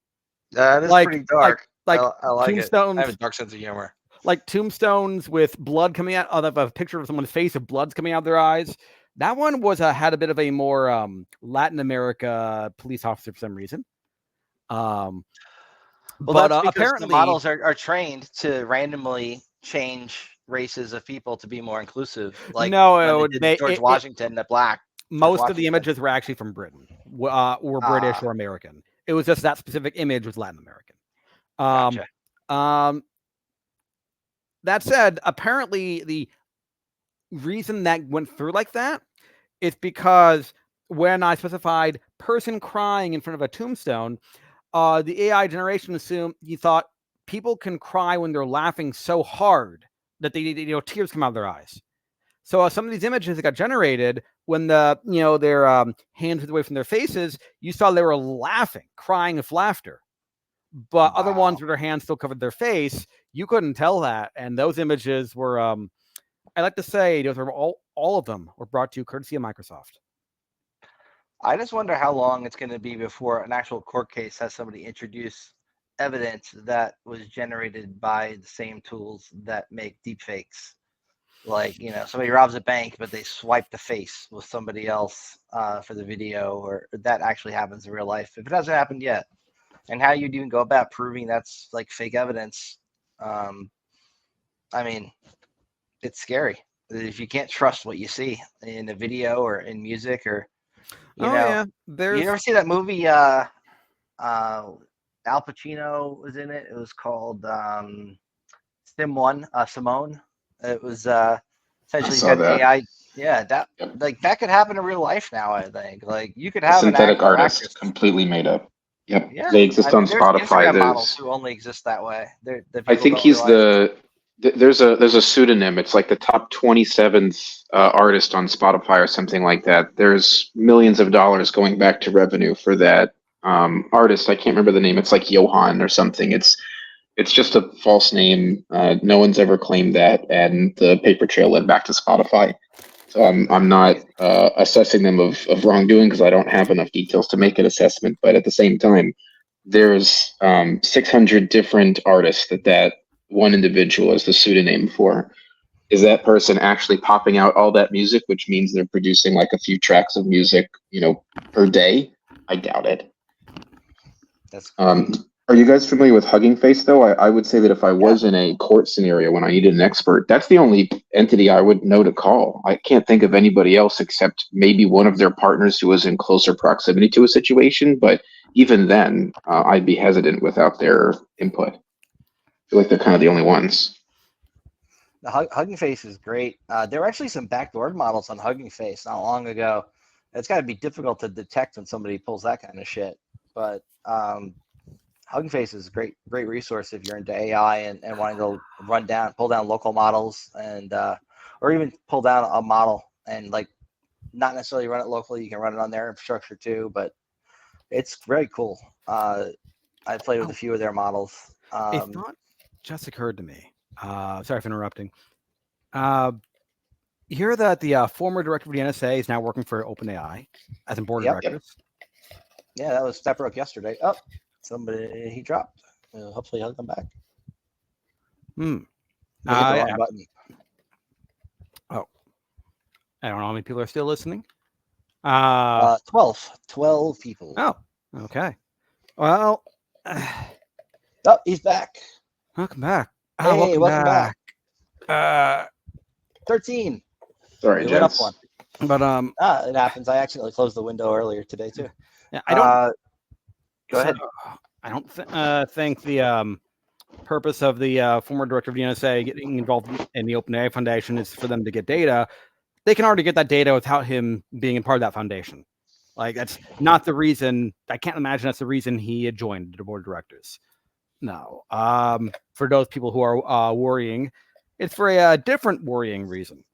That is pretty dark. Like I like tombstones. I have a dark sense of humor. Like tombstones with blood coming out of a picture of someone's face, of blood's coming out of their eyes. That one had a bit of a more Latin America police officer for some reason. Well, but that's because apparently the models are trained to randomly change races of people to be more inclusive, like when they did George Washington the black. Most of the images were actually from Britain, or British or American. It was just that specific image was Latin American. Gotcha. That said, apparently the reason that went through like that is because when I specified person crying in front of a tombstone, the AI generation assumed he thought people can cry when they're laughing so hard that tears come out of their eyes. So some of these images that got generated when their hands were away from their faces, you saw they were laughing, crying with laughter. But other ones where their hands still covered their face, you couldn't tell that. And those images were, I like to say, those were all of them were brought to you courtesy of Microsoft. I just wonder how long it's going to be before an actual court case has somebody introduce evidence that was generated by the same tools that make deepfakes. Like, somebody robs a bank, but they swipe the face with somebody else for the video, or that actually happens in real life. If it hasn't happened yet, and how you'd even go about proving that's like fake evidence, I mean, it's scary. If you can't trust what you see in a video or in music, or you ever see that movie? Al Pacino was in it. It was called Simone. It was essentially got that. AI. Yeah, that that could happen in real life now. I think you could have synthetic an artist completely made up. Yep, yeah, they exist on Spotify. Instagram models who only exist that way. I think he's there's a pseudonym. It's like the top 27th artist on Spotify or something like that. There's millions of dollars going back to revenue for that artist. I can't remember the name. It's like Johan or something. It's just a false name. No one's ever claimed that, and the paper trail led back to Spotify. So I'm not assessing them of wrongdoing because I don't have enough details to make an assessment. But at the same time, there's 600 different artists that one individual is the pseudonym for. Is that person actually popping out all that music, which means they're producing like a few tracks of music, per day? I doubt it. That's are you guys familiar with Hugging Face, though? I would say that if I was in a court scenario when I needed an expert, that's the only entity I would know to call. I can't think of anybody else except maybe one of their partners who was in closer proximity to a situation. But even then, I'd be hesitant without their input. I feel like they're kind of the only ones. The Hugging Face is great. There were actually some backdoor models on Hugging Face not long ago. It's got to be difficult to detect when somebody pulls that kind of shit. But Hugging Face is a great resource if you're into AI and wanting to pull down local models, and or even pull down a model and not necessarily run it locally. You can run it on their infrastructure too, but it's very cool. I played with a few of their models. A thought just occurred to me. Sorry for interrupting. You hear that the former director of the NSA is now working for OpenAI as a board of directors? Yeah, that broke yesterday. Oh, somebody he dropped. Hopefully he'll come back. Hit the wrong button. Oh, I don't know how many people are still listening. 12 people. Oh, okay. Well, oh, he's back. Welcome back. Hey, welcome back. 13. Sorry, lit up one. But it happens. I accidentally closed the window earlier today too. Yeah, I don't. Go ahead. I don't think the purpose of the former director of the NSA getting involved in the OpenAI Foundation is for them to get data. They can already get that data without him being a part of that foundation. That's not the reason. I can't imagine that's the reason he had joined the board of directors. No. For those people who are worrying, it's for a different worrying reason.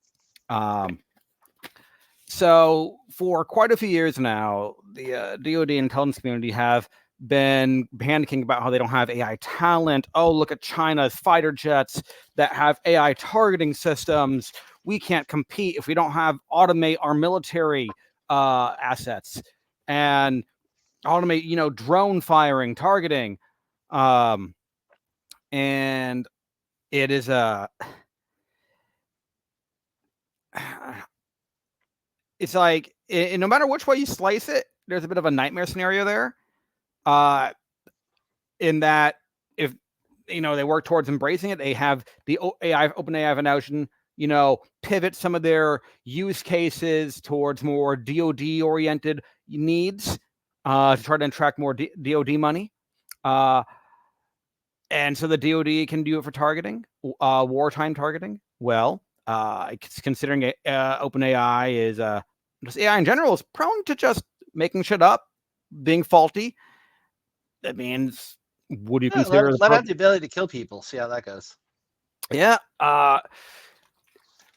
So for quite a few years now, the DoD intelligence community have been panicking about how they don't have AI talent. Oh, look at China's fighter jets that have AI targeting systems. We can't compete if we don't automate our military assets and automate, drone firing, targeting. And it is it's like, no matter which way you slice it, there's a bit of a nightmare scenario there. In that if they work towards embracing it, they have the OpenAI have a notion, pivot some of their use cases towards more DoD oriented needs to try to attract more DoD money. And so the DoD can do it for targeting, wartime targeting. Well, considering OpenAI is just AI in general is prone to just making shit up, being faulty. That means, would you consider let have the ability to kill people? See how that goes. Yeah.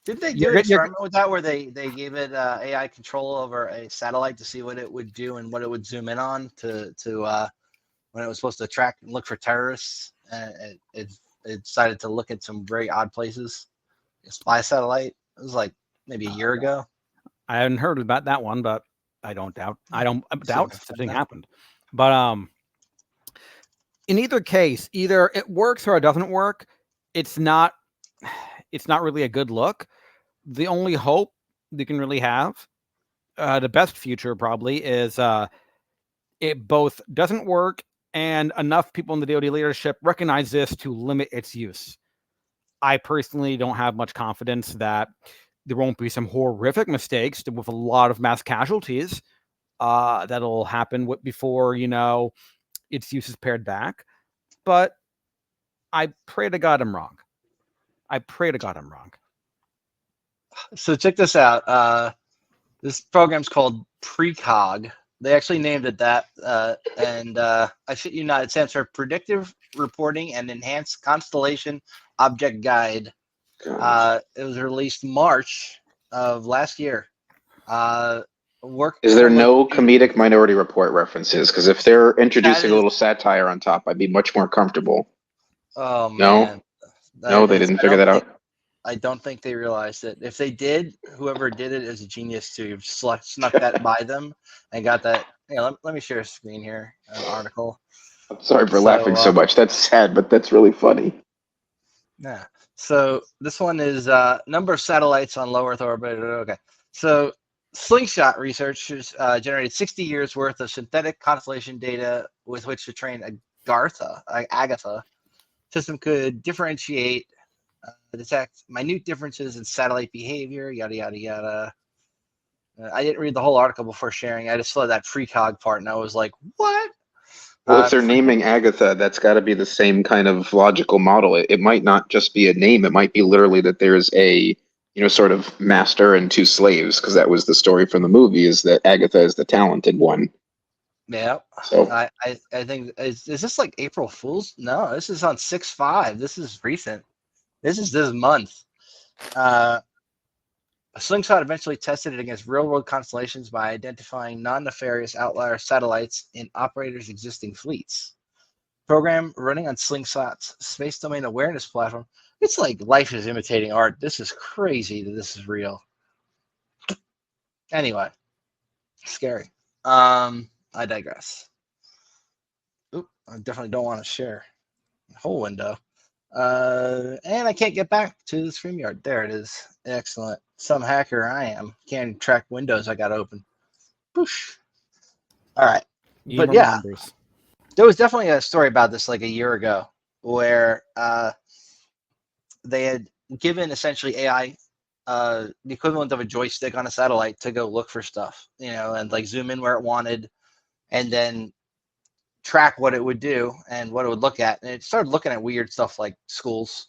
Did they do an experiment with that where they gave it AI control over a satellite to see what it would do and what it would zoom in on to when it was supposed to track and look for terrorists? It decided to look at some very odd places. A spy satellite. It was like maybe a year ago. I hadn't heard about that one, but I don't doubt something happened. But in either case, either it works or it doesn't work. It's not really a good look. The only hope you can really have, the best future probably, is it both doesn't work and enough people in the DoD leadership recognize this to limit its use. I personally don't have much confidence that there won't be some horrific mistakes with a lot of mass casualties that'll happen before, its use is pared back. But I pray to God I'm wrong. So check this out. This program's called Precog. They actually named it that. And I shit you not, it stands for Predictive Reporting and Enhanced Constellation Object Guide. It was released March of last year. Is there no comedic Minority Report references? Because if they're introducing a little satire on top, I'd be much more comfortable. Oh, man. No, they didn't figure that out. I don't think they realized it. If they did, whoever did it is a genius too. You've snuck that by them and got that. Let me share a screen here, an article. I'm sorry for laughing so much. That's sad, but that's really funny. Yeah. So this one is number of satellites on low Earth orbit. Okay. So Slingshot researchers generated 60 years worth of synthetic constellation data with which to train Agatha system could differentiate, detect minute differences in satellite behavior, yada, yada, yada. I didn't read the whole article before sharing. I just saw that precog part, and I was like, what? Well, if they're naming Agatha, that's got to be the same kind of logical model. It might not just be a name. It might be literally that there's a, sort of master and two slaves, because that was the story from the movie, is that Agatha is the talented one. Yeah. So I think, is this like April Fool's? No, this is on 6/5. This is recent. This is this month. Slingshot eventually tested it against real-world constellations by identifying non-nefarious outlier satellites in operators' existing fleets. Program running on Slingshot's space domain awareness platform. It's like life is imitating art. This is crazy that this is real. Anyway, scary. I digress. Oop, I definitely don't want to share the whole window. And I can't get back to the StreamYard. There it is. Excellent. Some hacker I am. Can't track windows I got open. Boosh. All right. But yeah, there was definitely a story about this like a year ago where they had given essentially AI the equivalent of a joystick on a satellite to go look for stuff, and like zoom in where it wanted and then track what it would do and what it would look at. And it started looking at weird stuff like schools,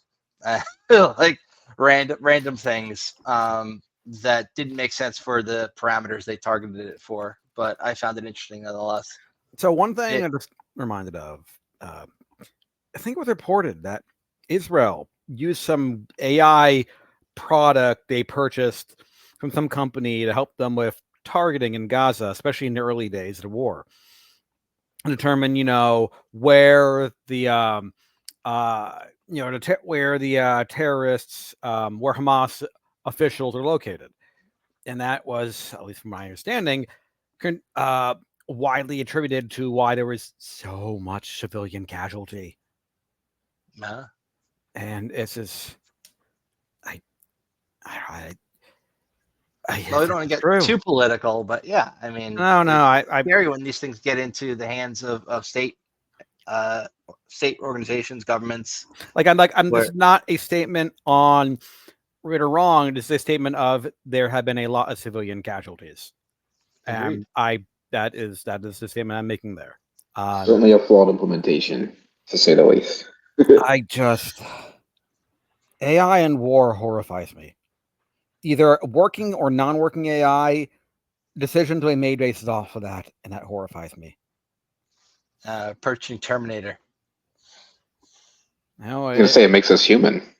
like random things that didn't make sense for the parameters they targeted it for. But I found it interesting nonetheless. So one thing I just reminded of, I think it was reported that Israel used some AI product they purchased from some company to help them with targeting in Gaza, especially in the early days of the war, determine, where the where the terrorists, where Hamas officials are located, and that was, at least from my understanding, widely attributed to why there was so much civilian casualty. And it's just, well, we don't want to get too political, but yeah, I mean, no, scary when these things get into the hands of state state organizations, governments. I'm Where- this is not a statement on right or wrong. This is a statement of there have been a lot of civilian casualties. Agreed. And that is the statement I'm making there. Certainly a flawed implementation, to say the least. I just AI and war horrifies me. Either working or non-working AI decisions we made based off of that, and that horrifies me. Purchasing Terminator. No, I was gonna say it makes us human.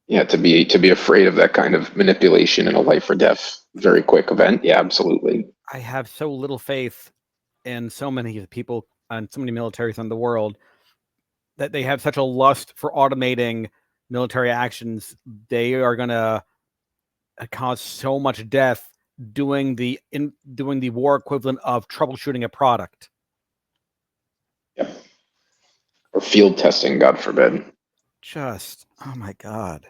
Yeah, to be afraid of that kind of manipulation in a life or death, very quick event. Yeah, absolutely. I have so little faith in so many people and so many militaries in the world that they have such a lust for automating military actions. They are going to cause so much death doing the war equivalent of troubleshooting a product. Yep. Or field testing, God forbid. Just, oh my God.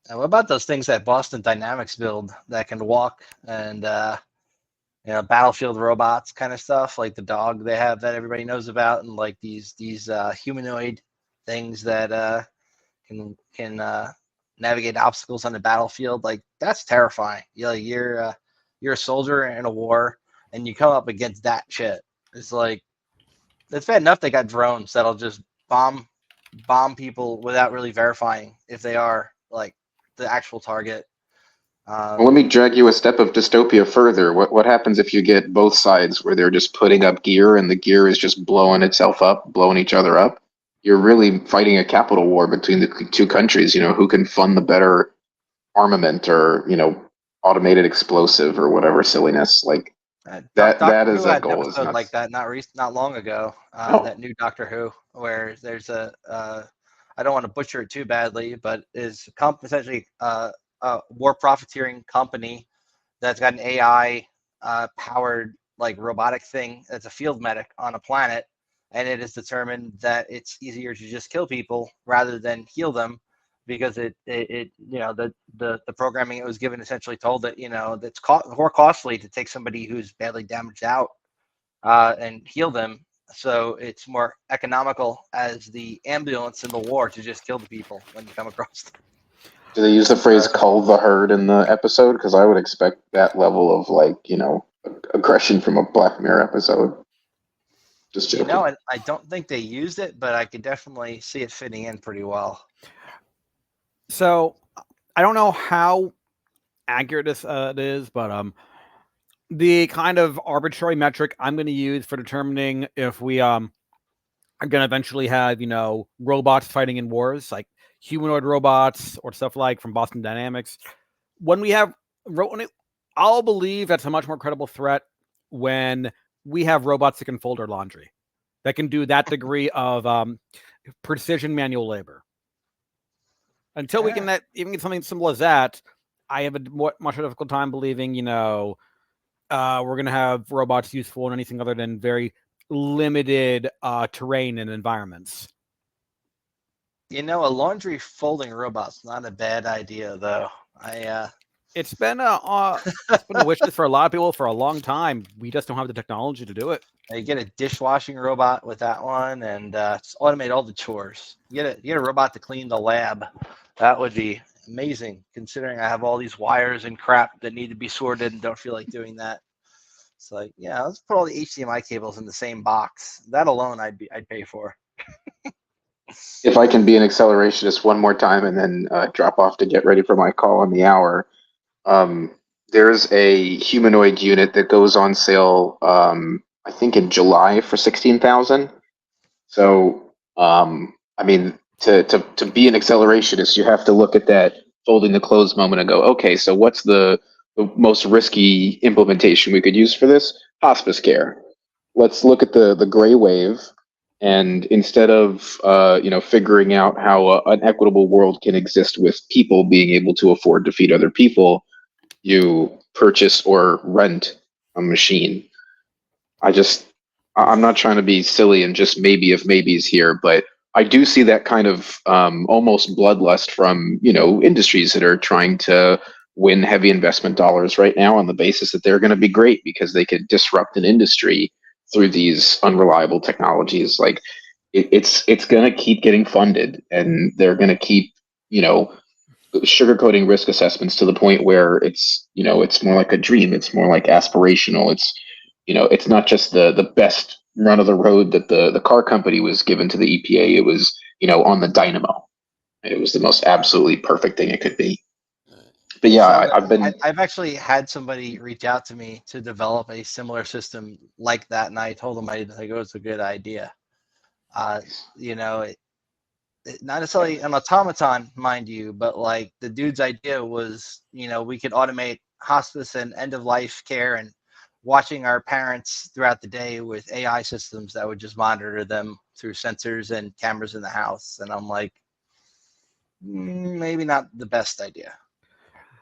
And what about those things that Boston Dynamics build that can walk and battlefield robots kind of stuff, like the dog they have that everybody knows about, and like these humanoid things that can navigate obstacles on the battlefield. Like that's terrifying. You're a soldier in a war, and you come up against that shit. It's like it's bad enough they got drones that'll just bomb people without really verifying if they are like the actual target. Well, let me drag you a step of dystopia further. What happens if you get both sides where they're just putting up gear and the gear is just blowing itself up, blowing each other up? You're really fighting a capital war between the two countries. Who can fund the better armament or automated explosive or whatever silliness like that. Doctor That Who is had that an goal is episode like nuts. that not long ago. Oh. That new Doctor Who, where there's I don't want to butcher it too badly, but is essentially a war profiteering company that's got an AI powered like robotic thing that's a field medic on a planet, and it is determined that it's easier to just kill people rather than heal them because the programming it was given essentially told that that's more costly to take somebody who's badly damaged out and heal them. So it's more economical as the ambulance in the war to just kill the people when you come across them. Do they use the phrase "cull the herd" in the episode? Because I would expect that level of aggression from a Black Mirror episode. Just joking. I don't think they used it, but I could definitely see it fitting in pretty well. So I don't know how accurate it is, but the kind of arbitrary metric I'm going to use for determining if we are going to eventually have robots fighting in wars, like humanoid robots or stuff like from Boston Dynamics. I'll believe that's a much more credible threat when we have robots that can fold our laundry, that can do that degree of precision manual labor. Until we can even get something simple as that, I have a much difficult time believing, we're going to have robots useful in anything other than very limited terrain and environments. A laundry folding robot's not a bad idea, though. It's been a wish list for a lot of people for a long time. We just don't have the technology to do it. You get a dishwashing robot with that one, and just automate all the chores. You get a robot to clean the lab. That would be amazing, considering I have all these wires and crap that need to be sorted and don't feel like doing that. It's like, yeah, let's put all the HDMI cables in the same box. That alone, I'd pay for. If I can be an accelerationist one more time and then drop off to get ready for my call on the hour, there's a humanoid unit that goes on sale, I think in July for 16,000. So, I mean, to be an accelerationist, you have to look at that folding the clothes moment and go, okay, so what's the most risky implementation we could use for this? Hospice care. Let's look at the gray wave, and instead of figuring out how an equitable world can exist with people being able to afford to feed other people, you purchase or rent a machine. I'm not trying to be silly and just maybe if maybes here, but I do see that kind of almost bloodlust from industries that are trying to win heavy investment dollars right now on the basis that they're going to be great because they could disrupt an industry through these unreliable technologies. Like it's going to keep getting funded, and they're going to keep, sugarcoating risk assessments to the point where it's more like a dream. It's more like aspirational. It's not just the best run of the road that the car company was given to the EPA. It was, on the dynamo. It was the most absolutely perfect thing it could be. But yeah, So I've actually had somebody reach out to me to develop a similar system like that, and I told them I think it was a good idea. Not necessarily an automaton, mind you, but like the dude's idea was, we could automate hospice and end of life care and watching our parents throughout the day with AI systems that would just monitor them through sensors and cameras in the house. And I'm like, maybe not the best idea.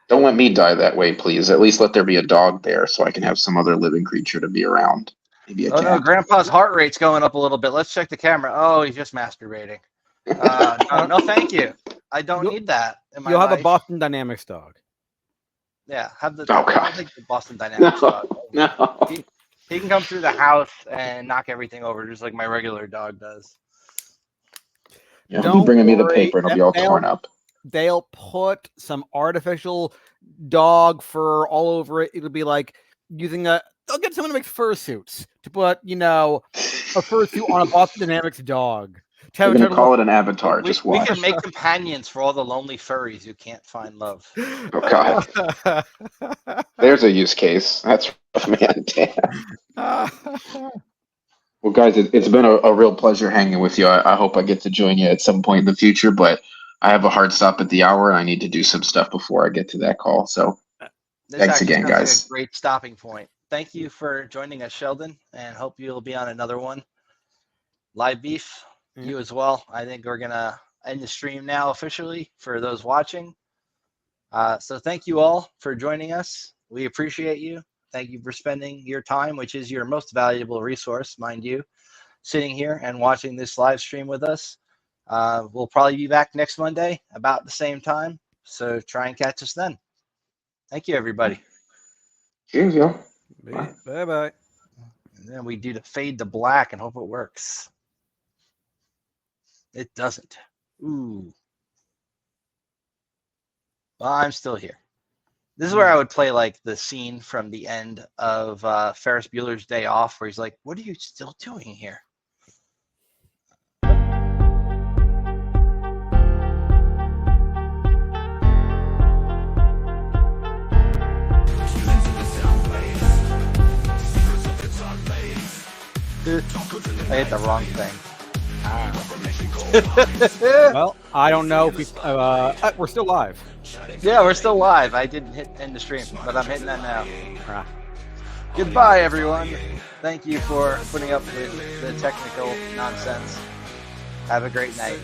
Don't let me die that way, please. At least let there be a dog there so I can have some other living creature to be around. Maybe a cat. No, Grandpa's heart rate's going up a little bit. Let's check the camera. Oh, he's just masturbating. No, thank you. I don't need that in my You'll have life. a Boston Dynamics dog. Yeah, have the. Oh, God. I don't think the Boston Dynamics dog. No. He can come through the house and knock everything over just like my regular dog does. Yeah, Don't you bringing me the worry, paper and it'll be all torn up. They'll put some artificial dog fur all over it. It'll be like using they'll get someone to make fursuits to put, a fursuit on a Boston Dynamics dog. We're going to call it an avatar. Just we watch. can make companions for all the lonely furries who can't find love. Oh, God. There's a use case. That's rough, man. Damn. Well, guys, it's been a real pleasure hanging with you. I hope I get to join you at some point in the future, but I have a hard stop at the hour, and I need to do some stuff before I get to that call. So thanks again, guys. Like a great stopping point. Thank you for joining us, Sheldon, and hope you'll be on another one. Live Beef, you as well. I think we're going to end the stream now officially for those watching. So thank you all for joining us. We appreciate you. Thank you for spending your time, which is your most valuable resource, mind you, sitting here and watching this live stream with us. We'll probably be back next Monday about the same time. So try and catch us then. Thank you, everybody. Cheers, y'all. Bye-bye. And then we do the fade to black and hope it works. It doesn't. Ooh. Well, I'm still here. This is where I would play like the scene from the end of Ferris Bueller's Day Off, where he's like, "What are you still doing here?" I hit the wrong thing. Well, I don't know if we're still live. Yeah, we're still live. I didn't hit end the stream, but I'm hitting that now. Goodbye, everyone. Thank you for putting up with the technical nonsense. Have a great night.